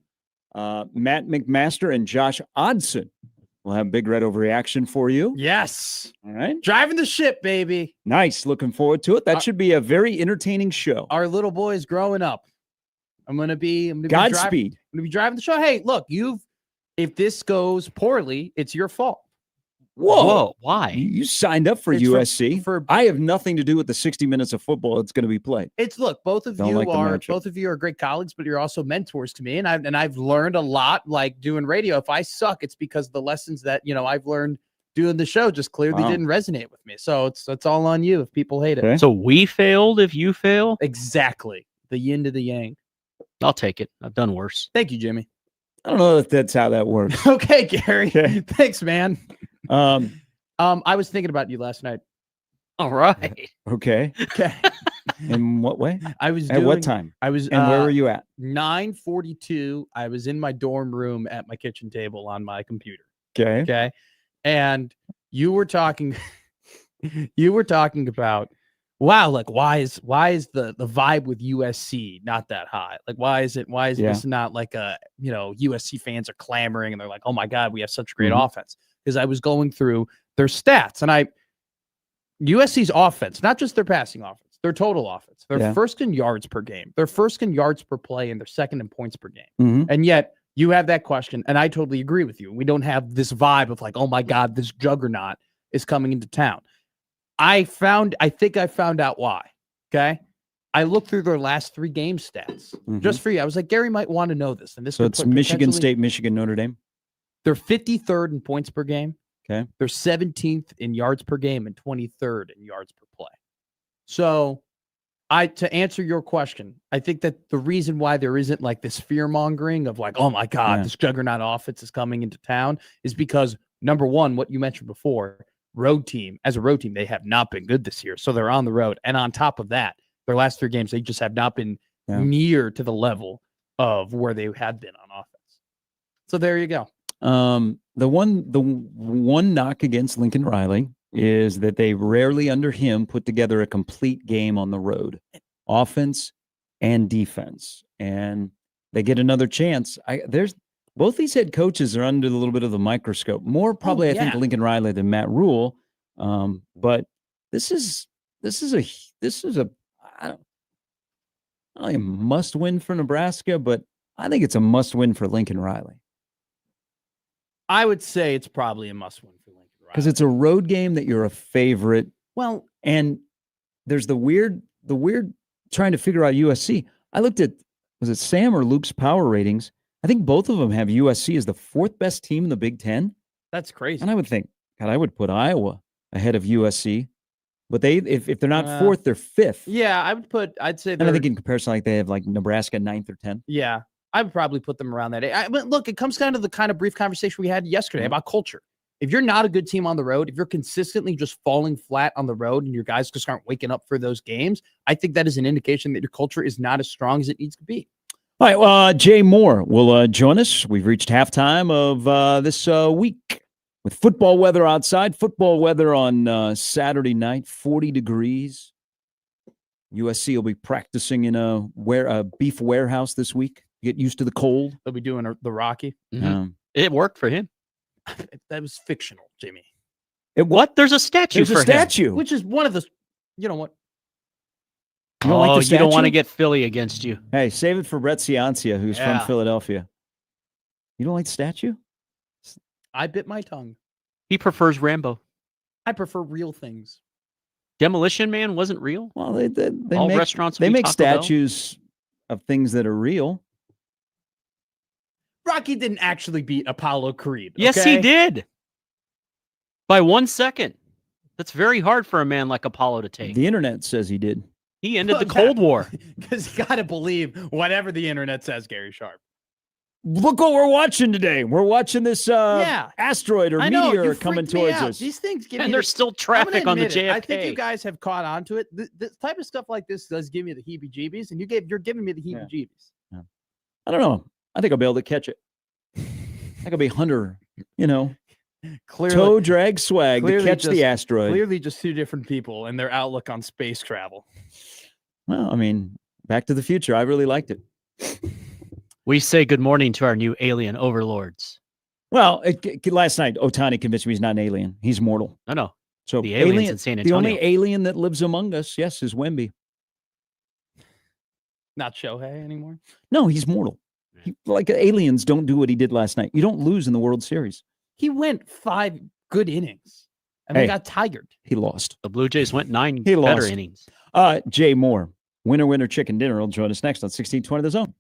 Matt McMaster and Josh Odson will have Big Red Overreaction for you. Yes. All right. Driving the ship, baby. Nice. Looking forward to it. That should be a very entertaining show. Our little boy is growing up. I'm gonna be Godspeed. I'm gonna be driving the show. Hey, look, if this goes poorly, it's your fault. Whoa. Why? You signed up for It's USC. I have nothing to do with the 60 minutes of football that's going to be played. Both of Don't you like the are matchup. great colleagues, but you're also mentors to me, and I've learned a lot. Like doing radio, if I suck, it's because the lessons that I've learned doing the show just clearly didn't resonate with me. So it's all on you if people hate it. Okay. So we failed if you fail? Exactly. The yin to the yang. I'll take it. I've done worse. Thank you, Jimmy. I don't know if that's how that works. Okay, Gary. Okay. Thanks, man. I was thinking about you last night. All right. Okay. Okay. In what way? I was at what time? I was and where were you at? 9:42. I was in my dorm room at my kitchen table on my computer. Okay. Okay. And you were talking about, wow, like why is the vibe with USC not that high? Like why is this not like USC fans are clamoring and they're like, oh my God, we have such great offense. Because I was going through their stats and USC's offense, not just their passing offense, their total offense. They're first in yards per game. They're first in yards per play, and they're second in points per game. And yet you have that question, and I totally agree with you. We don't have this vibe of like, oh my God, this juggernaut is coming into town. I think I found out why. Okay. I looked through their last 3 game stats just for you. I was like, Gary might want to know this. And this So it's Michigan State, Michigan, Notre Dame. They're 53rd in points per game. Okay. They're 17th in yards per game and 23rd in yards per play. So to answer your question, I think that the reason why there isn't like this fear mongering of like, oh my God, this juggernaut offense is coming into town is because number one, what you mentioned before, as a road team, they have not been good this year. So they're on the road. And on top of that, their last 3 games, they just have not been near to the level of where they had been on offense. So there you go. The one knock against Lincoln Riley is that they rarely under him put together a complete game on the road, offense and defense, and they get another chance. Both these head coaches are under a little bit of the microscope. More probably, I think Lincoln Riley than Matt Rule. But this is a I don't know, a must win for Nebraska, but I think it's a must win for Lincoln Riley. I would say it's probably a must win for Lincoln Riley. Because it's a road game that you're a favorite. Well, and there's the weird trying to figure out USC. I looked at, was it Sam or Luke's power ratings? I think both of them have USC as the 4th best team in the Big Ten. That's crazy. And I would think, God, I would put Iowa ahead of USC. But if they're not 4th, they're 5th. Yeah, I'd say and I think in comparison, like they have like Nebraska 9th or 10th. Yeah. I would probably put them around that. But look, it comes down to the kind of brief conversation we had yesterday about culture. If you're not a good team on the road, if you're consistently just falling flat on the road and your guys just aren't waking up for those games, I think that is an indication that your culture is not as strong as it needs to be. All right. Well, Jay Moore will join us. We've reached halftime of this week with football weather outside. Football weather on Saturday night, 40 degrees. USC will be practicing in a beef warehouse this week. Get used to the cold. They'll be doing the Rocky. It worked for him. That was fictional, Jimmy. What? There's a statue There's for a statue. Him, which is one of the, you know what? You don't like the you don't want to statue? get Philly against you. Hey, save it for Brett Ciancia, who's from Philadelphia. You don't like the statue? I bit my tongue. He prefers Rambo. I prefer real things. Demolition Man wasn't real. Well, they all make, restaurants. They make Taco Bell. statues of things that are real. Rocky didn't actually beat Apollo Creed. Yes, he did. By 1 second. That's very hard for a man like Apollo to take. The internet says he did. He ended the Cold War. Because you got to believe whatever the internet says, Gary Sharp. Look what we're watching today. We're watching this asteroid or meteor coming towards us. These things give and me there's still traffic on the JFK. I think you guys have caught on to it. This type of stuff like this does give me the heebie-jeebies, and you're giving me the heebie-jeebies. Yeah. I don't know. I think I'll be able to catch it. I could be Hunter, Toe drag swag to catch the asteroid. Clearly, just two different people and their outlook on space travel. Well, I mean, Back to the Future. I really liked it. We say good morning to our new alien overlords. Well, last night, Otani convinced me he's not an alien. He's mortal. No. So the aliens in San Antonio. The only alien that lives among us, yes, is Wemby. Not Shohei anymore? No, he's mortal. Like aliens don't do what he did last night. You don't lose in the World Series. He went 5 good innings, and they got tired. He lost. The Blue Jays went 9 He better lost. innings. Jay Moore, winner, chicken dinner, will join us next on 1620 The Zone.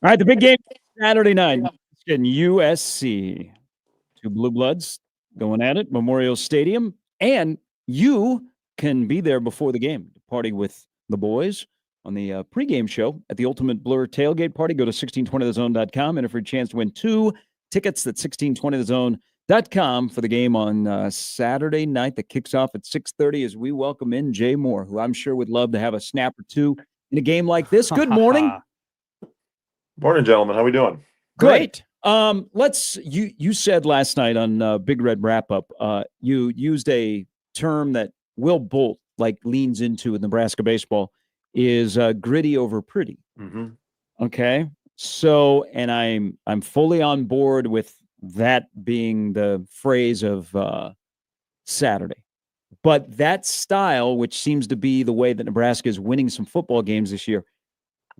All right, the big game Saturday night in USC. Two Blue Bloods going at it, Memorial Stadium, and you can be there before the game to party with the boys on the pregame show at the Ultimate Blur Tailgate Party. Go to 1620thezone.com and for a chance to win 2 tickets at 1620thezone.com for the game on Saturday night that kicks off at 6:30 as we welcome in Jay Moore, who I'm sure would love to have a snap or two in a game like this. Good morning. Morning, gentlemen. How we doing? Great. You said last night on Big Red Wrap Up, you used a term that Will Bolt leans into with Nebraska baseball is gritty over pretty. Mm-hmm. Okay. So, and I'm fully on board with that being the phrase of Saturday. But that style, which seems to be the way that Nebraska is winning some football games this year,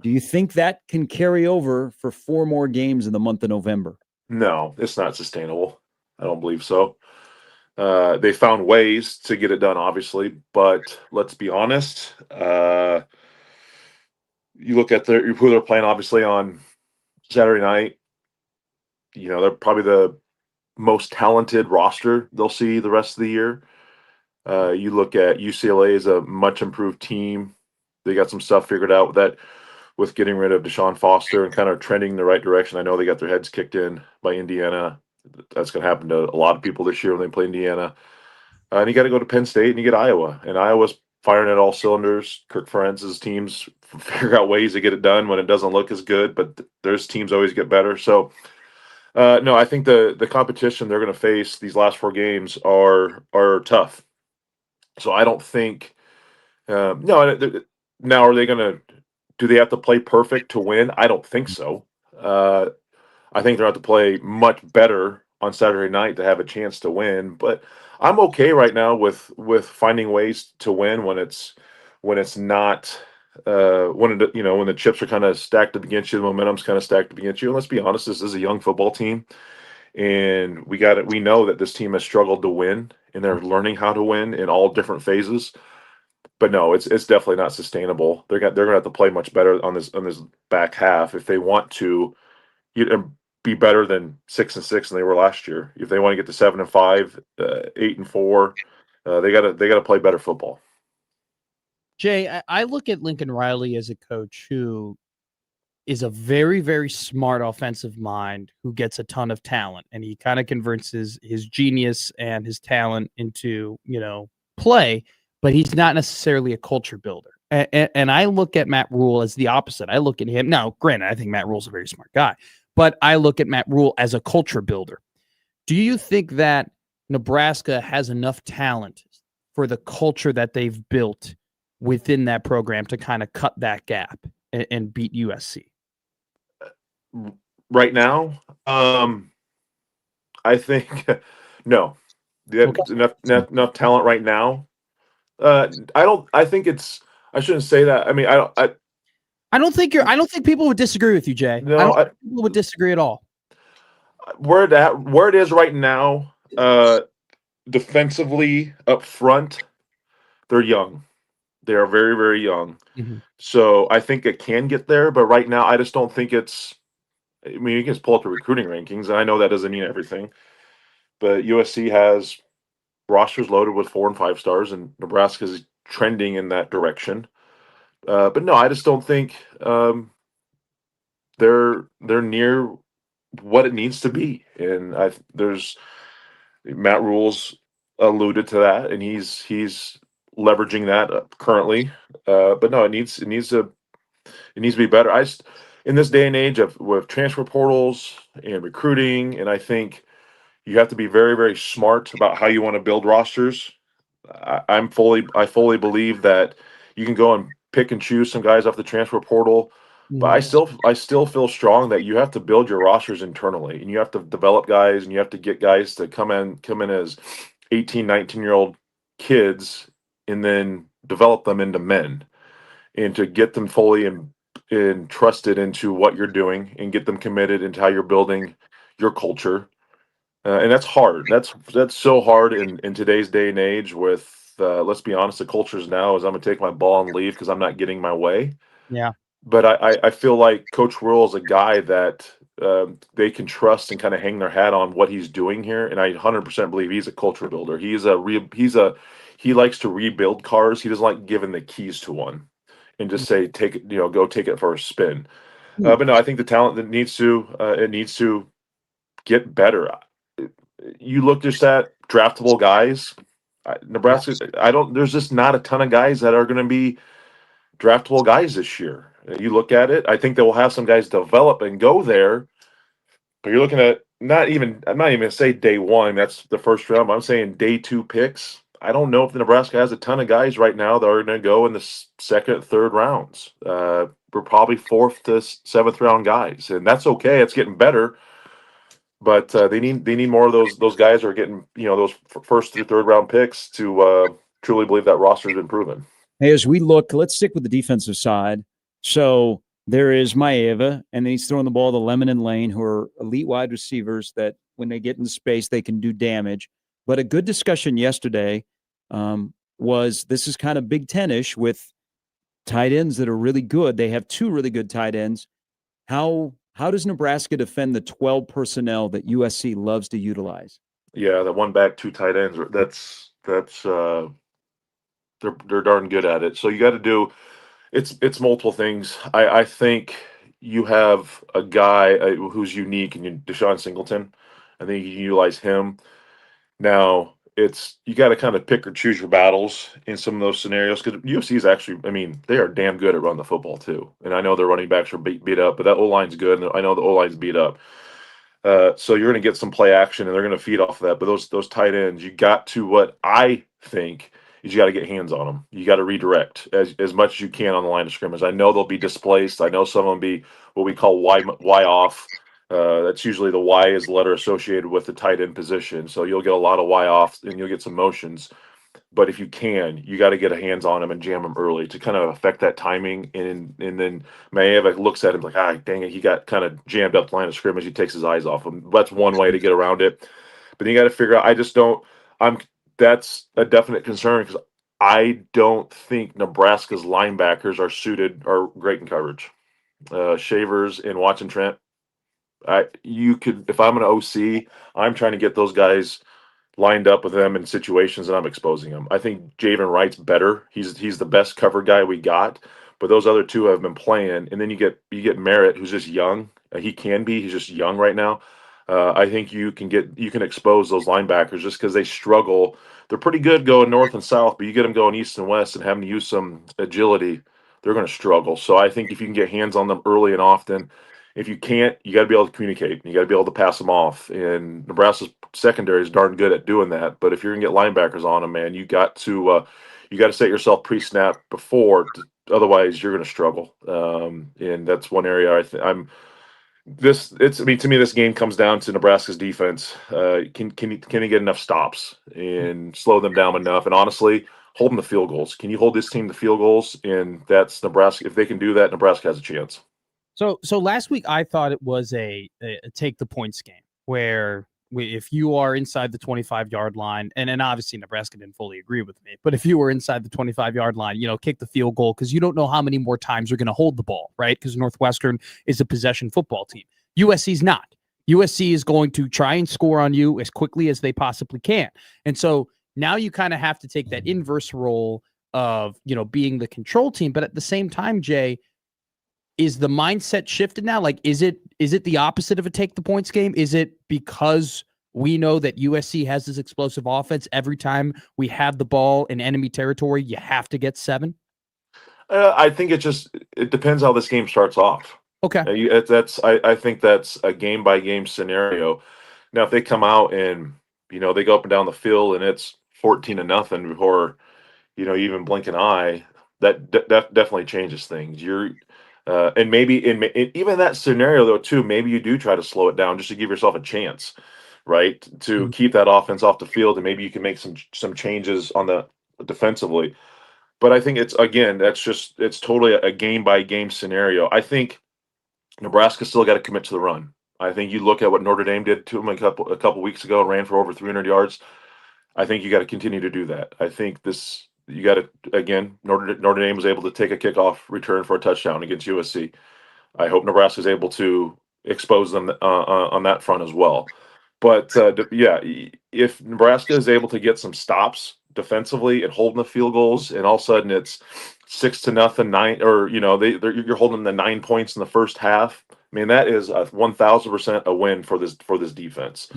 do you think that can carry over for 4 more games in the month of November? No, it's not sustainable. I don't believe so. They found ways to get it done, obviously, but let's be honest. You look at who they're playing, obviously, on Saturday night. They're probably the most talented roster they'll see the rest of the year. You look at UCLA as a much improved team. They got some stuff figured out with getting rid of Deshaun Foster and kind of trending in the right direction. I know they got their heads kicked in by Indiana. That's going to happen to a lot of people this year when they play Indiana. And you got to go to Penn State and you get Iowa. And Iowa's firing at all cylinders. Kirk Ferentz's teams figure out ways to get it done when it doesn't look as good, but there's teams always get better. So, no, I think the competition they're going to face these last 4 games are tough. So I don't think no. Now, are they going to? Do they have to play perfect to win? I don't think so. I think they're going to have to play much better on Saturday night to have a chance to win. But I'm okay right now with finding ways to win when it's not when the chips are kind of stacked up against you, the momentum's kind of stacked up against you. And let's be honest, this is a young football team, and we know that this team has struggled to win, and they're learning how to win in all different phases. But no, it's definitely not sustainable. They're gonna have to play much better on this back half if they want to be better than 6-6 than they were last year. If they want to get to 7-5, 8-4, they gotta play better football. Jay, I look at Lincoln Riley as a coach who is a very, very smart offensive mind who gets a ton of talent, and he kind of converts his genius and his talent into play. But he's not necessarily a culture builder. And I look at Matt Rule as the opposite. I look at him. Now, granted, I think Matt Rule's a very smart guy, but I look at Matt Rule as a culture builder. Do you think that Nebraska has enough talent for the culture that they've built within that program to kind of cut that gap and beat USC? Right now, I think no. They have enough talent right now. I think it's. I shouldn't say that. I mean, I don't think people would disagree with you, Jay. No, I don't think people would disagree at all. Where it is right now, defensively up front, they're young. They are very, very young. Mm-hmm. So I think it can get there, but right now I just don't think it's. I mean, you can just pull up the recruiting rankings, and I know that doesn't mean everything, but USC has rosters loaded with 4 and 5 stars, and Nebraska's trending in that direction. But no, I just don't think they're near what it needs to be. And there's Matt Rule's alluded to that, and he's leveraging that currently. But no, it needs to be better. In this day and age with transfer portals and recruiting, and I think you have to be very, very smart about how you want to build rosters. I fully believe that you can go and pick and choose some guys off the transfer portal, but I still feel strong that you have to build your rosters internally, and you have to develop guys, and you have to get guys to come in as 18, 19-year-old kids, and then develop them into men, and to get them fully and trusted into what you're doing, and get them committed into how you're building your culture. And that's hard. That's so hard in today's day and age with, let's be honest, the cultures now is I'm going to take my ball and leave because I'm not getting my way. Yeah. But I feel like Coach Rule is a guy that they can trust and kind of hang their hat on what he's doing here. And I 100% believe he's a culture builder. He likes to rebuild cars. He doesn't like giving the keys to one and just say, take it, go take it for a spin. But no, I think the talent that needs to get better. You look just at draftable guys. Nebraska, there's just not a ton of guys that are going to be draftable guys this year. You look at it, I think they will have some guys develop and go there, but you're looking at I'm not even going to say day one. That's the first round. But I'm saying day 2 picks. I don't know if Nebraska has a ton of guys right now that are going to go in the second, third rounds. We're probably 4th to 7th round guys, and that's okay. It's getting better, but they need more of those guys who are getting those first through third round picks to truly believe that roster has been proven. Hey, as we look, let's stick with the defensive side. So there is Maeva, and then he's throwing the ball to Lemon and Lane, who are elite wide receivers that when they get into space, they can do damage. But a good discussion yesterday was this is kind of Big Ten-ish with tight ends that are really good. They have 2 really good tight ends. How does Nebraska defend the 12 personnel that USC loves to utilize? Yeah, the 1 back, 2 tight ends. That's they're darn good at it. So you got to do it's multiple things. I think you have a guy who's unique, and Deshaun Singleton. I think you can utilize him. Now you got to kind of pick or choose your battles in some of those scenarios, because UFC is actually, I mean, they are damn good at running the football too. And I know their running backs are beat up, but that O line's good, and I know the O line's beat up. So you're going to get some play action, and they're going to feed off of that. But those tight ends, you got to, what I think is, you got to get hands on them. You got to redirect as much as you can on the line of scrimmage. I know they'll be displaced. I know some of them be what we call Y off. That's usually the Y is the letter associated with the tight end position. So you'll get a lot of Y offs, and you'll get some motions. But if you can, you got to get a hands on him and jam him early to kind of affect that timing. And then Maeva looks at him like, dang it, he got kind of jammed up the line of scrimmage. He takes his eyes off him. That's one way to get around it. But then you got to figure out. That's a definite concern, because I don't think Nebraska's linebackers are great in coverage. Shavers and Watson Trent. If I'm an OC, I'm trying to get those guys lined up with them in situations, and I'm exposing them. I think Javen Wright's better. He's the best cover guy we got, but those other 2 have been playing. And then you get Merritt, who's just young. He's just young right now. I think you can expose those linebackers just because they struggle. They're pretty good going north and south, but you get them going east and west and having to use some agility, they're going to struggle. So I think if you can get hands on them early and often. If you can't, you got to be able to communicate. You got to be able to pass them off. And Nebraska's secondary is darn good at doing that. But if you're gonna get linebackers on them, man, you got to set yourself pre-snap before. Otherwise, you're gonna struggle. And that's one area to me, this game comes down to Nebraska's defense. Can he get enough stops and slow them down enough? And honestly, hold them to field goals. Can you hold this team to field goals? And that's Nebraska. If they can do that, Nebraska has a chance. So last week I thought it was a take the points game where if you are inside the 25-yard line, and then obviously Nebraska didn't fully agree with me, but if you were inside the 25-yard line, kick the field goal, because you don't know how many more times you're going to hold the ball, right? Because Northwestern is a possession football team. USC's not. USC is going to try and score on you as quickly as they possibly can. And so now you kind of have to take that inverse role of, being the control team. But at the same time, Jay, is the mindset shifted now? Like, is it the opposite of a take the points game? Is it because we know that USC has this explosive offense? Every time we have the ball in enemy territory, you have to get 7? I think it depends how this game starts off. Okay. I think that's a game by game scenario. Now, if they come out and they go up and down the field and it's 14-0 before you even blink an eye, that definitely changes things. And maybe in even that scenario though too, maybe you do try to slow it down just to give yourself a chance, right? To keep that offense off the field, and maybe you can make some changes on the defensively. But I think it's totally a game by game scenario. I think Nebraska still got to commit to the run. I think you look at what Notre Dame did to them a couple weeks ago and ran for over 300 yards. I think you got to continue to do that. I think you got to, again, Notre Dame was able to take a kickoff return for a touchdown against USC. I hope Nebraska is able to expose them on that front as well. But if Nebraska is able to get some stops defensively and holding the field goals, and all of a sudden it's 6-0, 9, or you're holding the 9 points in the first half. I mean, that is a 1,000% a win for this defense.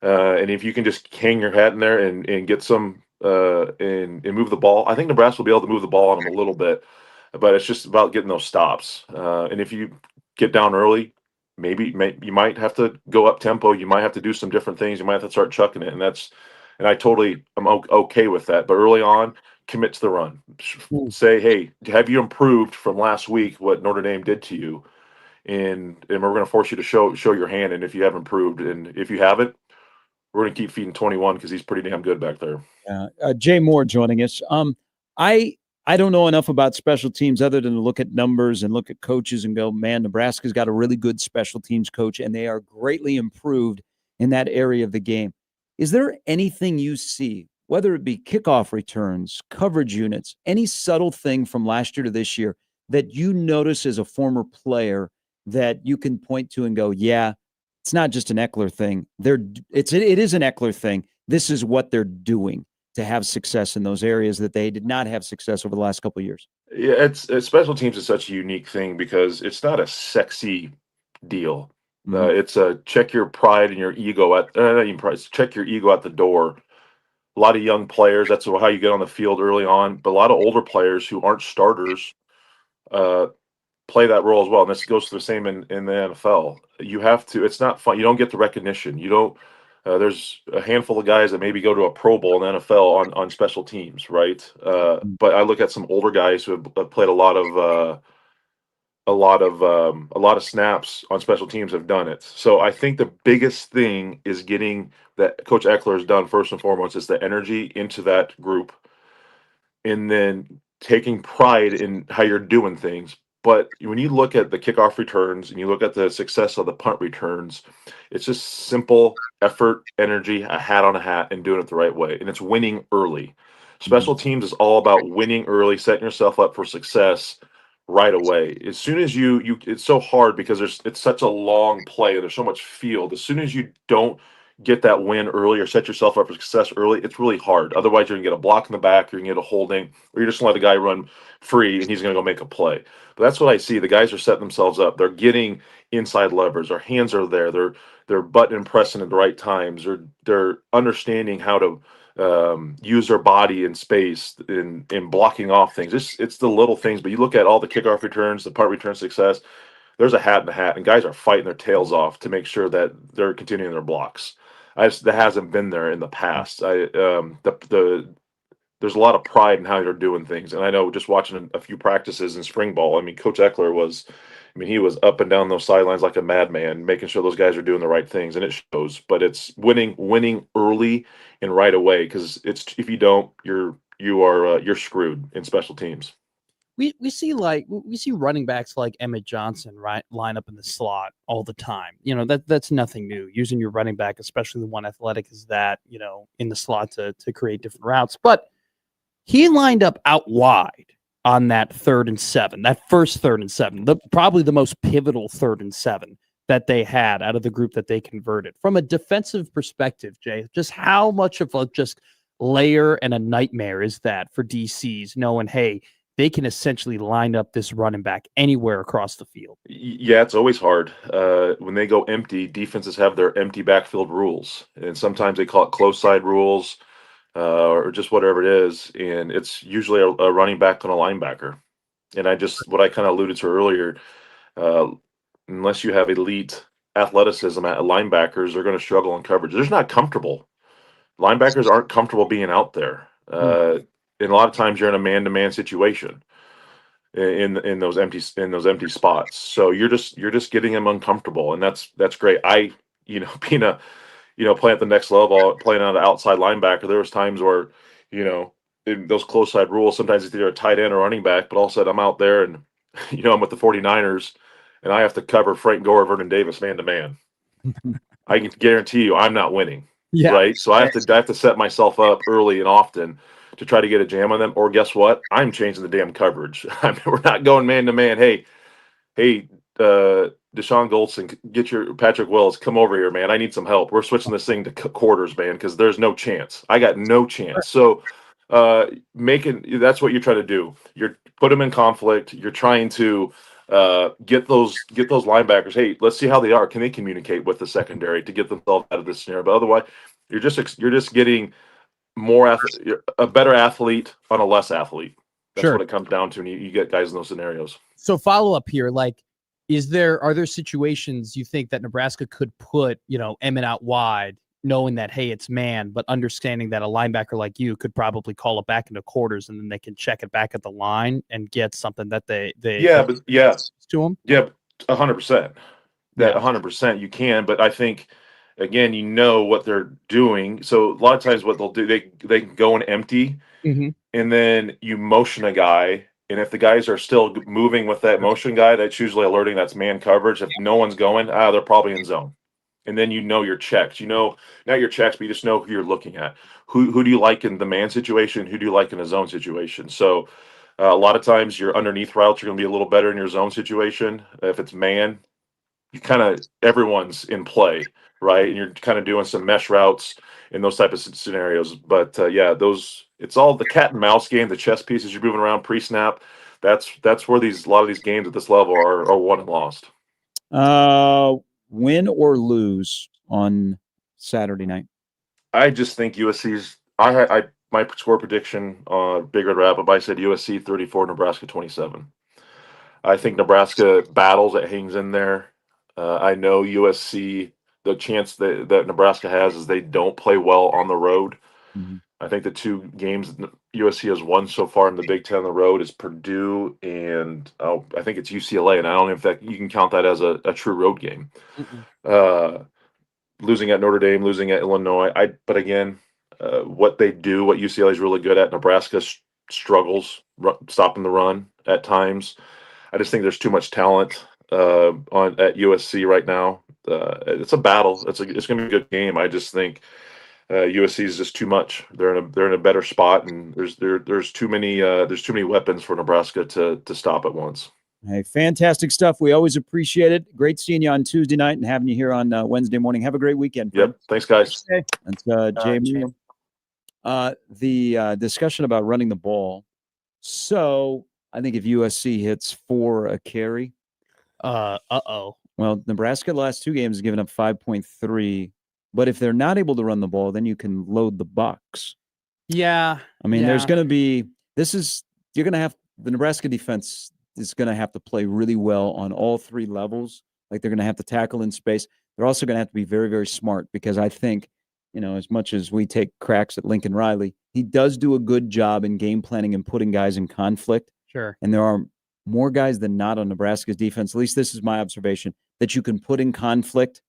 And if you can just hang your hat in there and get some and move the ball, I think Nebraska will be able to move the ball on them a little bit. but it's just about getting those stops. And if you get down early, you might have to go up tempo. You might have to do some different things. You might have to start chucking it, and I totally am okay with that. But early on, commit to the run. Say, hey, have you improved from last week? What Notre Dame did to you, and we're going to force you to show your hand. And if you have improved, and if you haven't, we're going to keep feeding 21 because he's pretty damn good back there. Jay Moore joining us. I don't know enough about special teams other than to look at numbers and look at coaches and go, man, Nebraska's got a really good special teams coach, and they are greatly improved in that area of the game. Is there anything you see, whether it be kickoff returns, coverage units, any subtle thing from last year to this year that you notice as a former player that you can point to and go, yeah, it's not just an Eckler thing. It is an Eckler thing. This is what they're doing to have success in those areas that they did not have success over the last couple of years. Yeah, it's special teams is such a unique thing because it's not a sexy deal. It's a check your pride and your ego at not even pride, check your ego at the door. A lot of young players, that's how you get on the field early on. But a lot of older players who aren't starters play that role as well. And this goes to the same in the NFL. You have to. It's not fun. You don't get the recognition. You don't. There's a handful of guys that maybe go to a Pro Bowl in the NFL on special teams, right? But I look at some older guys who have played a lot of snaps on special teams have done it. So I think the biggest thing is getting that Coach Eckler has done first and foremost is the energy into that group, and then taking pride in how you're doing things. But when you look at the kickoff returns and you look at the success of the punt returns, it's just simple effort, energy, a hat on a hat, and doing it the right way. And it's winning early. Special teams is all about winning early, setting yourself up for success right away. As soon as you it's so hard because it's such a long play. There's so much field. As soon as you don't get that win early or set yourself up for success early, it's really hard. Otherwise, you're gonna get a block in the back, you're gonna get a holding, or you're just gonna let a guy run free and he's gonna go make a play. But that's what I see. The guys are setting themselves up. They're getting inside levers. Their hands are there. They're button and pressing at the right times. They're understanding how to use their body in space in blocking off things. It's the little things. But you look at all the kickoff returns, the punt return success. There's a hat in the hat, and guys are fighting their tails off to make sure that they're continuing their blocks. That hasn't been there in the past. There's a lot of pride in how they're doing things, and I know just watching a few practices in spring ball. I mean, Coach Eckler he was up and down those sidelines like a madman, making sure those guys are doing the right things, and it shows. But it's winning early and right away because if you don't, you're screwed in special teams. We see running backs like Emmett Johnson line up in the slot all the time. That's nothing new. Using your running back, especially the one athletic as that, in the slot to create different routes. But he lined up out wide on that 3rd and 7, that first 3rd and 7, probably the most pivotal 3rd and 7 that they had out of the group that they converted. From a defensive perspective, Jay, just how much of a just layer and a nightmare is that for DCs knowing, hey, they can essentially line up this running back anywhere across the field? Yeah, it's always hard. When they go empty, defenses have their empty backfield rules. And sometimes they call it close side rules or just whatever it is. And it's usually a running back on a linebacker. And what I kind of alluded to earlier, unless you have elite athleticism at linebackers, they're going to struggle in coverage. They're just not comfortable. Linebackers aren't comfortable being out there. And a lot of times you're in a man-to-man situation in those empty spots. So you're just getting them uncomfortable, and that's great. Being playing at the next level, playing on an outside linebacker, there was times where, in those close side rules, sometimes it's either a tight end or running back, but all of a sudden I'm out there and I'm with the 49ers and I have to cover Frank Gore or Vernon Davis man to man. I can guarantee you I'm not winning. Yeah. Right. So I have to set myself up early and often to try to get a jam on them. Or guess what? I'm changing the damn coverage. We're not going man to man. Hey, Deshaun Goldson, get your Patrick Willis, come over here, man. I need some help. We're switching this thing to quarters, man, because there's no chance. I got no chance. So that's what you're trying to do. You're put them in conflict. You're trying to get those linebackers. Hey, let's see how they are. Can they communicate with the secondary to get themselves out of this scenario? But otherwise, you're just getting a better athlete on a less athlete. That's Sure. what it comes down to, and you get guys in those scenarios. So follow up here, like, are there situations you think that Nebraska could put, Emmett out wide, knowing that, hey, it's man, but understanding that a linebacker like you could probably call it back into quarters, and then they can check it back at the line and get something that they to them? Yeah, 100%. That 100% you can, but I think again, what they're doing. So a lot of times what they'll do, they can go and empty, Mm-hmm. and then you motion a guy, and if the guys are still moving with that motion guy, that's usually alerting that's man coverage. If no one's going, they're probably in zone. And then your checks. Not your checks, but you just know who you're looking at. Who do you like in the man situation? Who do you like in a zone situation? So a lot of times your underneath routes are going to be a little better in your zone situation. If it's man, everyone's in play, right? And you're kind of doing some mesh routes in those type of scenarios. But it's all the cat and mouse game, the chess pieces you're moving around pre-snap. That's where a lot of these games at this level are won and lost. Win or lose on Saturday night? I just think USC's. My score prediction on Big Red Rapid, I said USC 34, Nebraska 27. I think Nebraska battles, it hangs in there. I know USC, the chance that Nebraska has is they don't play well on the road. Mm-hmm. I think the two games USC has won so far in the Big Ten on the road is Purdue and I think it's UCLA, and I don't know if you can count that as a true road game. Losing at Notre Dame, losing at Illinois. But again, what UCLA is really good at, Nebraska struggles stopping the run at times. I just think there's too much talent at USC right now. It's a battle. It's going to be a good game. I just think USC is just too much. They're in a better spot, and there's too many weapons for Nebraska to stop at once. Hey, fantastic stuff. We always appreciate it. Great seeing you on Tuesday night and having you here on Wednesday morning. Have a great weekend. Yep. Thanks, guys. That's Jay. The discussion about running the ball. So I think if USC hits 4 a carry, uh-oh. Well, Nebraska the last 2 games has given up 5.3. But if they're not able to run the ball, then you can load the box. Yeah. I mean, there's going to be you're going to have the Nebraska defense is going to have to play really well on all 3 levels. Like they're going to have to tackle in space. They're also going to have to be very, very smart because I think, as much as we take cracks at Lincoln Riley, he does do a good job in game planning and putting guys in conflict. Sure. And there are more guys than not on Nebraska's defense, at least this is my observation, that you can put in conflict,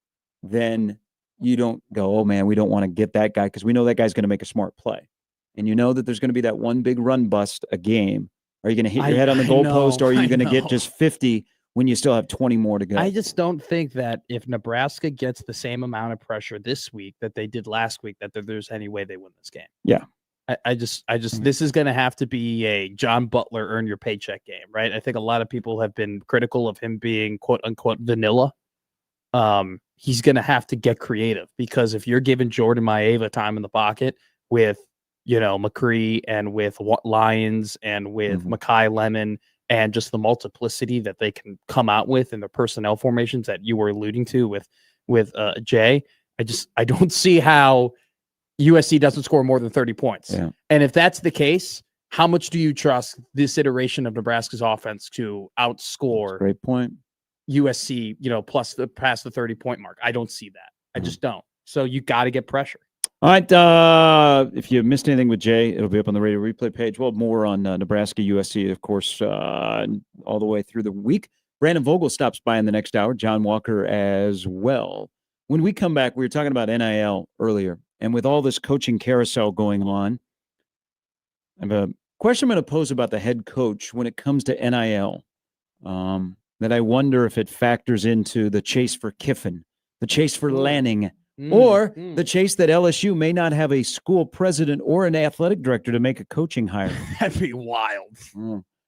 then you don't go, oh, man, we don't want to get that guy because we know that guy's going to make a smart play. And you know that there's going to be that one big run bust a game. Are you going to hit your head on the goalpost, or are you going to get just 50 when you still have 20 more to go? I just don't think that if Nebraska gets the same amount of pressure this week that they did last week, that there's any way they win this game. Yeah. I just this is going to have to be a John Butler earn your paycheck game, right? I think a lot of people have been critical of him being quote unquote vanilla. He's going to have to get creative because if you're giving Jordan Maeva time in the pocket with, McCree and with Lyons and with Makai Lemon and just the multiplicity that they can come out with in the personnel formations that you were alluding to with Jay, I don't see how USC doesn't score more than 30 points. Yeah. And if that's the case, how much do you trust this iteration of Nebraska's offense to outscore Great point. USC, past the 30-point mark? I don't see that. I just don't. So you got to get pressure. All right. If you missed anything with Jay, it'll be up on the radio replay page. We'll have more on Nebraska, USC, of course, all the way through the week. Brandon Vogel stops by in the next hour. John Walker as well. When we come back, we were talking about NIL earlier. And with all this coaching carousel going on, I have a question I'm going to pose about the head coach when it comes to NIL. That I wonder if it factors into the chase for Kiffin, the chase for Lanning, or the chase that LSU may not have a school president or an athletic director to make a coaching hire. That'd be wild.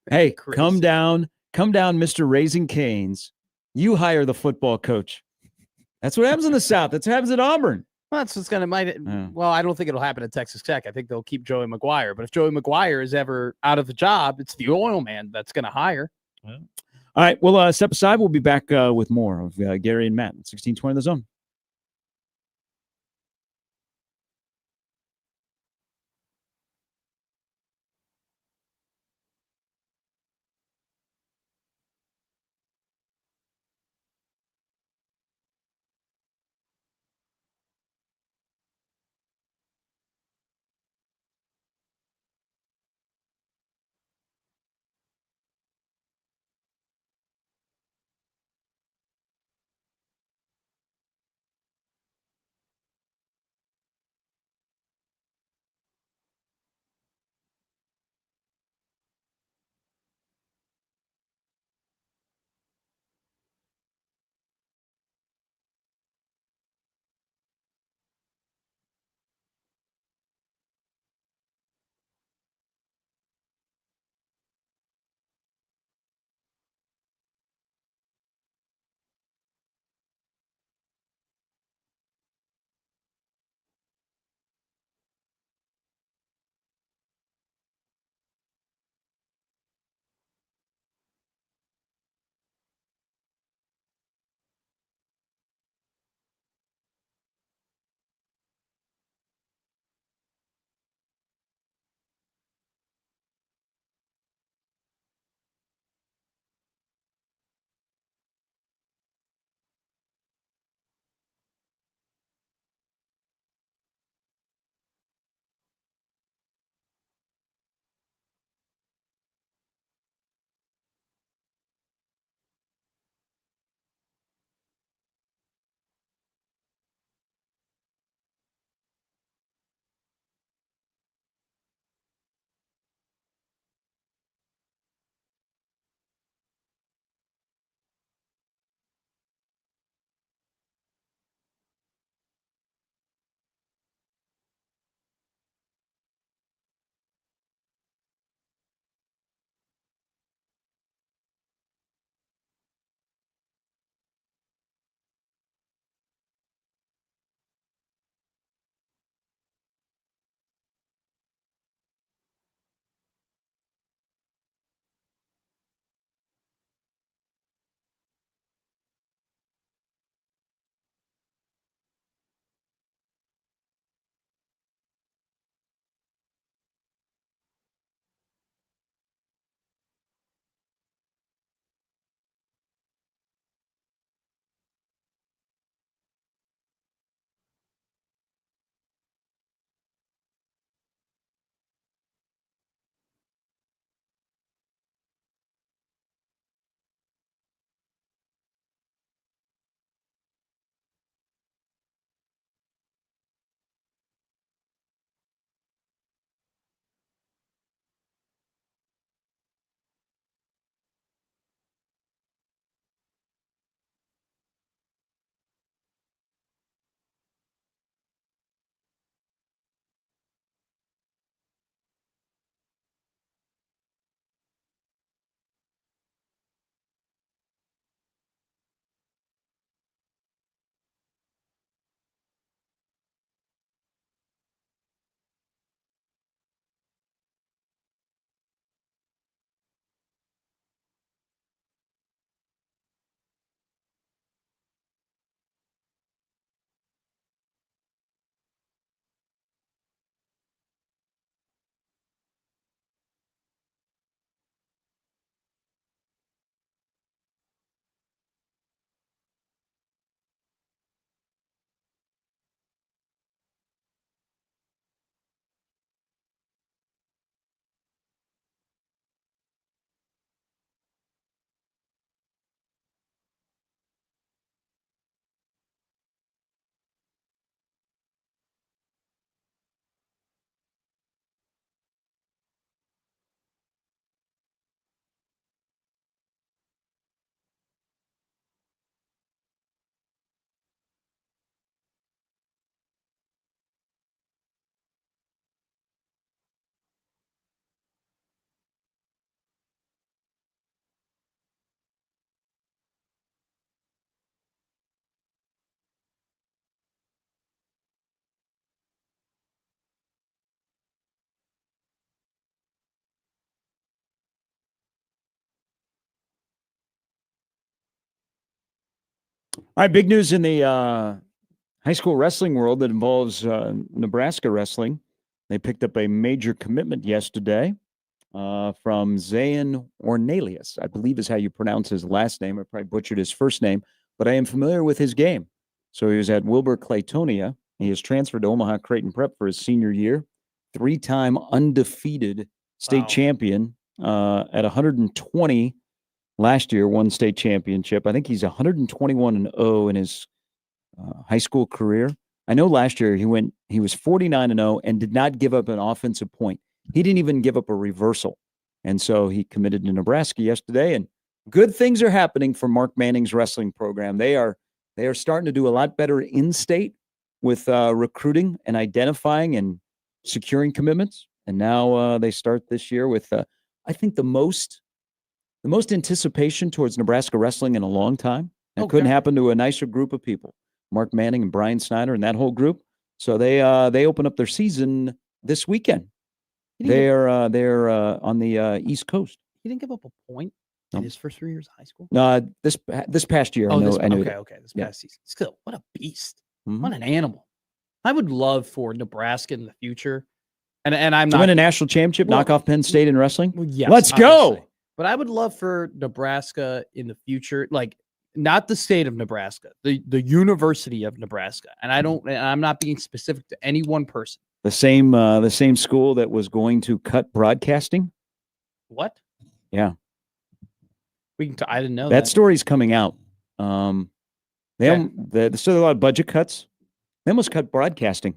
Hey, come down, Mr. Raising Canes. You hire the football coach. That's what happens in the South. That's what happens at Auburn. Well, that's what's going to Well, I don't think it'll happen at Texas Tech. I think they'll keep Joey McGuire. But if Joey McGuire is ever out of the job, it's the oil man that's going to hire. Yeah. All right, we'll step aside. We'll be back with more of Gary and Matt, 1620 The Zone. All right, big news in the high school wrestling world that involves Nebraska wrestling. They picked up a major commitment yesterday from Zayn Ornelius, I believe is how you pronounce his last name. I probably butchered his first name, but I am familiar with his game. So he was at Wilbur Claytonia. He has transferred to Omaha Creighton Prep for his senior year. 3-time undefeated state champion at 120 last year, won state championship. I think he's 121-0 in his high school career. I know last year he was 49-0 and did not give up an offensive point. He didn't even give up a reversal. And so he committed to Nebraska yesterday, and good things are happening for Mark Manning's wrestling program. They are starting to do a lot better in state with recruiting and identifying and securing commitments. And now they start this year with I think the most anticipation towards Nebraska wrestling in a long time. That couldn't happen to a nicer group of people. Mark Manning and Brian Snyder and that whole group. So they open up their season this weekend. They're on the East Coast. He didn't give up a point in his first 3 years of high school. This past year. Oh, I know this past season. Still, what a beast! What an animal! I would love for Nebraska in the future, and I'm to not win a national championship, knock off Penn State in wrestling. Well, yes, let's go. obviously. But I would love for Nebraska in the future, like not the state of Nebraska, the University of Nebraska. And I'm not being specific to any one person. The same school that was going to cut broadcasting. What? Yeah. I didn't know that story's coming out. So there are a lot of budget cuts. They almost cut broadcasting.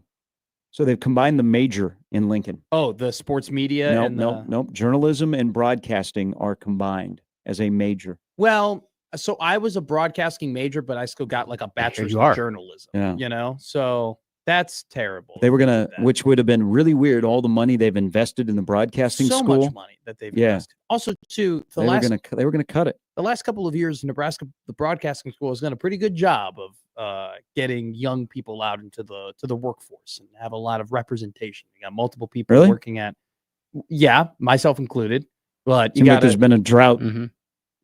So they've combined the major in Lincoln. Oh, the sports media? Nope. Journalism and broadcasting are combined as a major. Well, so I was a broadcasting major, but I still got like a bachelor's in journalism. Yeah. So that's terrible. They were going to, which would have been really weird, all the money they've invested in the broadcasting school. So much money that they've invested. Also, too, they were going to cut it. The last couple of years, Nebraska, the broadcasting school has done a pretty good job of getting young people out into the workforce and have a lot of representation. You got multiple people working at, myself included. But there's been a drought. Mm-hmm.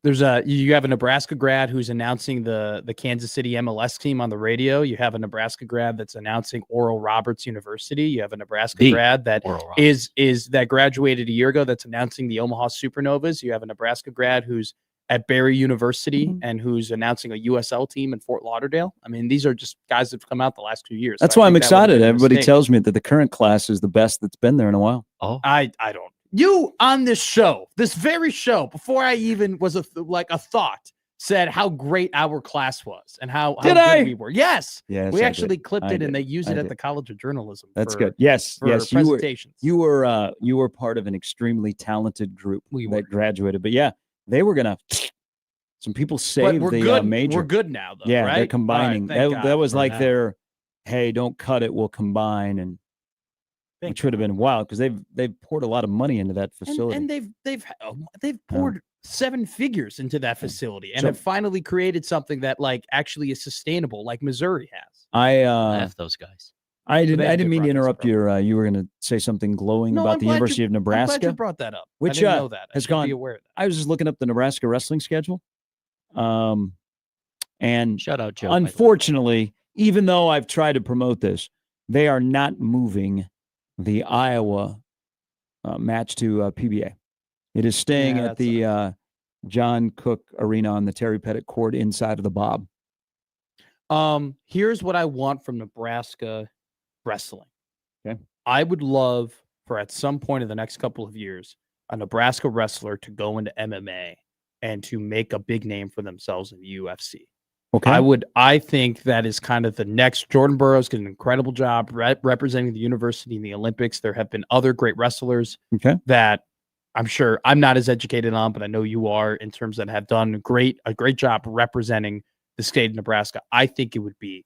You have a Nebraska grad who's announcing the Kansas City MLS team on the radio. You have a Nebraska grad that's announcing Oral Roberts University. You have a Nebraska grad that that graduated a year ago that's announcing the Omaha Supernovas. You have a Nebraska grad who's at Barry University and who's announcing a USL team in Fort Lauderdale. I mean, these are just guys that have come out the last 2 years. That's why I'm excited. Everybody tells me that the current class is the best that's been there in a while. Oh, I don't. You on this show, this very show, before I even was a thought, said how great our class was and how good we were. Yes, we actually clipped it and they used it at the College of Journalism. That's good. Yes, presentations. You were part of an extremely talented group that graduated. But yeah, they were gonna. Some people saved the major. We're good now, though. Yeah, right? they're combining. Right, that was like their, hey, don't cut it. We'll combine and. Which would have been wild because they've poured a lot of money into that facility, and they've poured 7 figures into that facility, and have finally created something that actually is sustainable, like Missouri has. I have those guys. I didn't mean to interrupt your. You were going to say something glowing about the University of Nebraska. I'm glad you brought that up. Which I didn't know that. has gone. Be aware of that. I was just looking up the Nebraska wrestling schedule, and shout out Joe. Unfortunately, even though I've tried to promote this, they are not moving the Iowa match to PBA. It is staying at the John Cook Arena on the Terry Pettit Court inside of the Bob. Here's what I want from Nebraska wrestling. Okay. I would love for at some point in the next couple of years, a Nebraska wrestler to go into MMA and to make a big name for themselves in the UFC. Okay. I think that is kind of the next. Jordan Burroughs did an incredible job representing the university in the Olympics. There have been other great wrestlers that I'm sure I'm not as educated on, but I know you are, in terms that have done a great job representing the state of Nebraska. I think it would be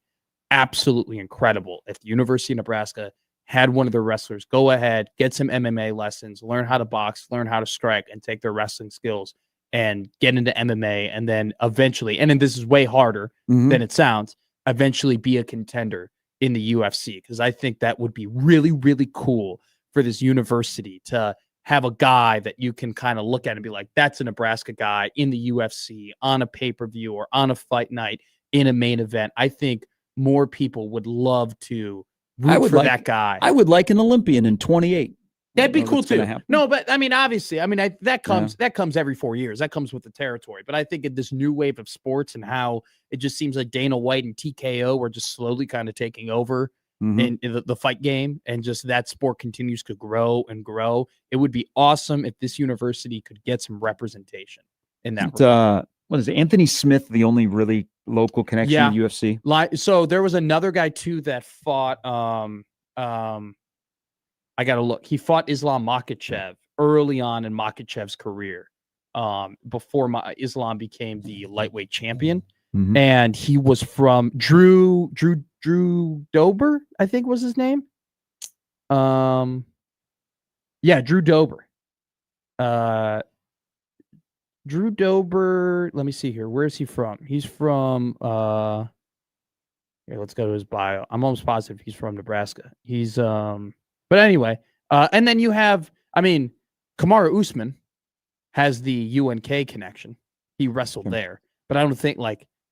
absolutely incredible if the University of Nebraska had one of their wrestlers go ahead, get some MMA lessons, learn how to box, learn how to strike, and take their wrestling skills and get into MMA, and then eventually, and then this is way harder than it sounds, eventually be a contender in the UFC. Because I think that would be really, really cool for this university to have a guy that you can kind of look at and be like, that's a Nebraska guy in the UFC on a pay-per-view or on a fight night in a main event. I think more people would love to root for that guy. I would like an Olympian in 28. That'd be cool that's gonna too. happen. No, but I mean, obviously, that comes every 4 years. That comes with the territory. But I think in this new wave of sports and how it just seems like Dana White and TKO are just slowly kind of taking over in the fight game, and just that sport continues to grow and grow. It would be awesome if this university could get some representation in that. What is it? Anthony Smith, the only really local connection to UFC? So there was another guy too that fought. I got to look. He fought Islam Makhachev early on in Makhachev's career, before Islam became the lightweight champion. And he was from Drew Dober, I think was his name. Yeah, Drew Dober. Drew Dober. Let me see here. Where is he from? He's from. Here, let's go to his bio. I'm almost positive he's from Nebraska. He's But anyway, and then you have, Kamaru Usman has the UNK connection. He wrestled there, but I don't think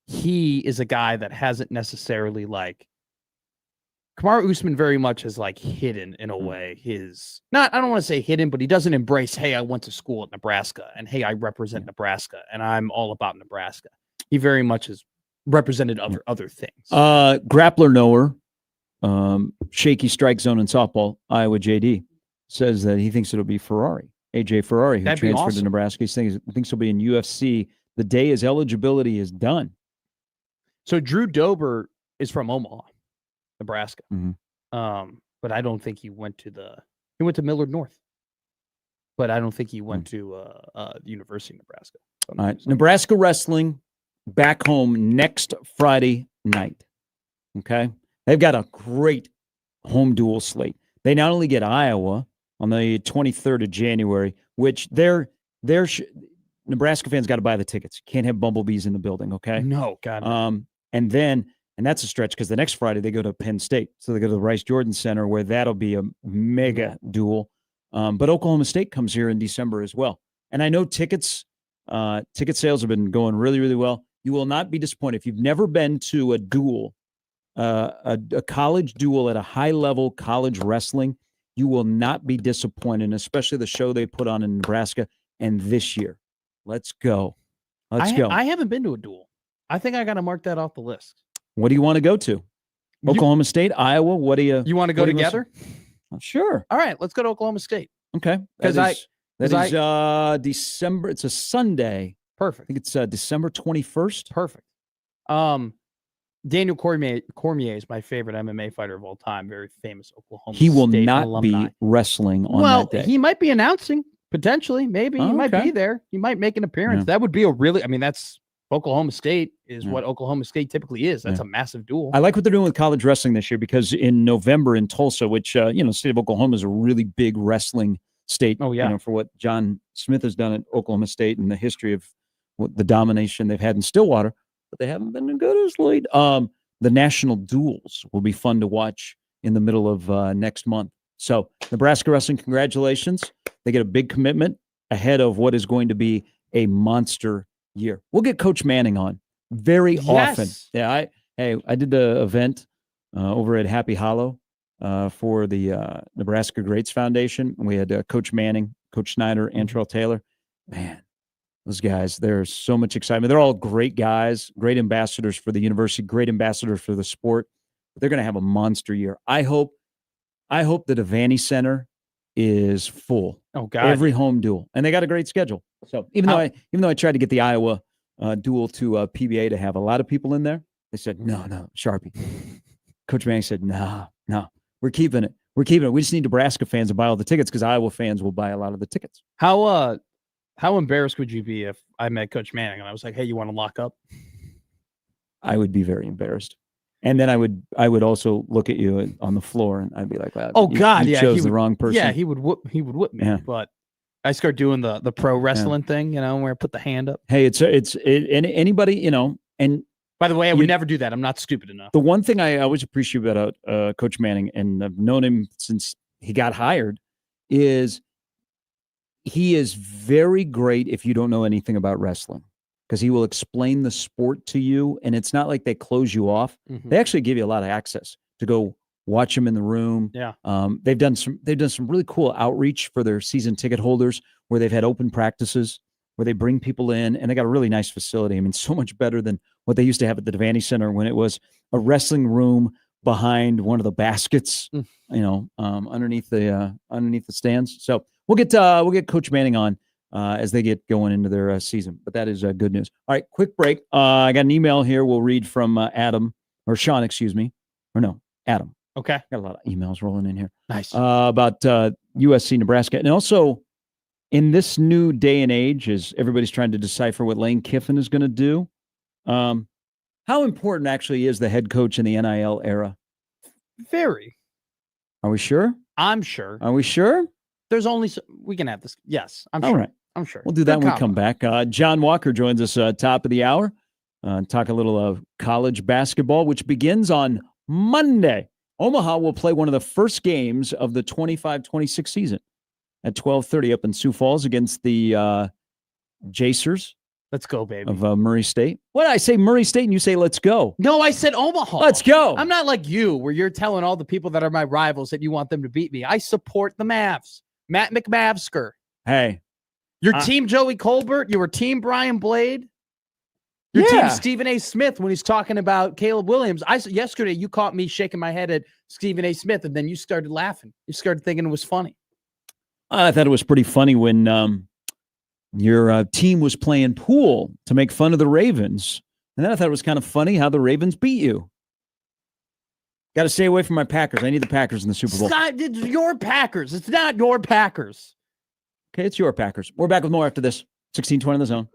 he is a guy that hasn't necessarily Kamaru Usman very much is hidden in a way. I don't want to say hidden, but he doesn't embrace, hey, I went to school at Nebraska and hey, I represent Nebraska and I'm all about Nebraska. He very much has represented other things. Grappler knower. Shaky strike zone in softball, Iowa JD says that he thinks it'll be AJ Ferrari, who transferred to Nebraska. He thinks he'll be in UFC the day his eligibility is done. So Drew Dober is from Omaha, Nebraska. But I don't think he went to Millard North. But I don't think he went to the University of Nebraska. All right. Nebraska wrestling back home next Friday night. Okay. They've got a great home duel slate. They not only get Iowa on the 23rd of January, which Nebraska fans got to buy the tickets. Can't have bumblebees in the building, okay? No, God. And that's a stretch because the next Friday they go to Penn State. So they go to the Rice Jordan Center where that'll be a mega duel. But Oklahoma State comes here in December as well. And I know ticket sales have been going really, really well. You will not be disappointed. If you've never been to a duel, a college duel at a high-level college wrestling, you will not be disappointed, and especially the show they put on in Nebraska and this year. Let's go. Let's go. I haven't been to a duel. I think I got to mark that off the list. What do you want to go to? Oklahoma State, Iowa? What do you... You want to go together? Sure. All right, let's go to Oklahoma State. Okay. That is December. It's a Sunday. Perfect. I think it's December 21st. Perfect. Daniel Cormier is my favorite MMA fighter of all time. Very famous Oklahoma State He will not alumni. be wrestling on that day. He might be announcing, potentially. Maybe. He might be there. He might make an appearance. Yeah. That would be that's Oklahoma State is what Oklahoma State typically is. That's a massive duel. I like what they're doing with college wrestling this year because in November in Tulsa, which, the state of Oklahoma is a really big wrestling state. Oh, yeah. For what John Smith has done at Oklahoma State and the history of the domination they've had in Stillwater, but they haven't been good as late. The national duels will be fun to watch in the middle of next month. So Nebraska wrestling, congratulations. They get a big commitment ahead of what is going to be a monster year. We'll get Coach Manning on very often. Yeah, I did the event over at Happy Hollow for the Nebraska Greats Foundation. We had Coach Manning, Coach Snyder, Antrell Taylor. Man, those guys, there's so much excitement. They're all great guys, great ambassadors for the university, great ambassadors for the sport. But they're going to have a monster year. I hope the Devaney Center is full. Oh God, every home duel, and they got a great schedule. So even though I tried to get the Iowa duel to PBA to have a lot of people in there, they said no, Sharpie. Coach Manning said no, we're keeping it. We just need Nebraska fans to buy all the tickets because Iowa fans will buy a lot of the tickets. How embarrassed would you be if I met Coach Manning and I was like, "Hey, you want to lock up?" I would be very embarrassed, and then I would also look at you on the floor and I'd be like, "Wow, oh God, you chose the wrong person." Yeah, he would whip me. Yeah. But I start doing the pro wrestling thing, where I put the hand up. Hey, it's anybody, and by the way, I would never do that. I'm not stupid enough. The one thing I always appreciate about Coach Manning, and I've known him since he got hired, is he is very great if you don't know anything about wrestling. because he will explain the sport to you, and it's not like they close you off. Mhm. They actually give you a lot of access to go watch them in the room. Yeah. They've done some really cool outreach for their season ticket holders where they've had open practices where they bring people in, and they got a really nice facility. I mean, so much better than what they used to have at the Devaney Center when it was a wrestling room behind one of the baskets, underneath the stands. So we'll get Coach Manning on as they get going into their season. But that is good news. All right, quick break. I got an email here. We'll read from Sean, excuse me, or no, Adam. Okay. Got a lot of emails rolling in here. Nice. About USC, Nebraska, and also in this new day and age, as everybody's trying to decipher what Lane Kiffin is going to do. How important actually is the head coach in the NIL era? Very. Are we sure? I'm sure. Are we sure? There's only we can have this. Yes, I'm All sure. right. I'm sure. We'll do that Good when we come back. John Walker joins us top of the hour. Talk a little college basketball, which begins on Monday. Omaha will play one of the first games of the 25-26 season at 12:30 up in Sioux Falls against the Jacers. Let's go, baby. Of Murray State. What did I say? Murray State, and you say, let's go. No, I said Omaha. Let's go. I'm not like you, where you're telling all the people that are my rivals that you want them to beat me. I support the Mavs. Matt McMavsker. Hey. Your team Joey Colbert. You were team Brian Blade. Your team Stephen A. Smith when he's talking about Caleb Williams. Yesterday, you caught me shaking my head at Stephen A. Smith, and then you started laughing. You started thinking it was funny. I thought it was pretty funny when your team was playing pool to make fun of the Ravens. And then I thought it was kind of funny how the Ravens beat you. Got to stay away from my Packers. I need the Packers in the Super Bowl. It's your Packers. It's not your Packers. Okay, it's your Packers. We're back with more after this. 1620 in the zone.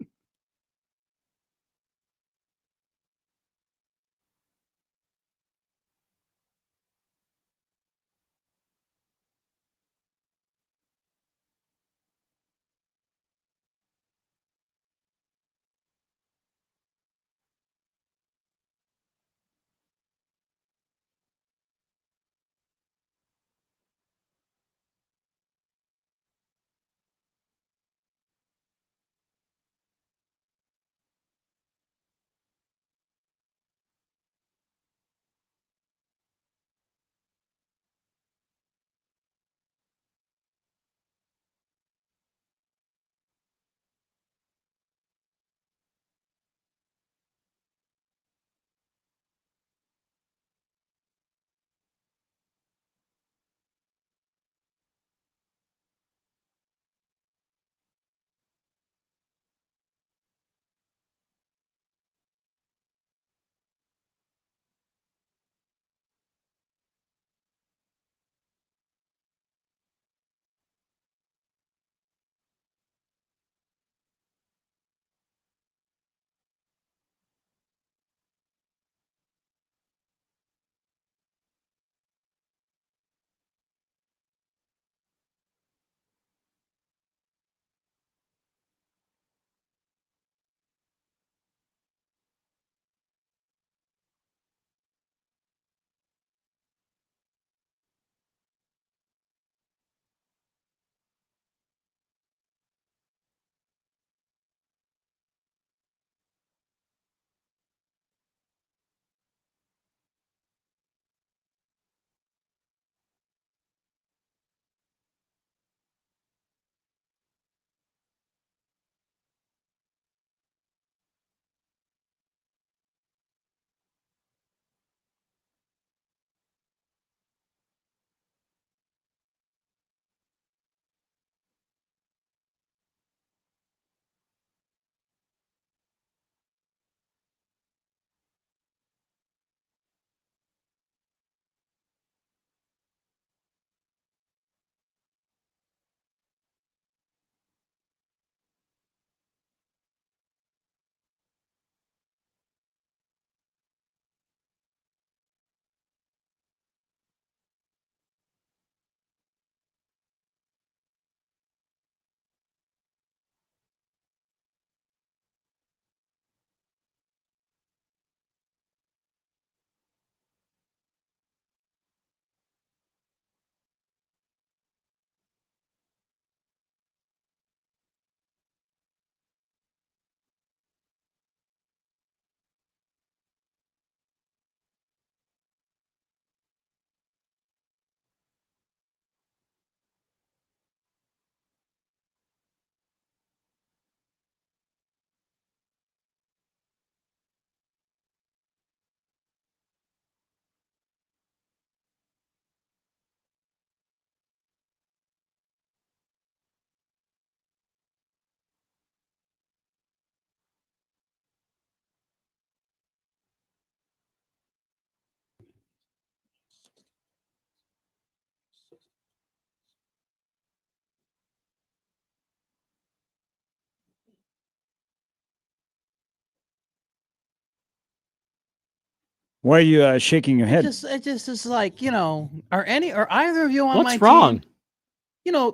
Why are you shaking your head? It just is like, are either of you on What's my wrong? team?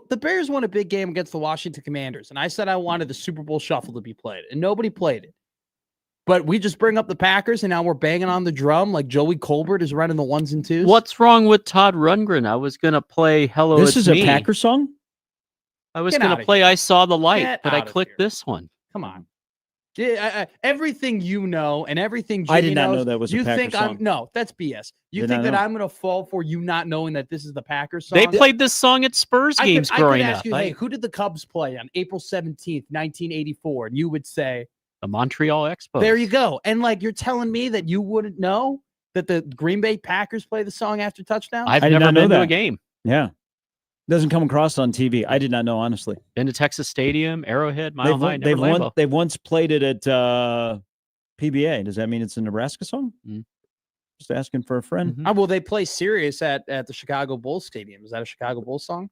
The Bears won a big game against the Washington Commanders, and I said I wanted the Super Bowl shuffle to be played, and nobody played it. But we just bring up the Packers, and now we're banging on the drum like Joey Colbert is running the ones and twos. What's wrong with Todd Rundgren? I was gonna play "Hello." This It's is Me. a Packer song? I was Get gonna outta play here. "I Saw the Light," Get but I out of clicked this one. Come on. Yeah, everything you know and everything I Jimmy did not knows, know that was a you Packer think song. No, that's BS. You Did think not that know. I'm going to fall for you not knowing that this is the Packers song? They played this song at Spurs games I growing could ask up. you, hey, who did the Cubs play on April 17th, 1984? And you would say The Montreal Expos. There you go. And you're telling me that you wouldn't know that the Green Bay Packers play the song after touchdowns? I've I did never not know been to a that. game. Yeah. Doesn't come across on TV. I did not know, honestly. Been to Texas Stadium, Arrowhead, Mile High, never They've Lambeau. they've once played it at PBA. Does that mean it's a Nebraska song? Just asking for a friend. Well, they play Sirius at the Chicago Bulls Stadium. Is that a Chicago Bulls song?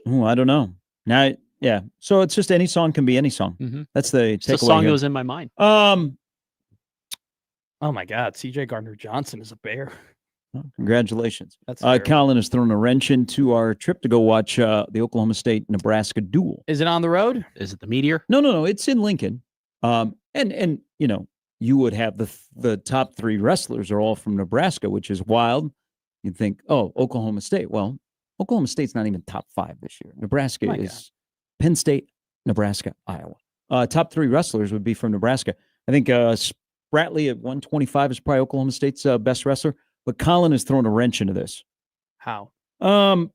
Oh, I don't know. Now, yeah. So it's just any song can be any song. That's the It's the takeaway song here. that was in my mind. Oh my God, CJ Gardner Johnson is a Bear. Congratulations. That's terrible. Colin has thrown a wrench into our trip to go watch the Oklahoma State-Nebraska duel. Is it on the road? Is it the Meteor? No. It's in Lincoln. And you would have the top three wrestlers are all from Nebraska, which is wild. You'd think, oh, Oklahoma State. Well, Oklahoma State's not even top 5 this year. Nebraska My is Penn State, Nebraska, Iowa. Top 3 wrestlers would be from Nebraska. I think Spratley at 125 is probably Oklahoma State's best wrestler. But Colin has thrown a wrench into this. How?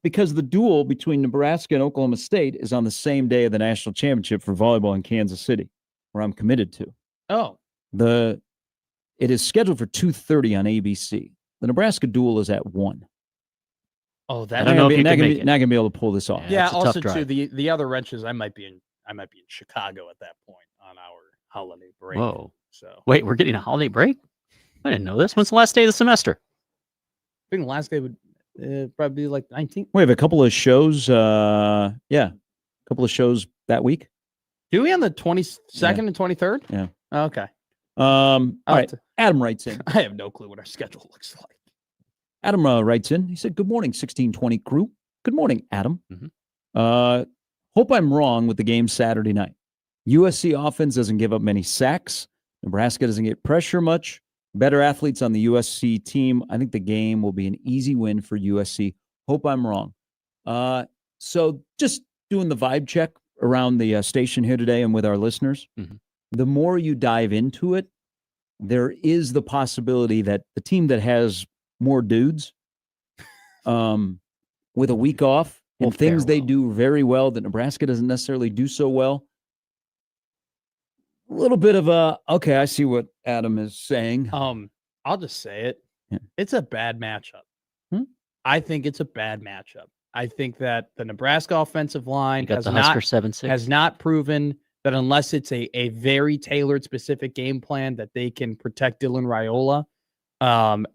Because the duel between Nebraska and Oklahoma State is on the same day of the national championship for volleyball in Kansas City, where I'm committed to. Oh. It is scheduled for 2:30 on ABC. The Nebraska duel is at 1. Oh, I that don't know if you not can gonna make be, it. not gonna be able to pull this off. Yeah. it's a Also, tough too, drive. the other wrenches, I might be in Chicago at that point on our holiday break. Whoa. So Wait, we're getting a holiday break? I didn't know this. When's the last day of the semester? I think the last day would probably be like 19th. We have a couple of shows. A couple of shows that week. Do we on the 22nd and 23rd? Yeah. Okay. All right. Adam writes in. I have no clue what our schedule looks like. Adam writes in. He said, "Good morning, 1620 crew. Good morning, Adam. Hope I'm wrong with the game Saturday night. USC offense doesn't give up many sacks. Nebraska doesn't get pressure much. Better athletes on the USC team. I think the game will be an easy win for USC. Hope I'm wrong." So just doing the vibe check around the station here today and with our listeners, the more you dive into it, there is the possibility that the team that has more dudes with a week off and things they do very well that Nebraska doesn't necessarily do so well. A little bit of okay, I see what Adam is saying. I'll just say it. Yeah. It's a bad matchup. I think it's a bad matchup. I think that the Nebraska offensive line You got has the not, Husker 7-6. has not proven that unless it's a very tailored, specific game plan that they can protect Dylan Raiola.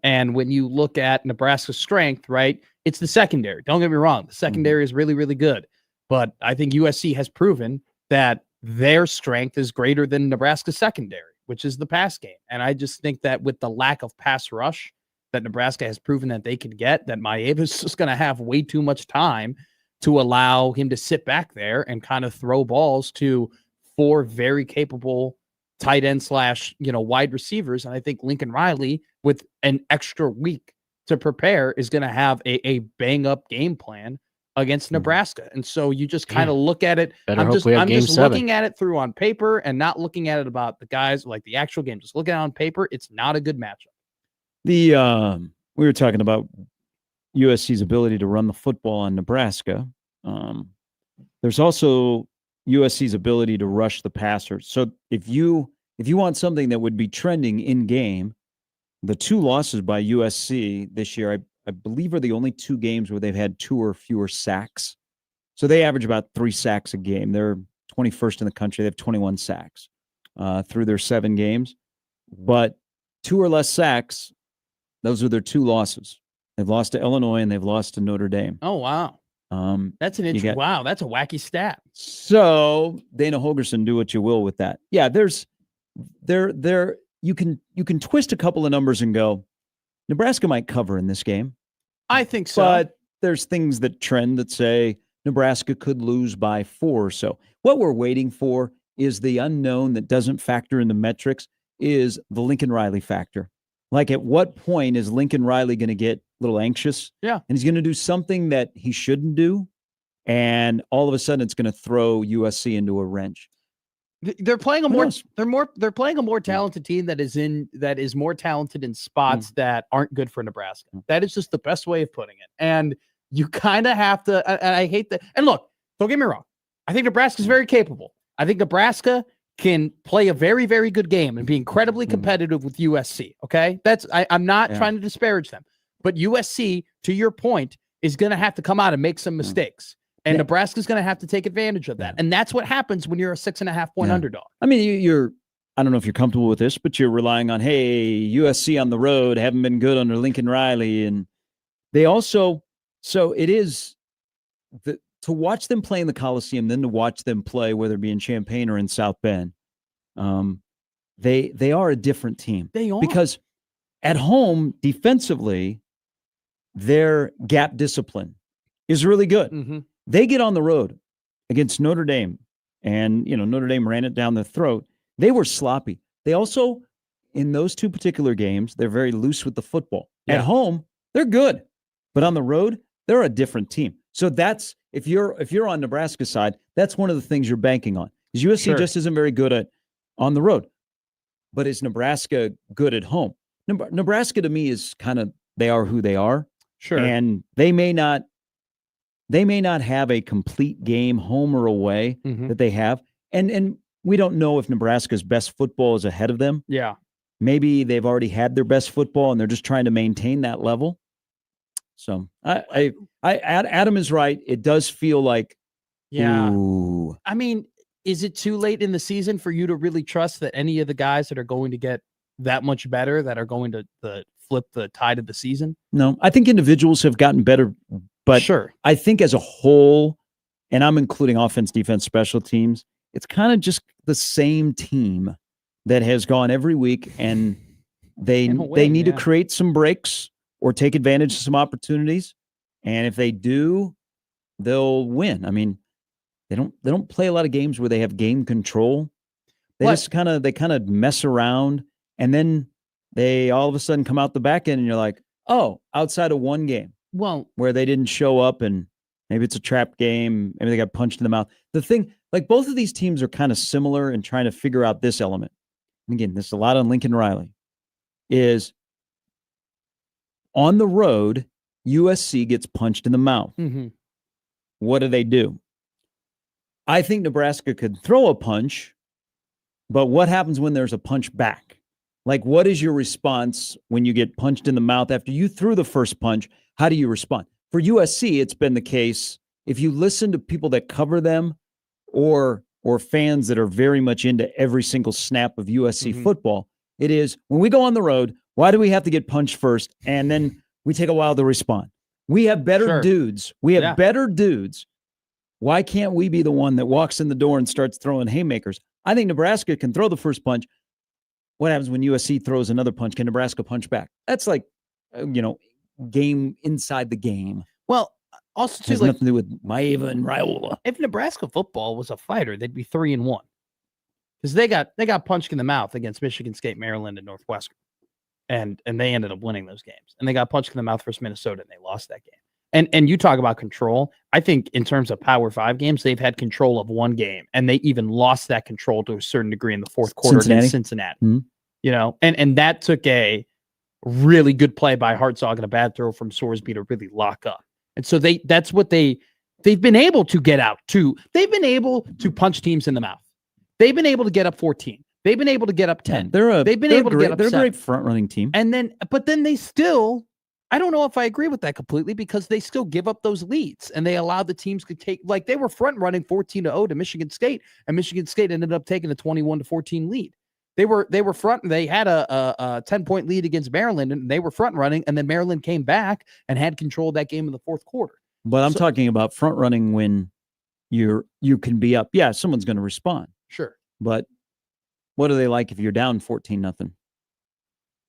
And when you look at Nebraska's strength, right, it's the secondary. Don't get me wrong. The secondary is really, really good. But I think USC has proven that their strength is greater than Nebraska's secondary, which is the pass game. And I just think that with the lack of pass rush that Nebraska has proven that they can get, that Maeva is just going to have way too much time to allow him to sit back there and kind of throw balls to 4 very capable tight end / wide receivers. And I think Lincoln Riley, with an extra week to prepare, is going to have a bang up game plan against Nebraska. And so you just kind of look at it. Better I'm hope just we have game 7. looking at it through on paper and not looking at it about the guys like the actual game. Just looking at it on paper, it's not a good matchup. We were talking about USC's ability to run the football on Nebraska. There's also USC's ability to rush the passer. So if you want something that would be trending in game, the 2 losses by USC this year, I believe, are the only 2 games where they've had 2 or fewer sacks. So they average about 3 sacks a game. They're 21st in the country. They have 21 sacks through their 7 games. But 2 or less sacks, those are their 2 losses. They've lost to Illinois and they've lost to Notre Dame. Oh, wow. That's an interesting. Wow, that's a wacky stat. So Dana Holgerson, do what you will with that. Yeah, you can twist a couple of numbers and go, Nebraska might cover in this game. I think so. But there's things that trend that say Nebraska could lose by 4 or so. What we're waiting for is the unknown that doesn't factor in the metrics is the Lincoln Riley factor. Like, at what point is Lincoln Riley going to get a little anxious? Yeah. And he's going to do something that he shouldn't do. And all of a sudden it's going to throw USC into a wrench. They're playing a they're playing a more talented team that is more talented in spots that aren't good for Nebraska. That is just the best way of putting it. And you kind of have to, and I hate that. And look, don't get me wrong. I think Nebraska is very capable. I think Nebraska can play a very, very good game and be incredibly competitive with USC. Okay. I'm not trying to disparage them, but USC, to your point, is going to have to come out and make some mistakes. And Nebraska's going to have to take advantage of that. And that's what happens when you're a 6.5-point underdog. I mean, I don't know if you're comfortable with this, but you're relying on, hey, USC on the road haven't been good under Lincoln Riley. And they also, so it is to watch them play in the Coliseum, then to watch them play, whether it be in Champaign or in South Bend, they are a different team. They are. Because at home, defensively, their gap discipline is really good. Mm-hmm. They get on the road against Notre Dame, and Notre Dame ran it down the throat. They were sloppy. They also, in those two particular games, they're very loose with the football. Yeah. At home, they're good, but on the road, they're a different team. So that's if you're on Nebraska's side, that's one of the things you're banking on. Because USC just isn't very good on the road, but is Nebraska good at home? Nebraska to me is kind of, they are who they are. Sure, and they may not have a complete game home or away that they have. And we don't know if Nebraska's best football is ahead of them. Yeah. Maybe they've already had their best football and they're just trying to maintain that level. So Adam is right. It does feel like, ooh. I mean, is it too late in the season for you to really trust that any of the guys that are going to get that much better, that are going to flip the tide of the season? No, I think individuals have gotten better. But sure, I think as a whole, and I'm including offense, defense, special teams, it's kind of just the same team that has gone every week, and they need to create some breaks or take advantage of some opportunities. And if they do, they'll win. I mean, they don't play a lot of games where they have game control. They just kind of mess around, and then they all of a sudden come out the back end, and you're like, oh, outside of one game. Well, where they didn't show up, and maybe it's a trap game. Maybe they got punched in the mouth. The thing, like, both of these teams are kind of similar in trying to figure out this element. And again, this is a lot on Lincoln Riley, is on the road, USC gets punched in the mouth. Mm-hmm. What do? I think Nebraska could throw a punch, but what happens when there's a punch back? Like, what is your response when you get punched in the mouth after you threw the first punch? How do you respond? For USC, it's been the case. If you listen to people that cover them or fans that are very much into every single snap of USC football, it is when we go on the road, why do we have to get punched first? And then we take a while to respond. We have better dudes. We have better dudes. Why can't we be the one that walks in the door and starts throwing haymakers? I think Nebraska can throw the first punch. What happens when USC throws another punch? Can Nebraska punch back? That's like, game inside the game. Well, also too, has nothing to do with Maeva and Raiola. If Nebraska football was a fighter, they'd be 3-1 because they got punched in the mouth against Michigan State, Maryland, and Northwestern, and they ended up winning those games. And they got punched in the mouth versus Minnesota, and they lost that game. And you talk about control. I think in terms of Power 5 games, they've had control of one game, and they even lost that control to a certain degree in the fourth quarter against Cincinnati. Mm-hmm. And that took a really good play by Hartzog and a bad throw from Sorsby to really lock up. And so that's what they've been able to get out to. They've been able to punch teams in the mouth. They've been able to get up 14. They've been able to get up 10. They've been able to get up 7. They're a great front running team. But then they still, I don't know if I agree with that completely, because they still give up those leads and they allow the teams to take, like, they were front running 14-0 to Michigan State, and Michigan State ended up taking a 21-14 lead. They were front. They had a 10-point lead against Maryland, and they were front running, and then Maryland came back and had control of that game in the fourth quarter. But I'm talking about front running when you can be up. Yeah, someone's going to respond. Sure. But what are they like if you're down 14-0?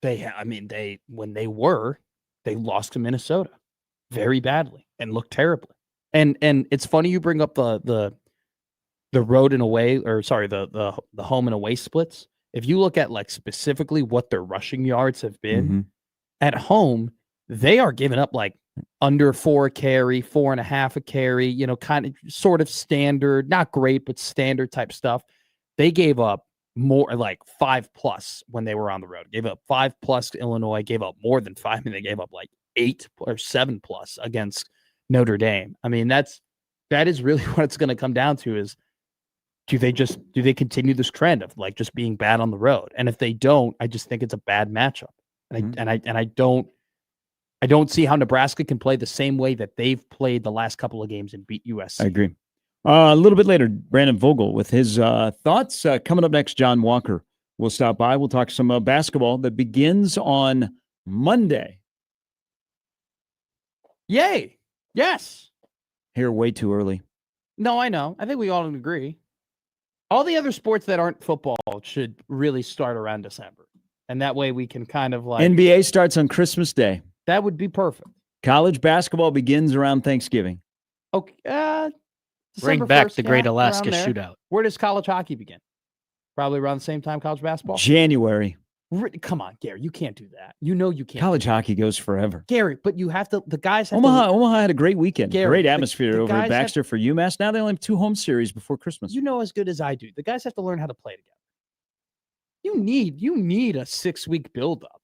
When they lost to Minnesota very badly and looked terribly. And it's funny you bring up the road and away, or sorry, the home and away splits. If you look at like specifically what their rushing yards have been at home, they are giving up like under 4 a carry, 4.5 a carry, kind of sort of standard, not great, but standard type stuff. They gave up more like 5+ when they were on the road. Gave up 5+ to Illinois, gave up more than 5, and they gave up like 8 or 7+ against Notre Dame. I mean, that is really what it's going to come down to is do they continue this trend of like just being bad on the road? And if they don't, I just think it's a bad matchup. And I don't see how Nebraska can play the same way that they've played the last couple of games and beat USC. I agree. A little bit later, Brandon Vogel with his thoughts. Coming up next, John Walker will stop by. We'll talk some basketball that begins on Monday. Yay. Yes. Here way too early. No, I know. I think we all agree. All the other sports that aren't football should really start around December. And that way we can kind of like... NBA starts on Christmas Day. That would be perfect. College basketball begins around Thanksgiving. Okay. Bring back the Great Alaska Shootout. Where does college hockey begin? Probably around the same time college basketball? January. Come on, Gary. You can't do that. You know you can't. College hockey goes forever. Gary, but you have to... The guys have Omaha had a great weekend. Gary, great atmosphere the over at guys Baxter for UMass. Now they only have 2 home series before Christmas. You know as good as I do. The guys have to learn how to play together. You need a 6-week buildup.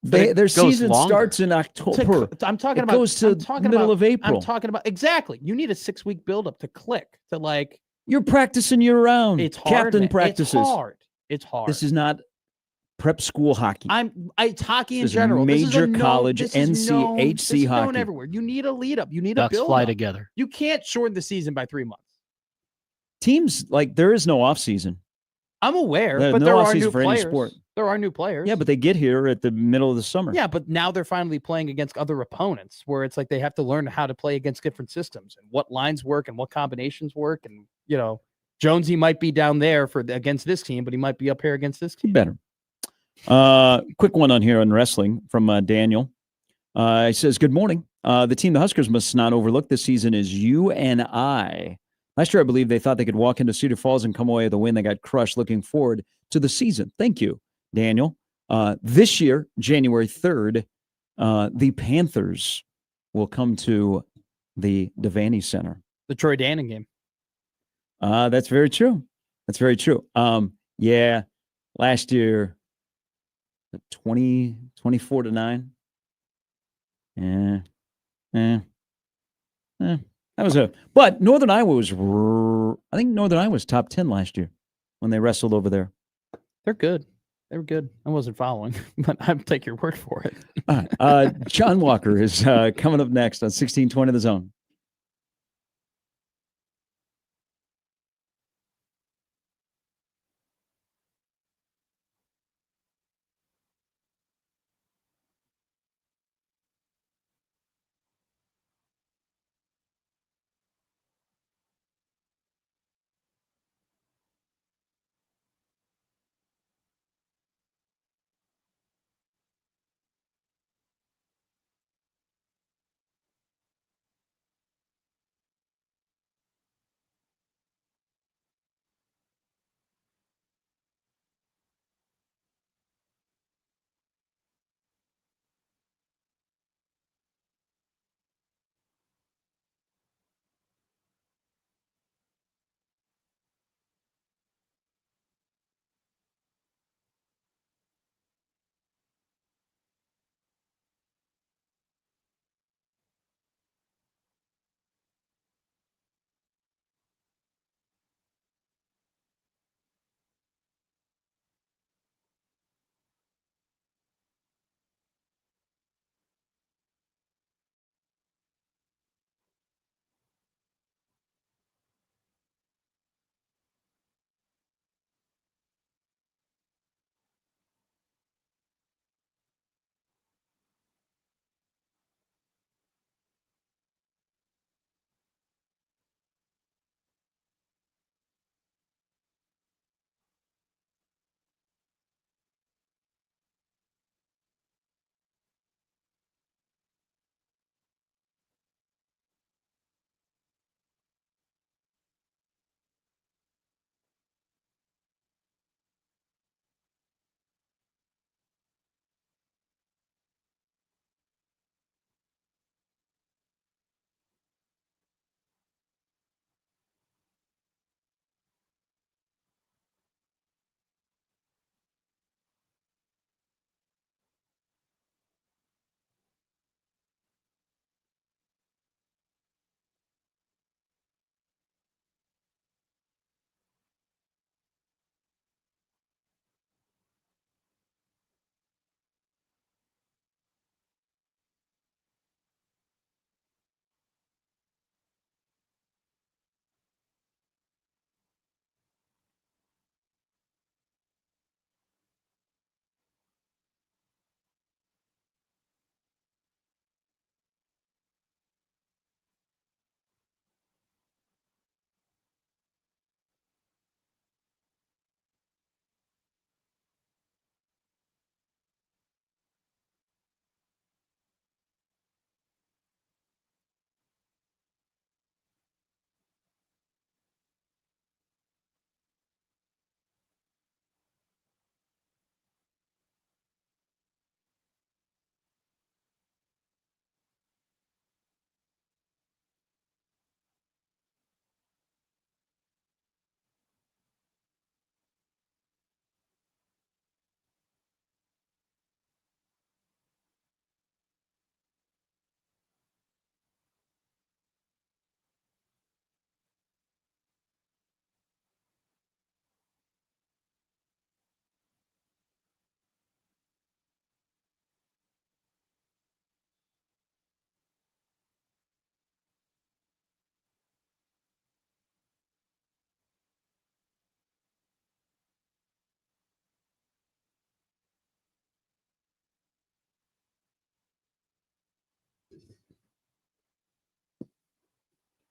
Their season starts in October. I'm talking about goes to middle of April. I'm talking about exactly. You need a 6-week buildup to click to like. You're practicing year round. It's hard. Captain Man. practices. It's hard. This is not prep school hockey. It's hockey in this general. Is major this is college NCHC this is known hockey everywhere. You need a lead up. You need Ducks a build fly up. together. You can't shorten the season by 3 months. Teams like there is no off season. I'm aware, There's but no there are off-season new for players. any sport. There are new players. Yeah, but they get here at the middle of the summer. Yeah, but now they're finally playing against other opponents where it's like they have to learn how to play against different systems and what lines work and what combinations work. And, Jonesy might be down there against this team, but he might be up here against this team. Better. Quick one on here on wrestling from Daniel. He says, good morning. The team the Huskers must not overlook this season is UNI. Last year, I believe they thought they could walk into Cedar Falls and come away with a win. They got crushed. Looking forward to the season. Thank you, Daniel. This year, January 3rd, the Panthers will come to the Devaney Center. The Troy Dannon game. That's very true. That's very true. Yeah, last year, 24-9. That was but Northern Iowa I think Northern Iowa was top 10 last year when they wrestled over there. They're good. They were good. I wasn't following, but I'll take your word for it. All right. John Walker is coming up next on 1620 The Zone.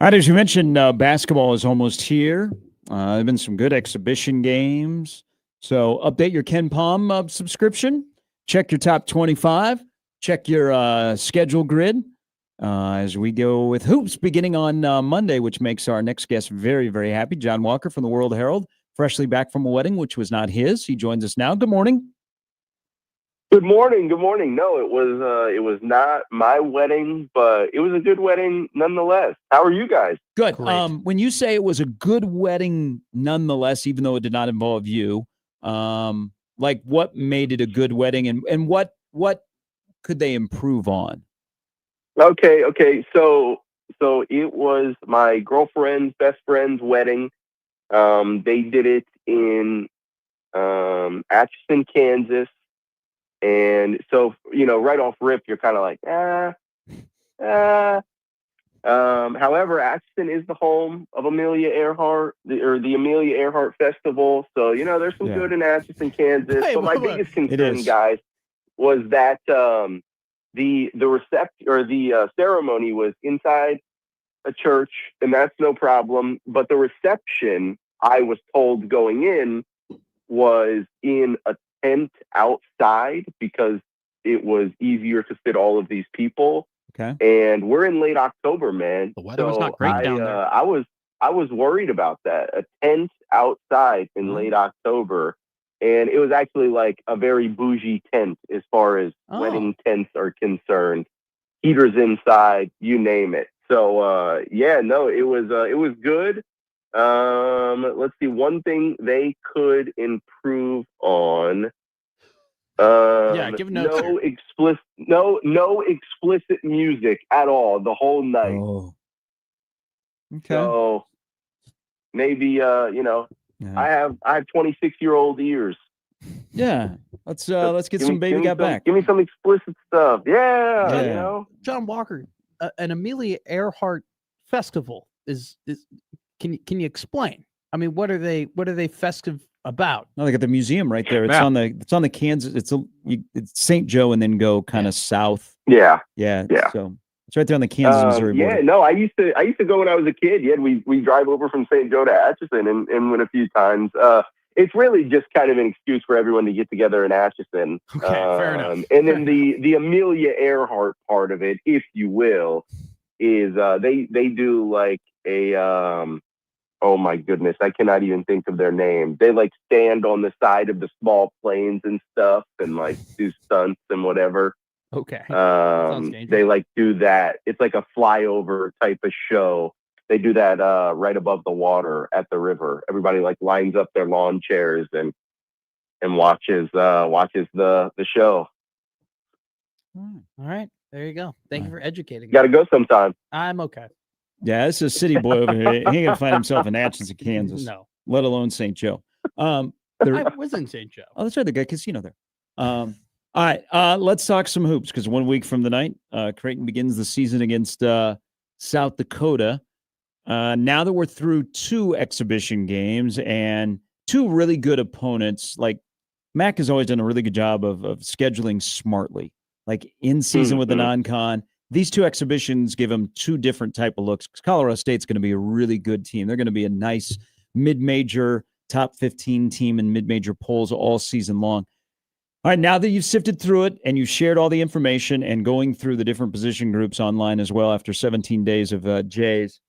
All right, as you mentioned, basketball is almost here. There have been some good exhibition games. So update your Ken Palm subscription. Check your top 25. Check your schedule grid as we go with hoops beginning on Monday, which makes our next guest very, very happy. John Walker from the World Herald, freshly back from a wedding, which was not his. He joins us now. Good morning. Good morning. Good morning. No, it was not my wedding, but it was a good wedding nonetheless. How are you guys? Good. When you say it was a good wedding nonetheless, even though it did not involve you, like what made it a good wedding and what could they improve on? Okay. So it was my girlfriend's best friend's wedding. They did it in Atchison, Kansas. And so, right off rip, you're kind of like, however, Atchison is the home of Amelia Earhart, the Amelia Earhart Festival. So, there's some good in Atchison, Kansas. But my biggest concern, guys, was that the ceremony was inside a church, and that's no problem. But the reception, I was told going in, was in a tent outside because it was easier to fit all of these people. Okay. And we're in late October, man. The weather was not great down there. I was worried about that. A tent outside in late October. And it was actually like a very bougie tent as far as wedding tents are concerned. Heaters inside, you name it. So it was good. Let's see. One thing they could improve on. Give notes. No explicit music at all the whole night. Oh. Okay. So maybe I have 26-year-old ears. Yeah. Let's get some Baby Got Back. Give me some explicit stuff. Yeah. John Walker, an Amelia Earhart festival is can you explain? I mean, what are they festive about? No, they got the museum right there. It's on the Kansas. It's St. Joe and then go kind of south. Yeah. So it's right there on the Kansas Missouri border. Yeah, no, I used to go when I was a kid. Yeah, we drive over from St. Joe to Atchison and went a few times. It's really just kind of an excuse for everyone to get together in Atchison. Okay, fair enough. And then the Amelia Earhart part of it, if you will, is they do like a oh my goodness, I cannot even think of their name. They like stand on the side of the small planes and stuff and like do stunts and whatever. Okay. They like do that. It's like a flyover type of show. They do that right above the water at the river. Everybody like lines up their lawn chairs and watches the show. All right. There you go. Thank you for educating me. Got to go sometime. I'm okay. Yeah, this is a city boy over here. He ain't gonna find himself in Atchison, Kansas. No. Let alone St. Joe. I was in St. Joe. Oh, that's right. They got a casino there. All right. Let's talk some hoops because 1 week from the night, Creighton begins the season against South Dakota. Now that we're through 2 exhibition games and 2 really good opponents, like Mac has always done a really good job of scheduling smartly, like in season with the non-con. These 2 exhibitions give them 2 different type of looks. Colorado State's going to be a really good team. They're going to be a nice mid-major, top 15 team in mid-major polls all season long. All right, now that you've sifted through it and you've shared all the information and going through the different position groups online as well after 17 days of Jays,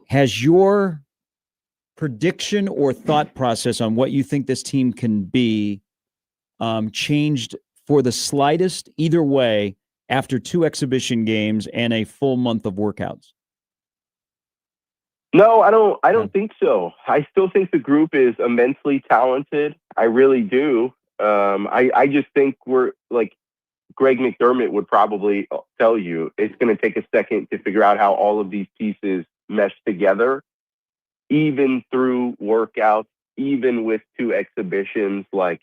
has your prediction or thought process on what you think this team can be changed for the slightest either way after 2 exhibition games and a full month of workouts? No, I don't think so. I still think the group is immensely talented. I really do. I just think we're like Greg McDermott would probably tell you, it's going to take a second to figure out how all of these pieces mesh together, even through workouts, even with 2 exhibitions. Like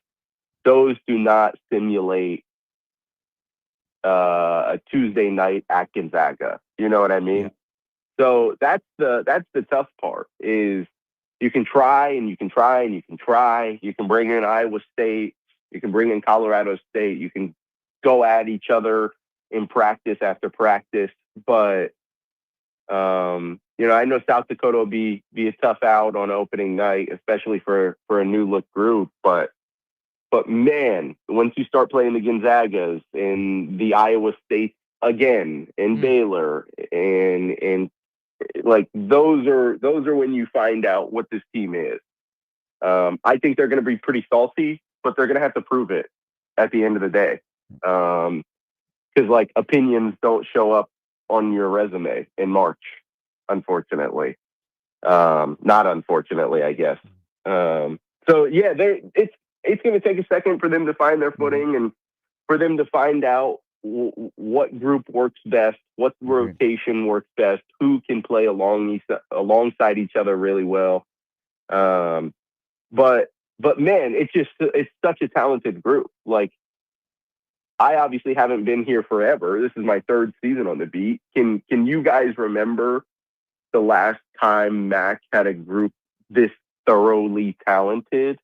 those do not simulate a Tuesday night at Gonzaga. You know what I mean? Yeah. So that's the tough part is you can try and you can try and you can try. You can bring in Iowa State. You can bring in Colorado State. You can go at each other in practice after practice. But I know South Dakota will be a tough out on opening night, especially for a new look group. But man, once you start playing the Gonzagas and the Iowa State again, and Baylor, and like those are when you find out what this team is. I think they're going to be pretty salty, but they're going to have to prove it at the end of the day. Because like opinions don't show up on your resume in March, unfortunately. Not unfortunately, I guess. So yeah, it's going to take a second for them to find their footing and for them to find out what group works best, what rotation works best, who can play alongside each other really well. But man, it's such a talented group. Like, I obviously haven't been here forever. This is my third season on the beat. Can you guys remember the last time Mac had a group this thoroughly talented?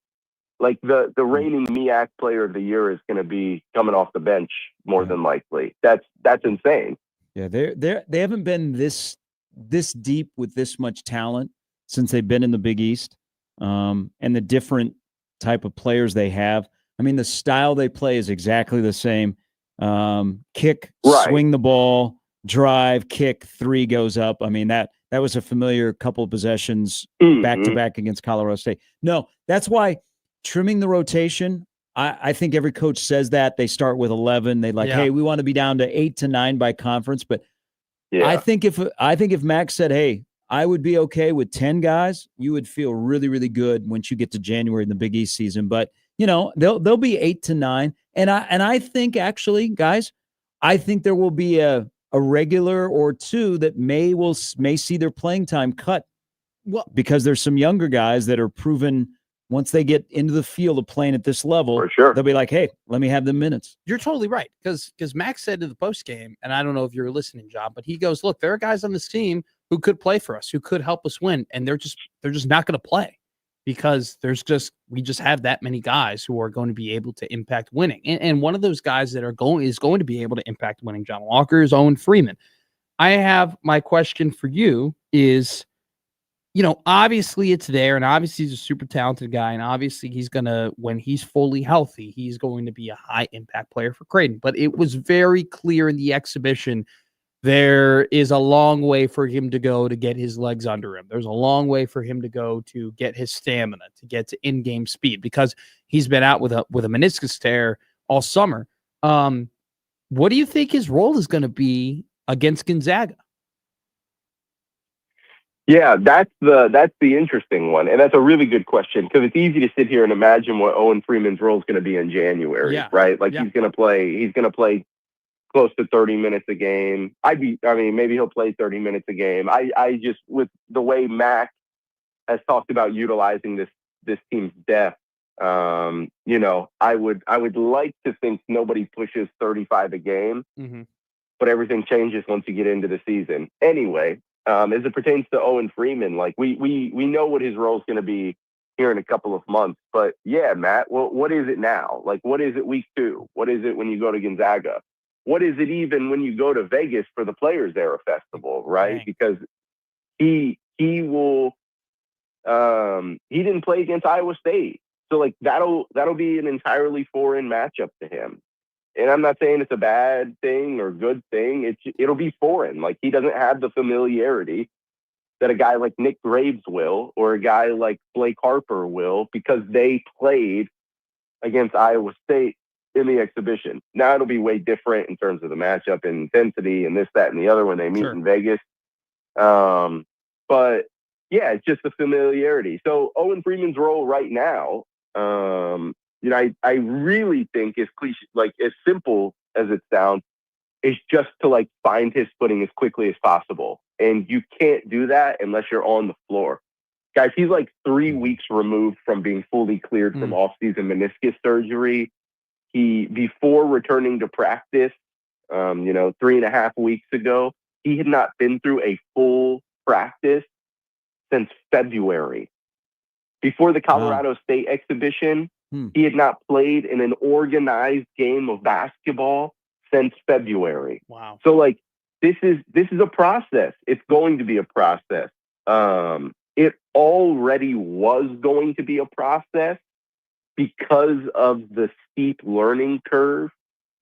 Like the reigning MEAC player of the year is going to be coming off the bench more than likely. That's insane. Yeah, they haven't been this deep with this much talent since they've been in the Big East, and the different type of players they have. I mean, the style they play is exactly the same. Kick, swing the ball, drive, kick, three goes up. I mean, that was a familiar couple of possessions back-to-back against Colorado State. No, that's why trimming the rotation, I think every coach says that. They start with 11. They hey, we want to be down to 8 to 9 by conference. But I think if Max said, hey, I would be okay with 10 guys, you would feel really, really good once you get to January in the Big East season. But they'll be 8 to 9. And I think actually, guys, I think there will be a regular or two that may see their playing time cut. Well, because there's some younger guys that are proven once they get into the field of playing at this level, for sure, they'll be like, hey, let me have the minutes. You're totally right. Because Max said in the post game, and I don't know if you're listening, John, but he goes, look, there are guys on this team who could play for us, who could help us win, and they're just not going to play because we just have that many guys who are going to be able to impact winning. And one of those guys that is going to be able to impact winning, John Walker, is Owen Freeman. I have my question for you is, obviously it's there, and obviously he's a super talented guy, and obviously when he's fully healthy, he's going to be a high impact player for Creighton. But it was very clear in the exhibition there is a long way for him to go to get his legs under him. There's a long way for him to go to get his stamina, to get to in-game speed, because he's been out with a meniscus tear all summer. What do you think his role is going to be against Gonzaga? Yeah, that's the interesting one, and that's a really good question because it's easy to sit here and imagine what Owen Freeman's role is going to be in January, right? Like he's going to play close to 30 minutes a game. Maybe he'll play 30 minutes a game. I just, with the way Mac has talked about utilizing this team's depth, I would like to think nobody pushes 35 a game, but everything changes once you get into the season. Anyway. As it pertains to Owen Freeman, like we know what his role is going to be here in a couple of months. But yeah, Matt, what is it now? Like, what is it week 2? What is it when you go to Gonzaga? What is it even when you go to Vegas for the Players Era Festival, right? Because he will he didn't play against Iowa State, so like that'll be an entirely foreign matchup to him. And I'm not saying it's a bad thing or good thing. It'll be foreign. Like, he doesn't have the familiarity that a guy like Nick Graves will, or a guy like Blake Harper will, because they played against Iowa State in the exhibition. Now it'll be way different in terms of the matchup and intensity and this, that, and the other when they meet in Vegas. But yeah, it's just the familiarity. So Owen Freeman's role right now, I really think is cliche, like as simple as it sounds, is just to like find his footing as quickly as possible. And you can't do that unless you're on the floor. Guys, he's like 3 weeks removed from being fully cleared from off-season meniscus surgery. Before returning to practice, 3.5 weeks ago, he had not been through a full practice since February. Before the Colorado State exhibition, he had not played in an organized game of basketball since February. Wow. So, like, this is a process. It's going to be a process. It already was going to be a process because of the steep learning curve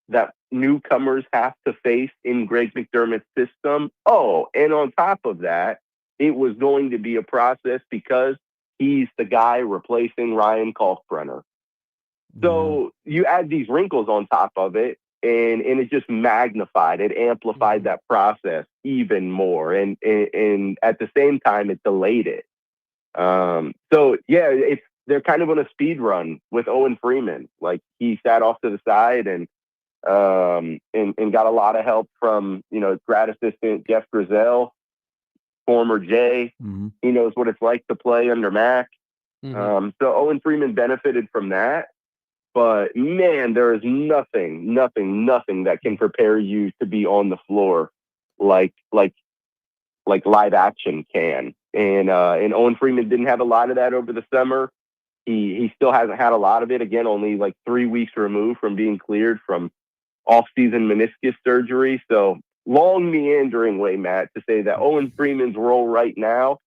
that newcomers have to face in Greg McDermott's system. Oh, and on top of that, it was going to be a process because he's the guy replacing Ryan Kalkbrenner. So you add these wrinkles on top of it, and it just magnified, it amplified that process even more. And at the same time, it delayed it. So yeah, they're kind of on a speed run with Owen Freeman. Like, he sat off to the side and got a lot of help from, grad assistant Jeff Griselle, former Jay. He knows what it's like to play under Mac. So Owen Freeman benefited from that. But man, there is nothing that can prepare you to be on the floor like live action can. And Owen Freeman didn't have a lot of that over the summer. He still hasn't had a lot of it. Again, only like 3 weeks removed from being cleared from off-season meniscus surgery. So long meandering way, Matt, to say that Owen Freeman's role right now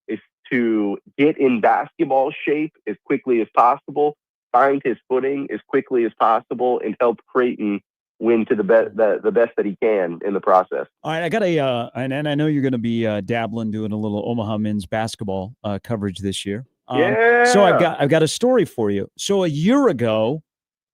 is to get in basketball shape as quickly as possible, find his footing as quickly as possible, and help Creighton win to the best that he can in the process. All right, I got and I know you're going to be dabbling, doing a little Omaha men's basketball coverage this year. Yeah. So I've got a story for you. So a year ago,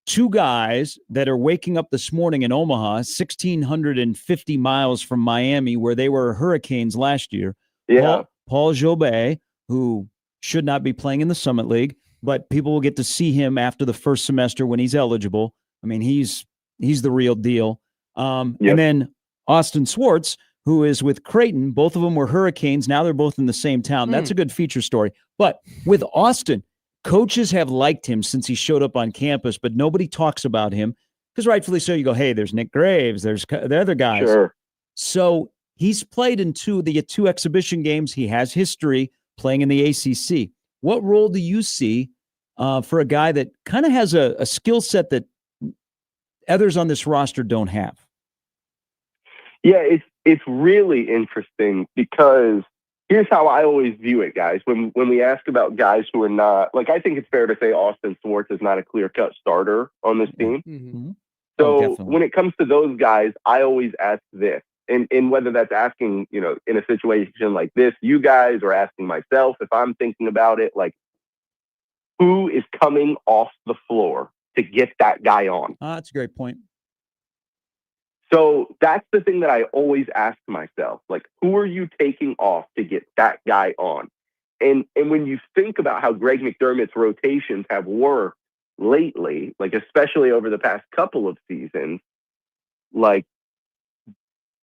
two guys that are waking up this morning in Omaha, 1,650 miles from Miami, where they were Hurricanes last year. Yeah. Paul Jobet, who should not be playing in the Summit League, but people will get to see him after the first semester when he's eligible. I mean, he's the real deal. And then Austin Swartz, who is with Creighton. Both of them were Hurricanes. Now they're both in the same town. That's a good feature story. But with Austin, coaches have liked him since he showed up on campus, but nobody talks about him because rightfully so. You go, hey, there's Nick Graves. There's the other guys. Sure. So he's played in two exhibition games. He has history playing in the ACC. What role do you see for a guy that kind of has a skill set that others on this roster don't have? Yeah, it's really interesting because here's how I always view it, guys. When we ask about guys who are not, like, I think it's fair to say Austin Swartz is not a clear-cut starter on this team. Mm-hmm. So when it comes to those guys, I always ask this. And whether that's asking, in a situation like this, you guys, or asking myself, if I'm thinking about it, like, who is coming off the floor to get that guy on? That's a great point. So that's the thing that I always ask myself, like, who are you taking off to get that guy on? And when you think about how Greg McDermott's rotations have worked lately, like, especially over the past couple of seasons, like,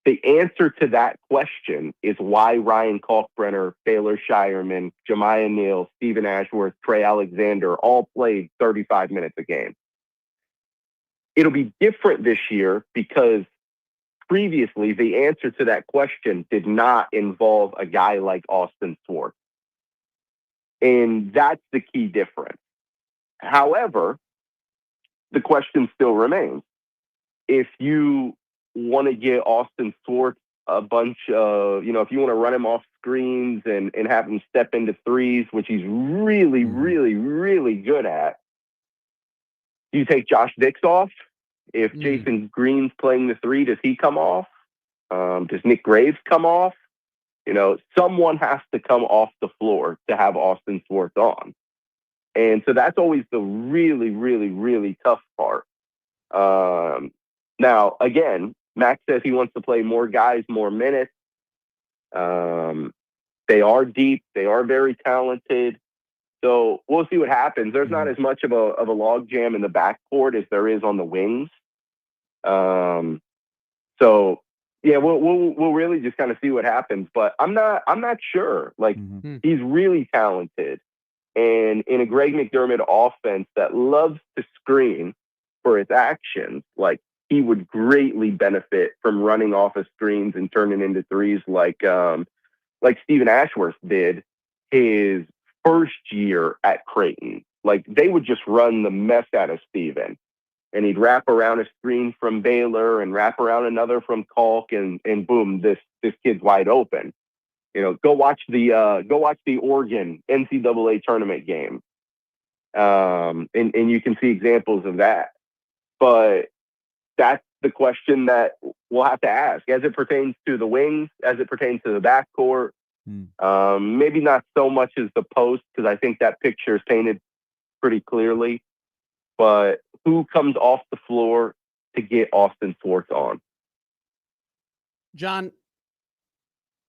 the answer to that question is why Ryan Kalkbrenner, Baylor Shireman, Jemiah Neal, Stephen Ashworth, Trey Alexander all played 35 minutes a game. It'll be different this year because previously the answer to that question did not involve a guy like Austin Swartz. And that's the key difference. However, the question still remains. If you want to get Austin Swartz a bunch of, if you want to run him off screens and have him step into threes, which he's really, really, really good at, do you take Josh Dix off? If Jason Green's playing the three, does he come off? Does Nick Graves come off? Someone has to come off the floor to have Austin Swartz on. And so that's always the really, really, really tough part. Now, again, Max says he wants to play more guys, more minutes. They are deep. They are very talented. So we'll see what happens. There's not as much of a log jam in the backcourt as there is on the wings. So yeah, we'll really just kind of see what happens. But I'm not sure. Like, he's really talented, and in a Greg McDermott offense that loves to screen for its actions, like, he would greatly benefit from running off of screens and turning into threes like Stephen Ashworth did his first year at Creighton. Like, they would just run the mess out of Stephen. and he'd wrap around a screen from Baylor and wrap around another from Kalk, and boom, this kid's wide open. Go watch the Oregon NCAA tournament game, and you can see examples of that. But that's the question that we'll have to ask as it pertains to the wings, as it pertains to the backcourt. Maybe not so much as the post, because I think that picture is painted pretty clearly. But who comes off the floor to get Austin Swartz on? John,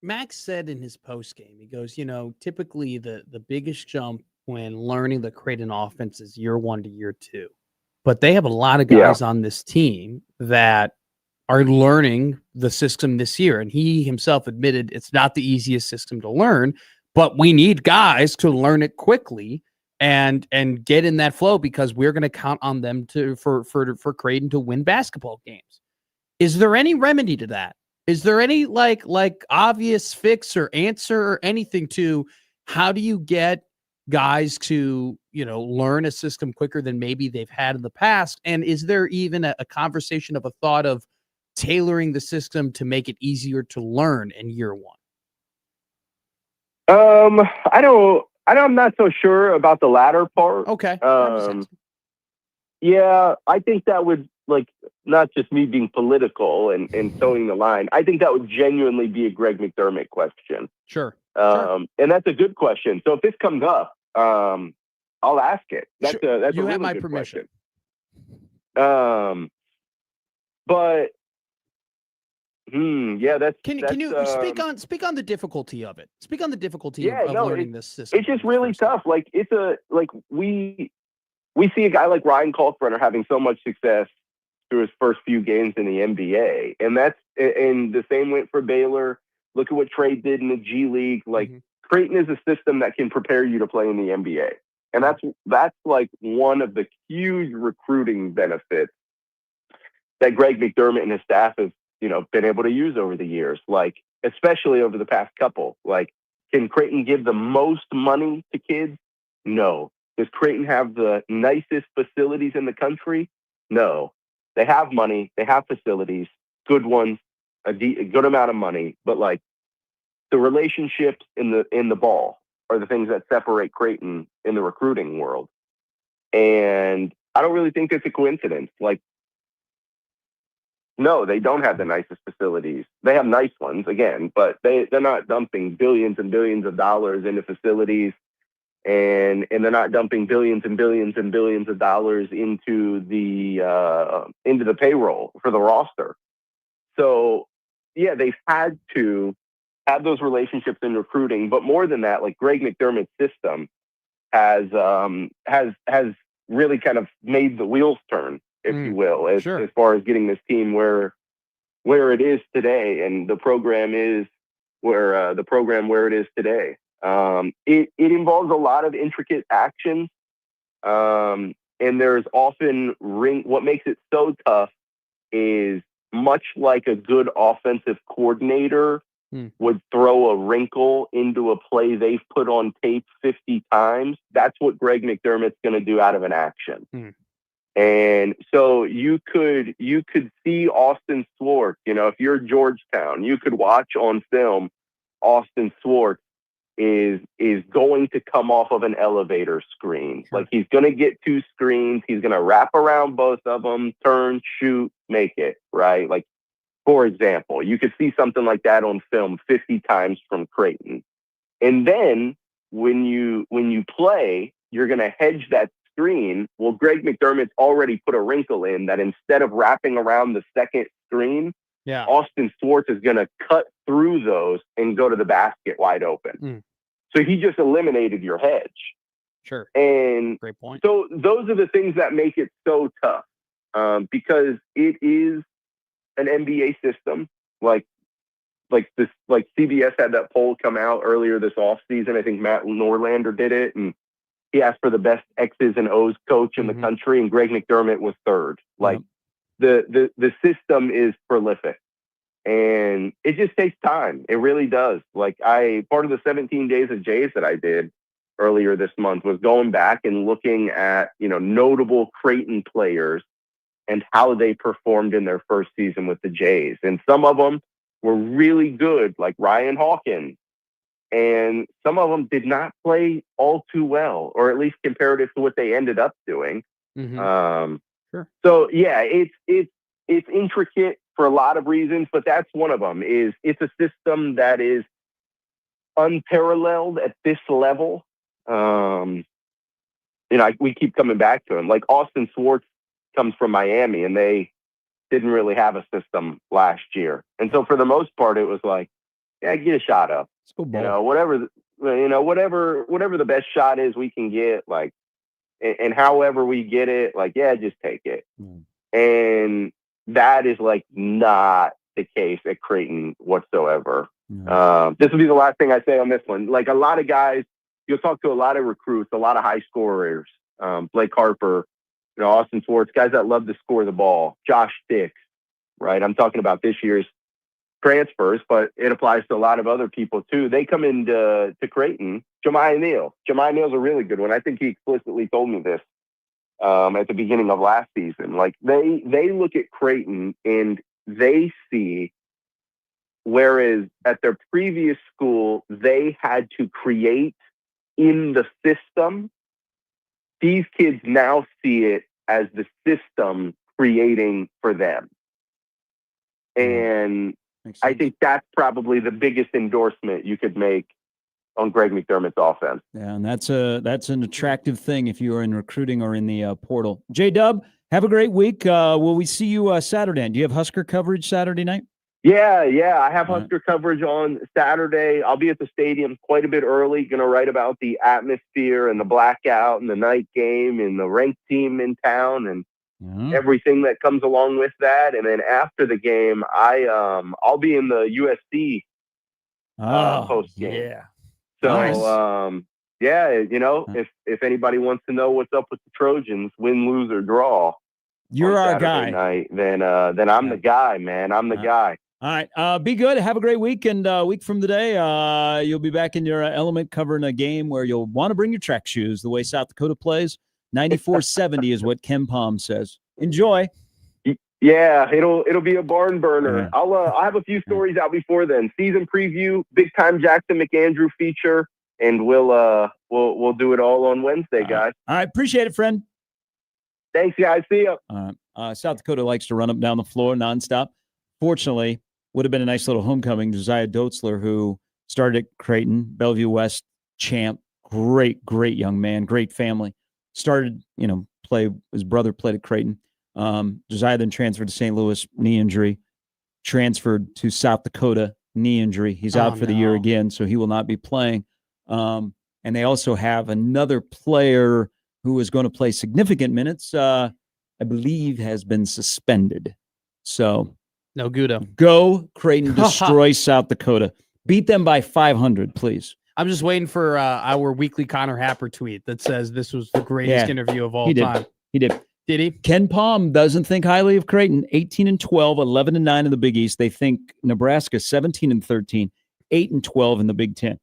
Max said in his post game, he goes, typically the biggest jump when learning the Creighton offense is year 1 to year 2. But they have a lot of guys on this team that are learning the system this year. And he himself admitted it's not the easiest system to learn, but we need guys to learn it quickly and get in that flow, because we're going to count on them for Creighton to win basketball games. Is there any remedy to that? Is there any like obvious fix or answer or anything to how do you get guys to, learn a system quicker than maybe they've had in the past? And is there even a conversation of a thought of tailoring the system to make it easier to learn in year 1? I'm not so sure about the latter part. Okay. Yeah, I think that would, not just me being political and towing the line. I think that would genuinely be a Greg McDermott question. Sure. And that's a good question. So if this comes up, I'll ask it. That's you a have really my good permission. Question. But that's. Can you speak on the difficulty of it? Speak on the difficulty of learning this system. It's just really tough. We see a guy like Ryan Kalkbrenner having so much success through his first few games in the NBA, and the same went for Baylor. Look at what Trey did in the G League. Creighton is a system that can prepare you to play in the NBA, and that's one of the huge recruiting benefits that Greg McDermott and his staff have been able to use over the years. Especially over the past couple. Can Creighton give the most money to kids? No. Does Creighton have the nicest facilities in the country? No. They have money. They have facilities, good ones, a good amount of money. But the relationships in the ball are the things that separate Creighton in the recruiting world. And I don't really think it's a coincidence. No, they don't have the nicest facilities. They have nice ones, again, but they're not dumping billions and billions of dollars into facilities. And they're not dumping billions and billions and billions of dollars into the payroll for the roster. So, yeah, they've had to have those relationships in recruiting. But more than that, Greg McDermott's system has really kind of made the wheels turn, if you will, as far as getting this team where it is today, and the program is where it is today. It involves a lot of intricate actions, and there's often what makes it so tough is, much like a good offensive coordinator would throw a wrinkle into a play they've put on tape 50 times, that's what Greg McDermott's going to do out of an action. And so you could see Austin Swartz, if you're Georgetown, you could watch on film Austin Swartz is going to come off of an elevator screen. He's going to get 2 screens. He's going to wrap around both of them, turn, shoot, make it, right? For example, you could see something like that on film 50 times from Creighton. And then when you play, you're going to hedge that screen. Well, Greg McDermott's already put a wrinkle in that instead of wrapping around the second screen, Austin Swartz is going to cut through those and go to the basket wide open. So he just eliminated your hedge. Sure. And great point. So those are the things that make it so tough, because it is an NBA system. CBS had that poll come out earlier this offseason. I think Matt Norlander did it, and he asked for the best X's and O's coach in the country, and Greg McDermott was third. The system is prolific, and it just takes time. It really does. Part of the 17 days of Jays that I did earlier this month was going back and looking at, notable Creighton players and how they performed in their first season with the Jays. And some of them were really good, like Ryan Hawkins. And some of them did not play all too well, or at least comparative to what they ended up doing. Sure. So yeah, it's intricate for a lot of reasons, but that's one of them. Is it's a system that is unparalleled at this level. We keep coming back to him. Like Austin Swartz comes from Miami, and they didn't really have a system last year. And so for the most part, it was like, yeah, get a shot up. Whatever the best shot is we can get, like, and however we get it, like, yeah, just take it. And that is like not the case at Creighton whatsoever. This will be the last thing I say on this one. Like, a lot of guys, you'll talk to a lot of recruits, a lot of high scorers, Blake Harper, Austin Swartz, guys that love to score the ball, Josh Dix, right? I'm talking about this year's transfers, but it applies to a lot of other people too. They come into Creighton. Jemiah Neal's a really good one. I think he explicitly told me this at the beginning of last season. Like, they look at Creighton and they see, whereas at their previous school they had to create in the system, these kids now see it as the system creating for them. And I think that's probably the biggest endorsement you could make on Greg McDermott's offense. Yeah, and that's an attractive thing if you are in recruiting or in the portal. J-Dub, have a great week. Will we see you Saturday? Do you have Husker coverage Saturday night? Yeah. I have Husker coverage on Saturday. I'll be at the stadium quite a bit early. Going to write about the atmosphere and the blackout and the night game and the ranked team in town and everything that comes along with that. And then after the game, I'll be in the USC post game. Yeah. So nice. if anybody wants to know what's up with the Trojans, win, lose, or draw, you're our Saturday guy. Night, then I'm the guy, man. I'm the guy. All right. Be good. Have a great week. And a week from today, you'll be back in your element covering a game where you'll want to bring your track shoes the way South Dakota plays. 94-70 is what Ken Palm says. Enjoy. Yeah, it'll be a barn burner. I'll have a few stories out before then. Season preview, big time Jackson McAndrew feature, and we'll do it all on Wednesday, guys. All right. Appreciate it, friend. Thanks, guys. See ya. South Dakota likes to run up and down the floor nonstop. Fortunately, would have been a nice little homecoming. Josiah Doetzler, who started at Creighton, Bellevue West champ, great young man, great family. Started, his brother played at Creighton. Josiah then transferred to St. Louis, knee injury. Transferred to South Dakota, knee injury. He's out for the year again, so he will not be playing. And they also have another player who is going to play significant minutes, I believe has been suspended. So no Gudo. Go Creighton, destroy South Dakota. Beat them by 500, please. I'm just waiting for our weekly Connor Happer tweet that says this was the greatest interview of all time. He did. Did he? Ken Palm doesn't think highly of Creighton. 18-12, 11-9 in the Big East. They think Nebraska 17-13, 8-12 in the Big Ten.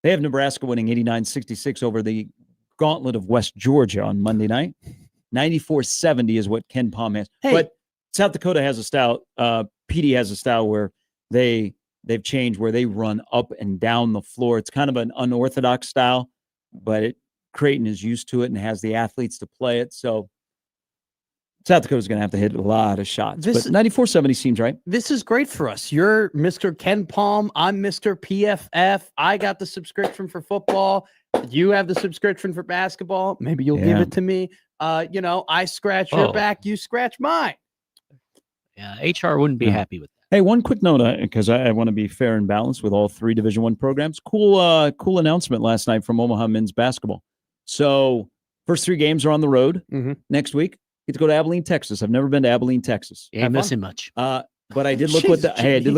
They have Nebraska winning 89-66 over the gauntlet of West Georgia on Monday night. 94-70 is what Ken Palm has. Hey. But South Dakota has a style. PD has a style where they've changed, where they run up and down the floor. It's kind of an unorthodox style, but Creighton is used to it and has the athletes to play it. So South Dakota's going to have to hit a lot of shots. But 94-70 seems right. This is great for us. You're Mr. Ken Palm. I'm Mr. PFF. I got the subscription for football. You have the subscription for basketball. Maybe you'll give it to me. I scratch your back. You scratch mine. Yeah, HR wouldn't be happy with that. Hey, one quick note, because I want to be fair and balanced with all three Division I programs. Cool announcement last night from Omaha men's basketball. So first three games are on the road next week. Get to go to Abilene, Texas. I've never been to Abilene, Texas. You ain't missing much. But I did look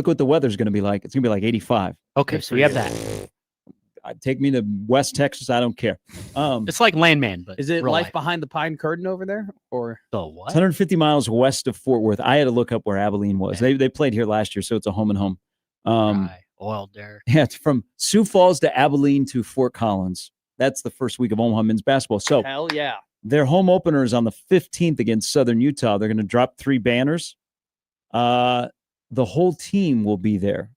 what the weather's going to be like. It's going to be like 85. Okay, so we have that. Take me to West Texas. I don't care. It's like Landman, but is it life behind the pine curtain over there, or the what? It's 150 miles west of Fort Worth. I had to look up where Abilene was. They played here last year, so it's a home and home. Oiled there. Yeah, it's from Sioux Falls to Abilene to Fort Collins. That's the first week of Omaha men's basketball. So hell yeah. Their home opener is on the 15th against Southern Utah. They're going to drop 3 banners. The whole team will be there.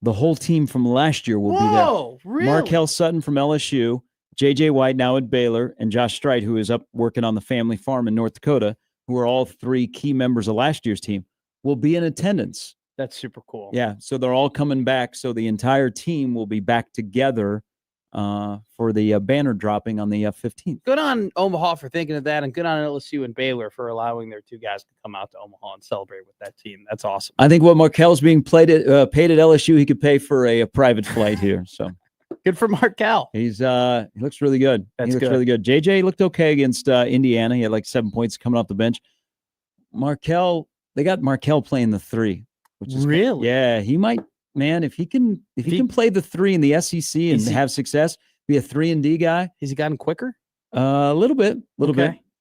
The whole team from last year will be there. Whoa, really? Markel Sutton from LSU, J.J. White now at Baylor, and Josh Strite, who is up working on the family farm in North Dakota, who are all 3 key members of last year's team, will be in attendance. That's super cool. Yeah, so they're all coming back. So the entire team will be back together for the banner dropping on the 15th. Good on Omaha for thinking of that, and good on LSU and Baylor for allowing their 2 guys to come out to Omaha and celebrate with that team. That's awesome. I think what Markel's being paid at LSU, he could pay for a private flight here. So good for Markel. He looks really good. That's he looks good. really good. JJ looked okay against Indiana. He had like 7 points coming off the bench. Markel, they got Markel playing the 3, which is really, yeah. He might, man, if he can play the 3 in the SEC and have success, be a 3 and D guy. Has he gotten quicker? A little bit.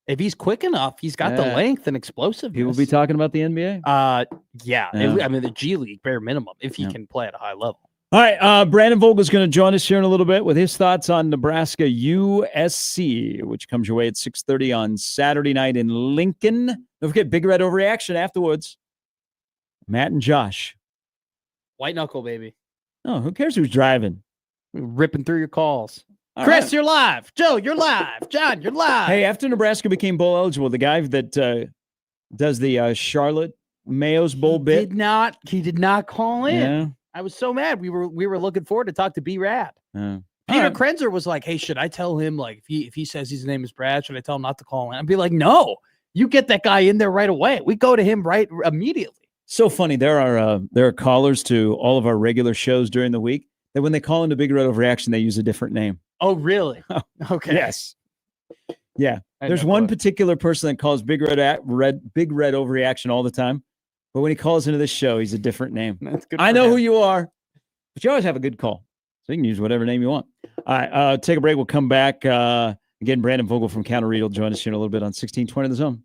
If he's quick enough, he's got the length and explosiveness. He will be talking about the NBA. Yeah. I mean, the G League, bare minimum, if he can play at a high level. All right, Brandon Vogel's going to join us here in a little bit with his thoughts on Nebraska USC, which comes your way at 6:30 on Saturday night in Lincoln. Don't forget, Big Red Overreaction afterwards. Matt and Josh. White knuckle, baby. Oh, who cares who's driving? Ripping through your calls. All Chris, right. you're live. Joe, you're live. John, you're live. Hey, after Nebraska became bowl eligible, the guy that does the Charlotte Mayo's Bowl bit. He did not call in. Yeah. I was so mad. We were looking forward to talk to B Rad. Peter Krenzer was like, "Hey, should I tell him like if he says his name is Brad, should I tell him not to call in?" I'd be like, "No, you get that guy in there right away. We go to him right immediately." So funny. There are callers to all of our regular shows during the week that when they call into Big Red Overreaction, they use a different name. Oh, really? Okay. Yes. Yeah. There's one particular person that calls Big Red Overreaction all the time. But when he calls into this show, he's a different name. That's good. I know who you are, but you always have a good call. So you can use whatever name you want. All right, take a break. We'll come back. Again, Brandon Vogel from Counter Read will join us here in a little bit on 1620 The Zone.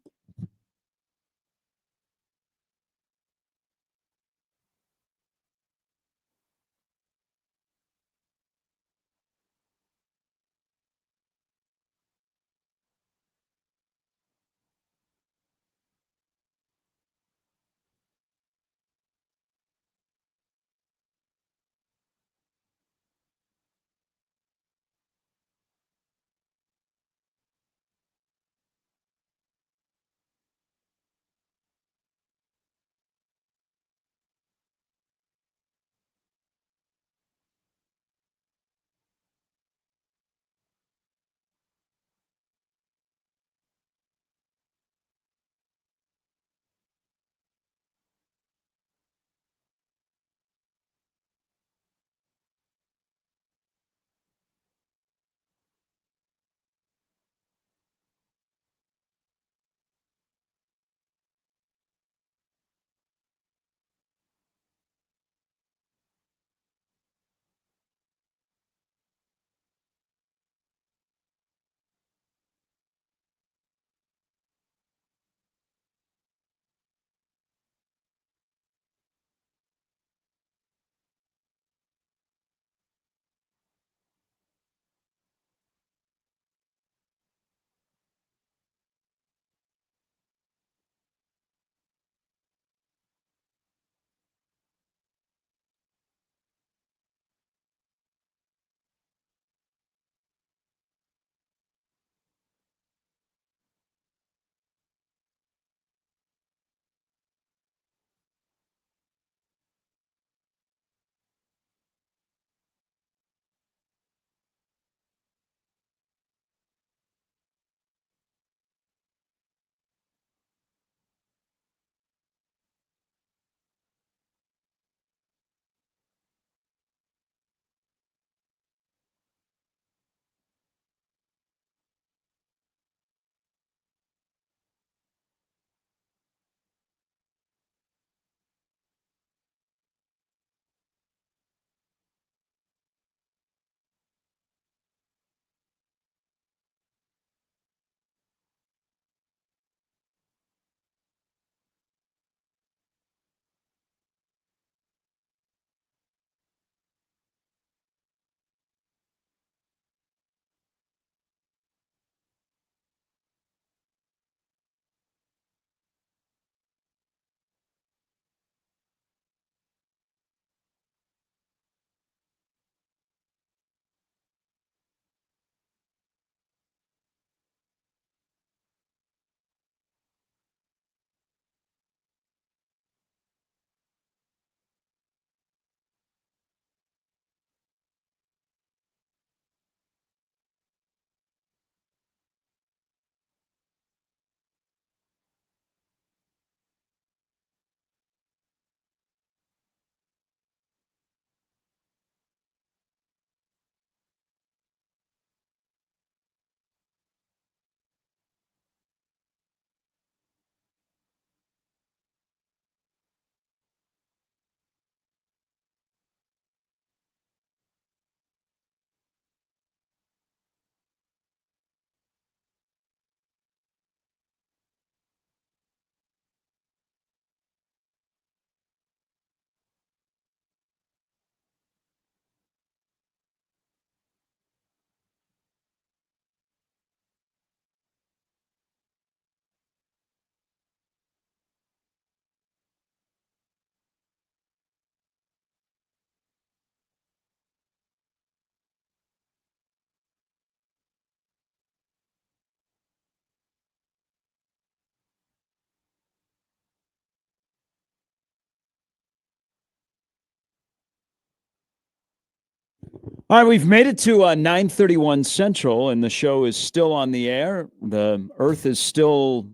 All right, we've made it to 9:31 Central, and the show is still on the air. The Earth is still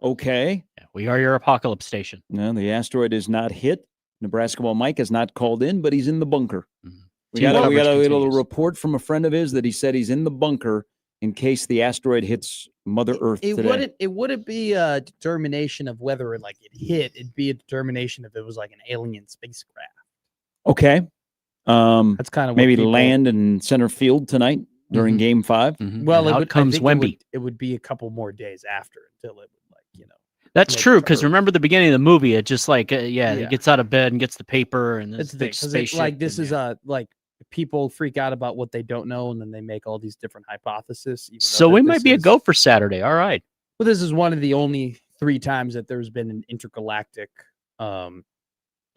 okay. Yeah, we are your apocalypse station. No, the asteroid is not hit. Nebraska Ball Mike has not called in, but he's in the bunker. Mm-hmm. We got a little report from a friend of his that he said he's in the bunker in case the asteroid hits Mother Earth today. It wouldn't be a determination of whether it hit. It'd be a determination if it was like an alien spacecraft. Okay. That's kind of maybe land in center field tonight during Game 5. Mm-hmm. Well, out comes Wemby. It would be a couple more days after until it would That's true, because remember the beginning of the movie, it just he gets out of bed and gets the paper and this big spaceship. This is people freak out about what they don't know, and then they make all these different hypotheses. So we might be a go for Saturday. All right. Well, this is one of the only 3 times that there's been an intergalactic item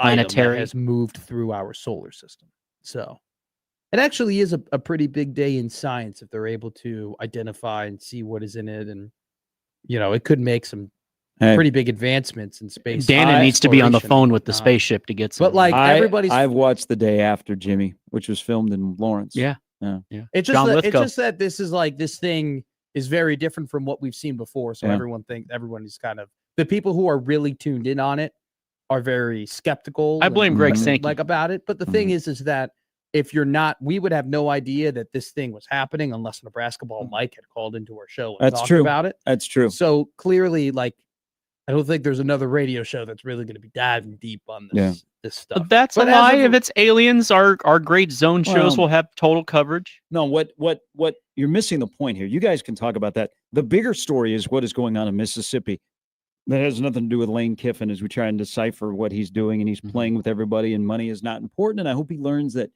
that has moved through our solar system. So it actually is a pretty big day in science if they're able to identify and see what is in it, and it could make some pretty big advancements in space. Dana needs to be on the phone with the spaceship to get some. But I've watched The Day After, Jimmy, which was filmed in Lawrence. Yeah. It's just that this is this thing is very different from what we've seen before. So everyone is kind of, the people who are really tuned in on it are very skeptical. I blame Greg Sankey about it. But the thing is that if you're not, we would have no idea that this thing was happening unless Nebraska Ball Mike had called into our show and talked about it. That's true. So clearly, I don't think there's another radio show that's really going to be diving deep on this stuff. But that's a lie. If it's aliens, our great zone shows will have total coverage. No, what you're missing the point here. You guys can talk about that. The bigger story is what is going on in Mississippi. That has nothing to do with Lane Kiffin as we try and decipher what he's doing, and he's playing with everybody, and money is not important. And I hope he learns that,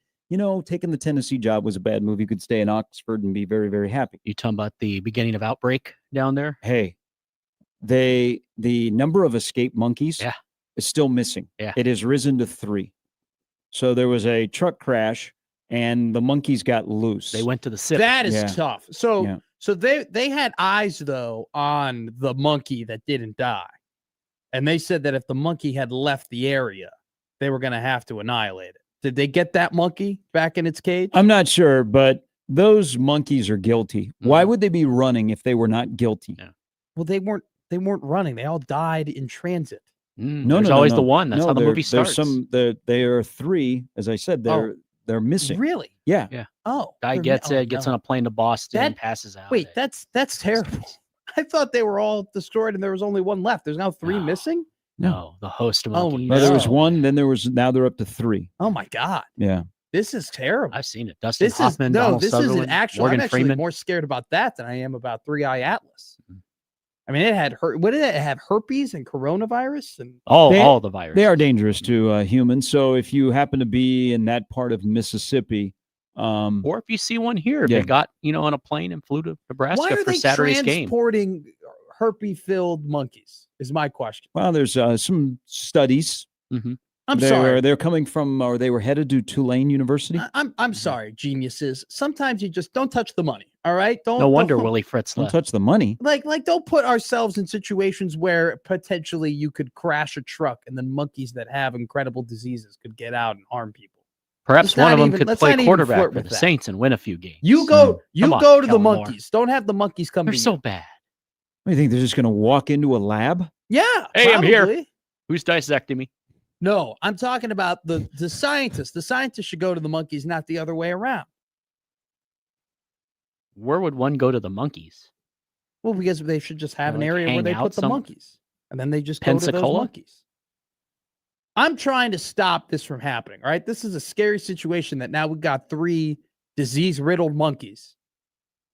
taking the Tennessee job was a bad move. He could stay in Oxford and be very, very happy. You talking about the beginning of outbreak down there? Hey, the number of escaped monkeys is still missing. Yeah. It has risen to 3. So there was a truck crash and the monkeys got loose. They went to the SIP. That is tough. So they had eyes though on the monkey that didn't die. And they said that if the monkey had left the area, they were going to have to annihilate it. Did they get that monkey back in its cage? I'm not sure, but those monkeys are guilty. Why would they be running if they were not guilty? Yeah. Well, they weren't running. They all died in transit. There's always the one. That's how the movie starts. There are 3, as I said, they're missing. Really? Yeah. Oh, guy gets on a plane to Boston and passes out. Wait, that's terrible. I thought they were all destroyed and there was only 1 left. There's now 3 missing? No, the host of Oh, monkeys. No, there was 1, then now they're up to 3. Oh my God. Yeah. This is terrible. I've seen it. Dustin Hoffman, Donald this Sutherland, isn't actually. Morgan I'm actually Freeman. more scared about that than I am about 3-Eye Atlas. I mean, it had what did it have? Herpes and coronavirus and all the viruses. They are dangerous to humans. So if you happen to be in that part of Mississippi, or if you see one here, they got on a plane and flew to Nebraska why are for they Saturday's game. Transporting herpes-filled monkeys is my question. Well, there's some studies. Sorry. They're coming from, or they were headed to Tulane University. I'm sorry, geniuses. Sometimes you just don't touch the money. All right. No wonder Willie Fritz Don't left. touch the money. Like don't put ourselves in situations where potentially you could crash a truck and then monkeys that have incredible diseases could get out and harm people. Perhaps one of them could play quarterback for the Saints and win a few games. You go to the monkeys. Don't have the monkeys come. They're so bad. What do you think? They're just going to walk into a lab? Yeah. Hey, probably. I'm here. Who's dissecting me? No, I'm talking about the scientists. The scientists should go to the monkeys, not the other way around. Where would one go to the monkeys? Well, because they should just have an area where they put the monkeys, and then they just go to those monkeys. I'm trying to stop this from happening. All right, this is a scary situation that now we've got 3 disease-riddled monkeys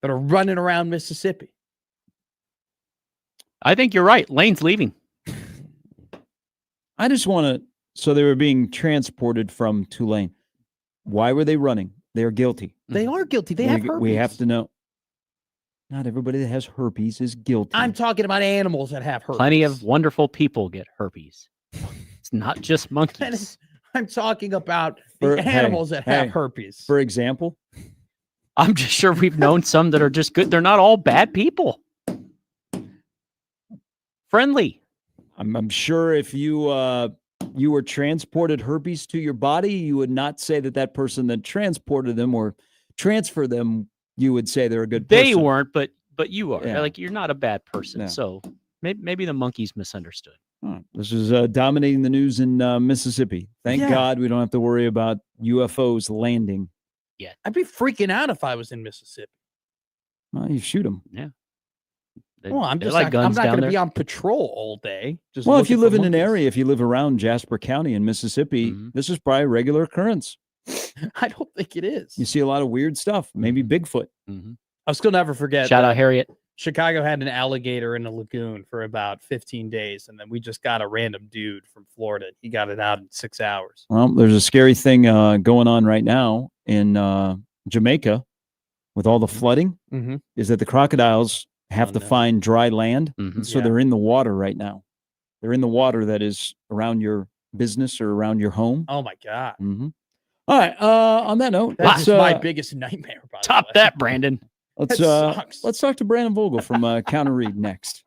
that are running around Mississippi. I think you're right. Lane's leaving. I just want to. So they were being transported from Tulane. Why were they running? They are guilty. They are guilty. They have herpes. We have to know. Not everybody that has herpes is guilty. I'm talking about animals that have herpes. Plenty of wonderful people get herpes. It's not just monkeys. I'm talking about the animals that have herpes. For example? I'm just sure we've known some that are just good. They're not all bad people. Friendly. I'm sure if you you were transported herpes to your body, you would not say that person that transported them or transferred them, you would say they're a good person. They weren't, but you are. Yeah. Like, you're not a bad person. No. So maybe the monkeys misunderstood. This is dominating the news in Mississippi. Thank God we don't have to worry about UFOs landing. Yeah. I'd be freaking out if I was in Mississippi. Well, you shoot them. Yeah. Well, I'm just like I'm guns not down going to there. be on patrol all day. Just Well, if you looking live for in an monkeys. area, if you live around Jasper County in Mississippi, this is probably a regular occurrence. I don't think it is. You see a lot of weird stuff, maybe Bigfoot. I'll still never forget. Shout out Harriet. Chicago had an alligator in a lagoon for about 15 days, and then we just got a random dude from Florida. He got it out in 6 hours. Well, there's a scary thing going on right now in Jamaica with all the flooding, is that the crocodiles have to find dry land. So they're in the water right now. They're in the water that is around your business or around your home. Oh, my God. All right. On that note, That's my biggest nightmare. By the way. That, Brandon. Let's talk to Brandon Vogel from Counter Read next.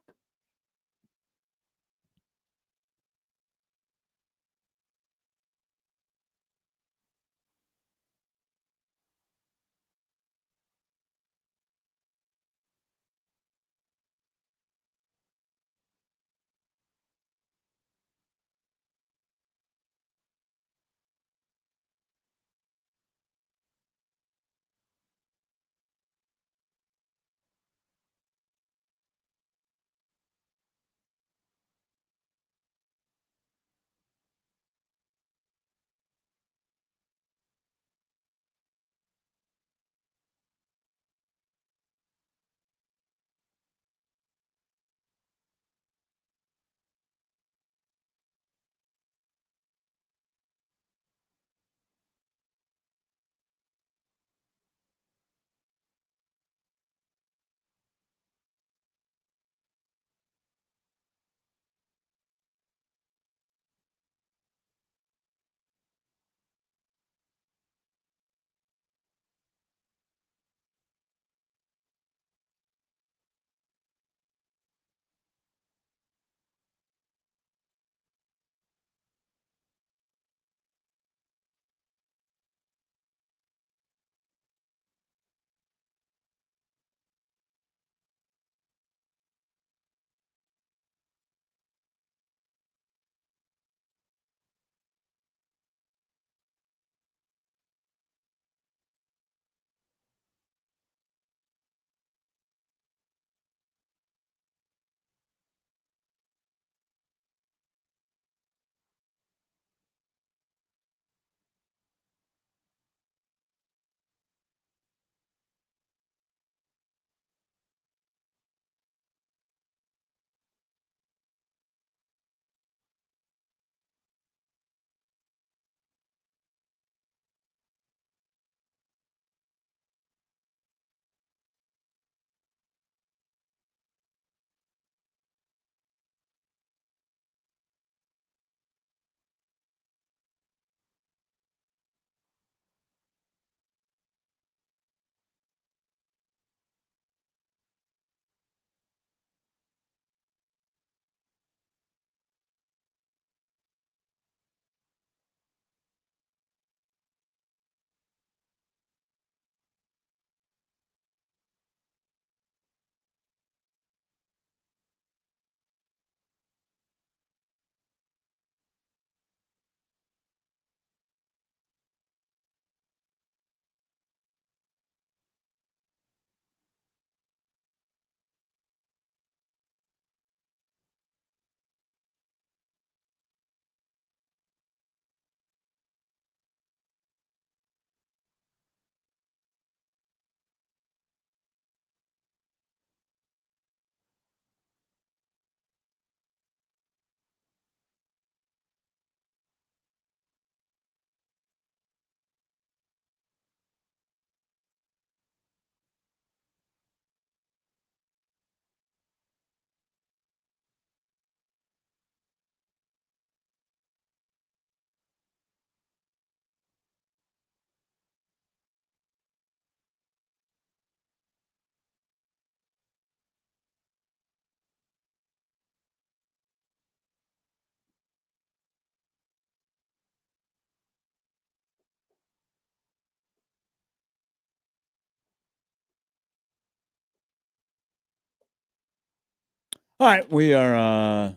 All right, we are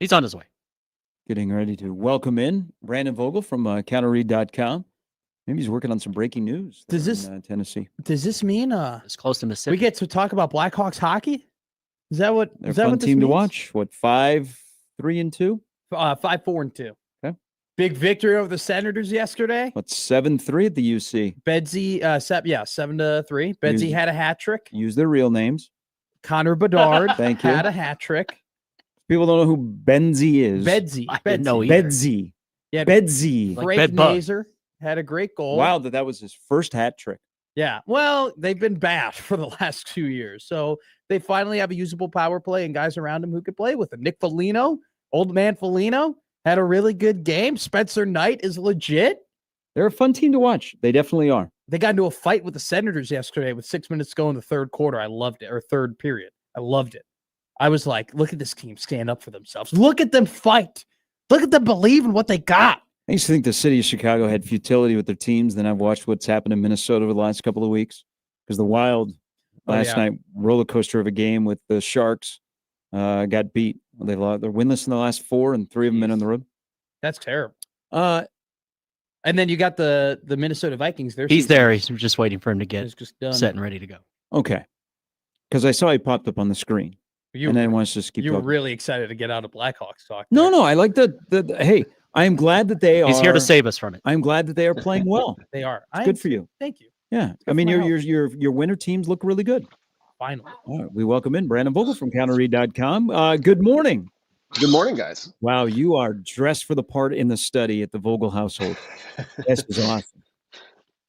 He's on his way. Getting ready to welcome in Brandon Vogel from counterread.com. Maybe he's working on some breaking news in Tennessee. Does this mean it's close to Mississippi? We get to talk about Blackhawks hockey? Is that what They're is that a fun what this team to means? watch. What, 5-3-2? 5-4-2. Okay. Big victory over the Senators yesterday. What's 7-3 at the UC? Bedsy 7-3. Bedsy had a hat trick. Use their real names. Connor Bedard Thank you. had a hat trick. People don't know who Benzie is. Bedsy. I didn't know either. Bedsy. Yeah, Bedsy. Like Frank Bedbug. Nazer had a great goal. Wow, that was his first hat trick. Yeah. Well, they've been bad for the last 2 years. So they finally have a usable power play and guys around him who could play with him. Nick Foligno, old man Foligno, had a really good game. Spencer Knight is legit. They're a fun team to watch. They definitely are. They got into a fight with the Senators yesterday with 6 minutes to go in the third quarter. I loved it. Or third period. I loved it. I was like, look at this team stand up for themselves. Look at them fight. Look at them believe in what they got. I used to think the city of Chicago had futility with their teams. Then I've watched what's happened in Minnesota over the last couple of weeks because the Wild last night roller coaster of a game with the Sharks got beat. They're winless in the last 4 and 3 of them in on the road. That's terrible. And then you got the Minnesota Vikings. He's there. He's just waiting for him to get just done. set and ready to go. Okay. Because I saw he popped up on the screen. And then wants to just keep You were talking. really excited to get out of Blackhawks talk. No, I like the hey, I am glad that they are. He's here to save us from it. I'm glad that they are playing well. They are. It's good for you. Thank you. Yeah. I mean, your winter teams look really good. Finally. All right, we welcome in Brandon Vogel from counterread.com. Good morning. Good morning, guys. Wow, you are dressed for the part in the study at the Vogel household. This is awesome. A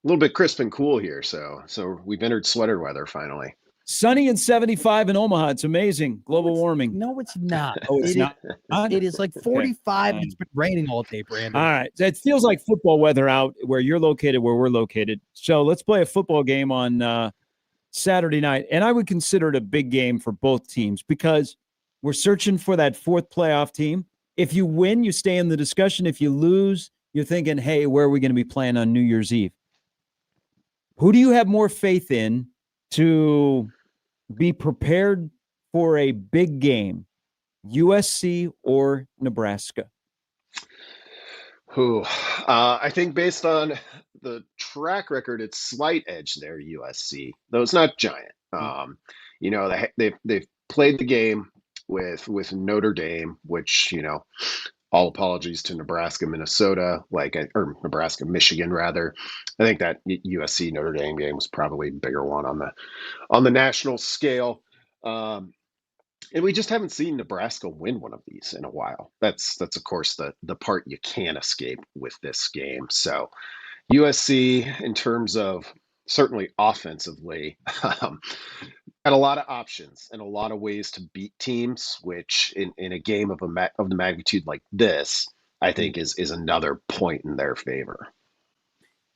little bit crisp and cool here, so we've entered sweater weather finally. Sunny and 75 in Omaha. It's amazing. Global warming. No, it's not. Oh, it's not. It is like 45. And it's been raining all day, Brandon. All right. It feels like football weather out where you're located, where we're located. So let's play a football game on Saturday night. And I would consider it a big game for both teams because we're searching for that fourth playoff team. If you win, you stay in the discussion. If you lose, you're thinking, hey, where are we going to be playing on New Year's Eve? Who do you have more faith in to be prepared for a big game, USC or Nebraska? I think based on the track record, it's slight edge there, USC, though it's not giant. They've played the game with Notre Dame, which, all apologies to Nebraska, Minnesota, or Nebraska, Michigan, rather. I think that USC Notre Dame game was probably a bigger one on the national scale. And we just haven't seen Nebraska win one of these in a while. That's of course the part you can't escape with this game. So USC, in terms of certainly offensively, had a lot of options and a lot of ways to beat teams, which in a game of the magnitude like this, I think is another point in their favor.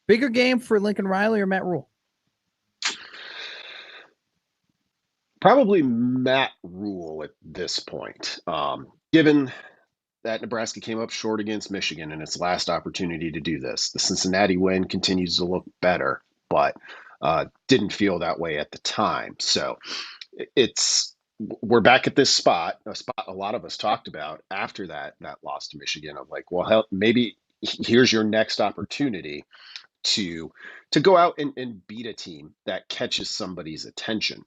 Bigger game for Lincoln Riley or Matt Rule? Probably Matt Rule at this point, given that Nebraska came up short against Michigan in its last opportunity to do this. The Cincinnati win continues to look better, but didn't feel that way at the time. So we're back at this spot, a spot a lot of us talked about after that loss to Michigan of like, well, hell, maybe here's your next opportunity to go out and beat a team that catches somebody's attention.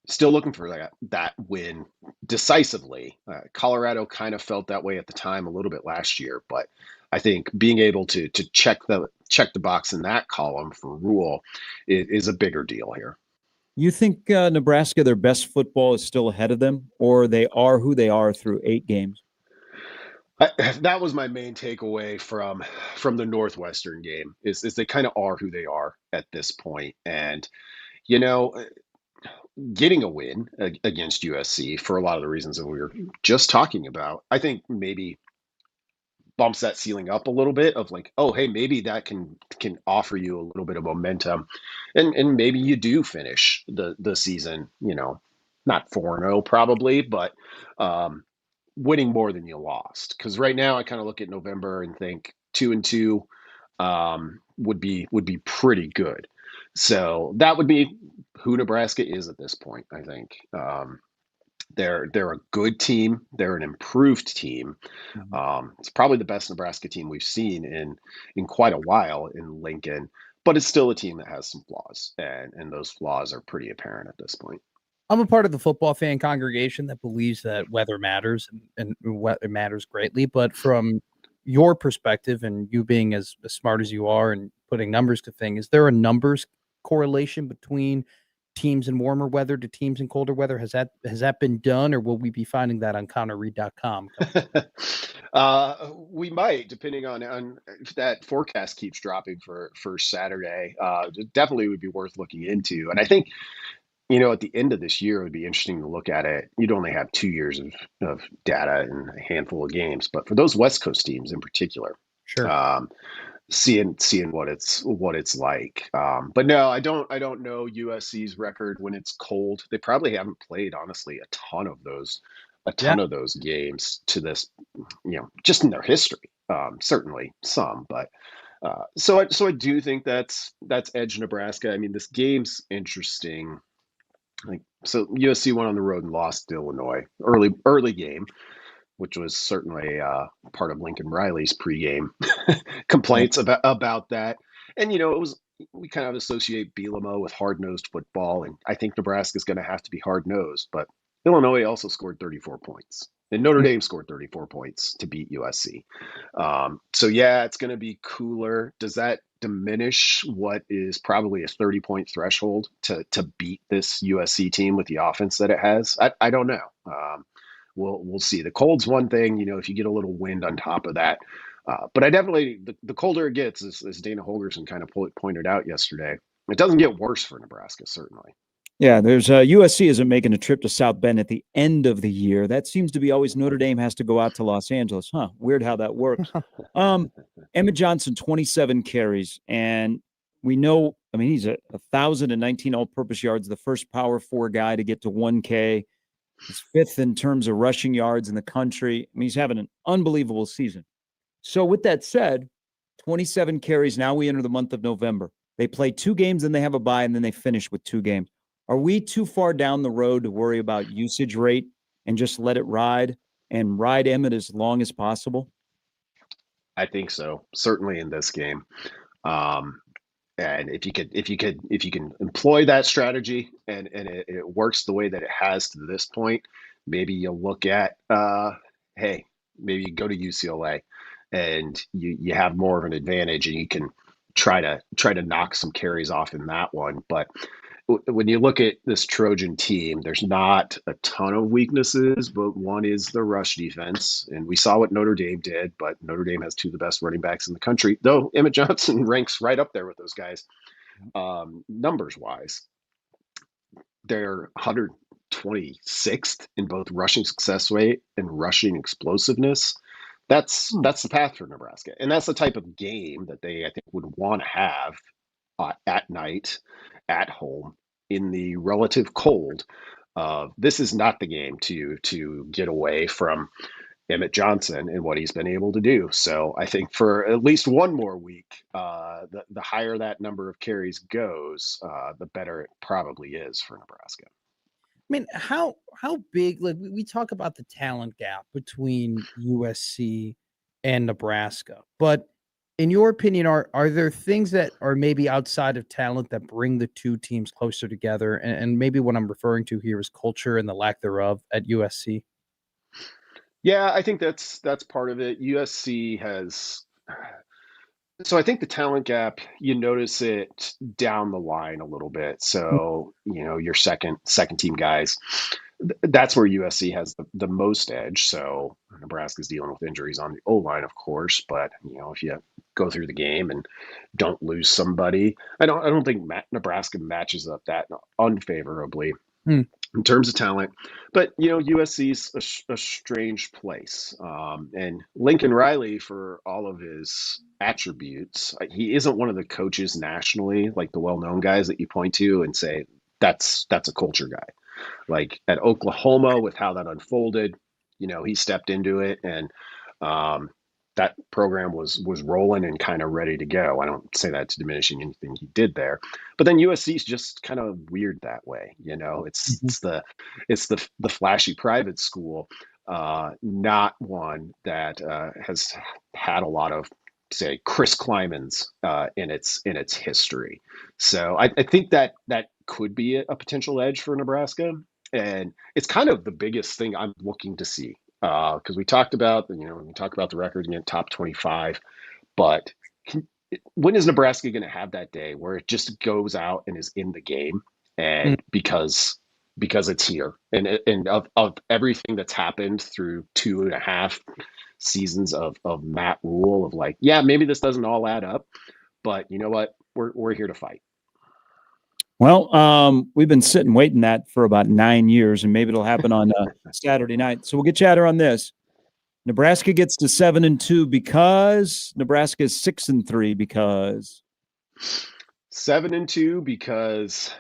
Still looking for that win decisively. Colorado kind of felt that way at the time a little bit last year, but I think being able to check the box in that column for Rule is a bigger deal here. You think Nebraska, their best football is still ahead of them, or they are who they are through 8 games? That was my main takeaway from the Northwestern game is they kind of are who they are at this point. And, getting a win against USC for a lot of the reasons that we were just talking about, I think maybe bumps that ceiling up a little bit of like, oh, hey, maybe that can offer you a little bit of momentum. And maybe you do finish the season, not 4-0 probably, but winning more than you lost. Because right now I kind of look at November and think 2-2 would be pretty good. So that would be who Nebraska is at this point, I think. They're a good team. They're an improved team. It's probably the best Nebraska team we've seen in quite a while in Lincoln, but it's still a team that has some flaws, and those flaws are pretty apparent at this point. I'm a part of the football fan congregation that believes that weather matters and it matters greatly. But from your perspective and you being as smart as you are and putting numbers to things, is there a numbers correlation between teams in warmer weather to teams in colder weather? Has that been done, or will we be finding that on counterread.com? We might, depending on if that forecast keeps dropping for Saturday. It definitely would be worth looking into. And I think, at the end of this year, it would be interesting to look at it. You'd only have 2 years of data and a handful of games, but for those West Coast teams in particular, sure. Seeing what it's like. But no, I don't know USC's record when it's cold. They probably haven't played, honestly, a ton of those games to this, just in their history. Certainly some, but so I do think that's edge Nebraska. I mean, this game's interesting. So USC went on the road and lost to Illinois early game, which was certainly part of Lincoln Riley's pregame complaints about that. And we kind of associate Bielema with hard-nosed football, and I think Nebraska's going to have to be hard-nosed. But Illinois also scored 34 points, and Notre Dame scored 34 points to beat USC. So yeah, it's going to be cooler. Does that diminish what is probably a 30-point threshold to beat this USC team with the offense that it has? I don't know. We'll see. The cold's one thing, if you get a little wind on top of that. But I definitely, the colder it gets, as Dana Holgerson kind of pointed out yesterday, it doesn't get worse for Nebraska, certainly. Yeah, there's USC isn't making a trip to South Bend at the end of the year. That seems to be always Notre Dame has to go out to Los Angeles. Huh, weird how that works. Emmett Johnson, 27 carries. And we know, he's a 1,019 all-purpose yards, the first Power 4 guy to get to 1K. He's fifth in terms of rushing yards in the country. He's having an unbelievable season. So with that said, 27 carries. Now we enter the month of November. They play 2 games, and they have a bye, and then they finish with 2 games. Are we too far down the road to worry about usage rate and just let it ride and ride Emmett as long as possible? I think so. Certainly in this game. And if you can employ that strategy and it works the way that it has to this point, maybe you'll look at, hey, maybe you go to UCLA and you have more of an advantage and you can try to knock some carries off in that one. But when you look at this Trojan team, there's not a ton of weaknesses, but one is the rush defense. And we saw what Notre Dame did, but Notre Dame has 2 of the best running backs in the country, though Emmett Johnson ranks right up there with those guys. Numbers wise, they're 126th in both rushing success rate and rushing explosiveness. That's the path for Nebraska. And that's the type of game that they, I think, would want to have at night, at home, in the relative cold. This is not the game to get away from Emmett Johnson and what he's been able to do. So I think for at least one more week, the higher that number of carries goes, the better it probably is for Nebraska. How big, like we talk about the talent gap between USC and Nebraska, but in your opinion, are there things that are maybe outside of talent that bring the 2 teams closer together? And maybe what I'm referring to here is culture and the lack thereof at USC. Yeah, I think that's part of it. USC has. So I think the talent gap, you notice it down the line a little bit. So, your second team guys, that's where USC has the most edge. So Nebraska's dealing with injuries on the O-line, of course, but if you go through the game and don't lose somebody, I don't think Nebraska matches up that unfavorably in terms of talent. But USC's a strange place, and Lincoln Riley, for all of his attributes, he isn't one of the coaches nationally, like the well-known guys that you point to and say that's a culture guy. Like at Oklahoma, with how that unfolded, he stepped into it, and that program was rolling and kind of ready to go. I don't say that to diminishing anything he did there, but then USC is just kind of weird that way. It's the flashy private school, not one that has had a lot of, say, Chris Klymans in its history. So I think that could be a potential edge for Nebraska, and it's kind of the biggest thing I'm looking to see, because we talked about the record again, top 25, but when is Nebraska going to have that day where it just goes out and is in the game, and because it's here, and of everything that's happened through 2.5 seasons of Matt Rule, of like, yeah, maybe this doesn't all add up, but you know what, we're here to fight. Well, we've been sitting waiting that for about 9 years, and maybe it'll happen on Saturday night. So we'll get chatter on this. Nebraska gets to 7-2 because Nebraska is 6-3 because 7-2 because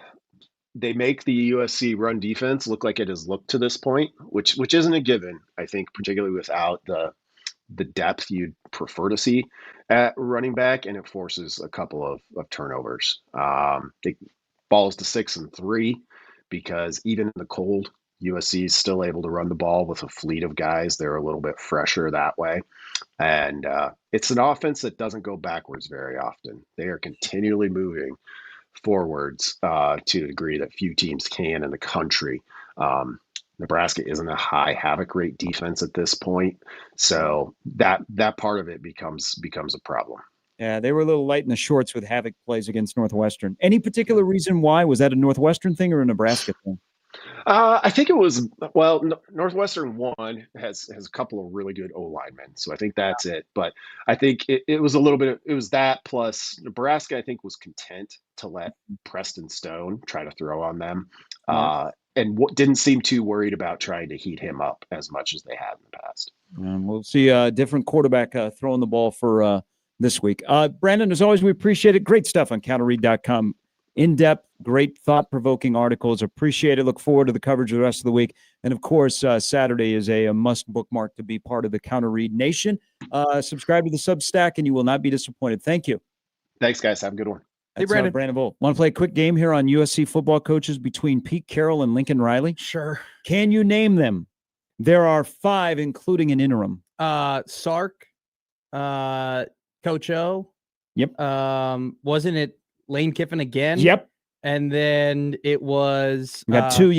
they make the USC run defense look like it has looked to this point, which isn't a given, I think, particularly without the depth you'd prefer to see at running back, and it forces a couple of turnovers. It falls to 6-3 because even in the cold, USC is still able to run the ball with a fleet of guys. They're a little bit fresher that way. And it's an offense that doesn't go backwards very often. They are continually moving forwards to a degree that few teams can in the country. Nebraska isn't a high havoc rate defense at this point, so that part of it becomes a problem. Yeah, they were a little light in the shorts with havoc plays against Northwestern. Any particular reason why? Was that a Northwestern thing or a Nebraska thing? I think it was, well, Northwestern one has a couple of really good O linemen, so I think that's it. But I think it was a little bit. It was that plus Nebraska, I think, was content to let Preston Stone try to throw on them, and didn't seem too worried about trying to heat him up as much as they had in the past. We'll see a different quarterback throwing the ball for this week. Brandon, as always, we appreciate it. Great stuff on counterread.com. In-depth, great, thought-provoking articles. Appreciate it. Look forward to the coverage of the rest of the week. And, of course, Saturday is a must bookmark to be part of the Counter Read Nation. Subscribe to the Substack, and you will not be disappointed. Thank you. Thanks, guys. Have a good one. Hey, Brandon. Brandon Volt. Want to play a quick game here on USC football coaches between Pete Carroll and Lincoln Riley? Sure. Can you name them? There are 5, including an interim. Sark, Coach O. Yep. Wasn't it Lane Kiffin again? Yep. And then it was You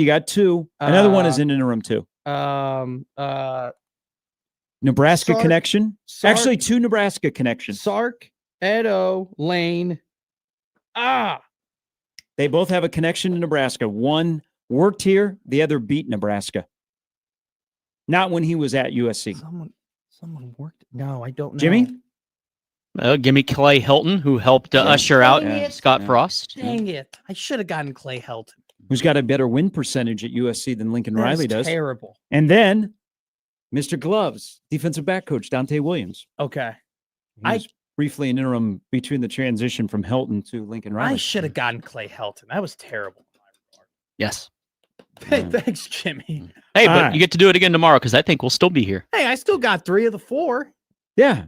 got two. Another one is an interim too. Nebraska Sark, connection. Actually, 2 Nebraska connections. Sark, Edo, Lane. They both have a connection to Nebraska. One worked here, the other beat Nebraska. Not when he was at USC. Someone worked. No, I don't know. Jimmy? Give me Clay Hilton, who helped usher out Scott Frost. Dang it. I should have gotten Clay Hilton. Who's got a better win percentage at USC than Lincoln Riley does. Terrible. And then Mr. Gloves, defensive back coach Dante Williams. Okay. He was briefly an interim between the transition from Hilton to Lincoln Riley. I should have gotten Clay Hilton. That was terrible. Yes. Hey, thanks, Jimmy. Hey, but you get to do it again tomorrow because I think we'll still be here. Hey, I still got 3 of the 4. Yeah.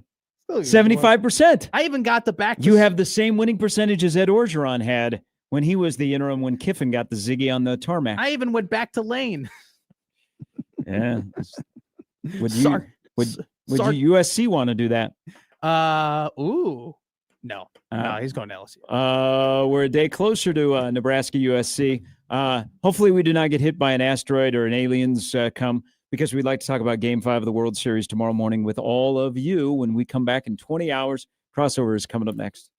75%. I even got the back. You have the same winning percentage as Ed Orgeron had when he was the interim when Kiffin got the ziggy on the tarmac. I even went back to Lane. Yeah. Would USC want to do that? No, he's going to LSU. We're a day closer to Nebraska USC. Hopefully we do not get hit by an asteroid or an aliens come, because we'd like to talk about Game 5 of the World Series tomorrow morning with all of you when we come back in 20 hours. Crossover is coming up next.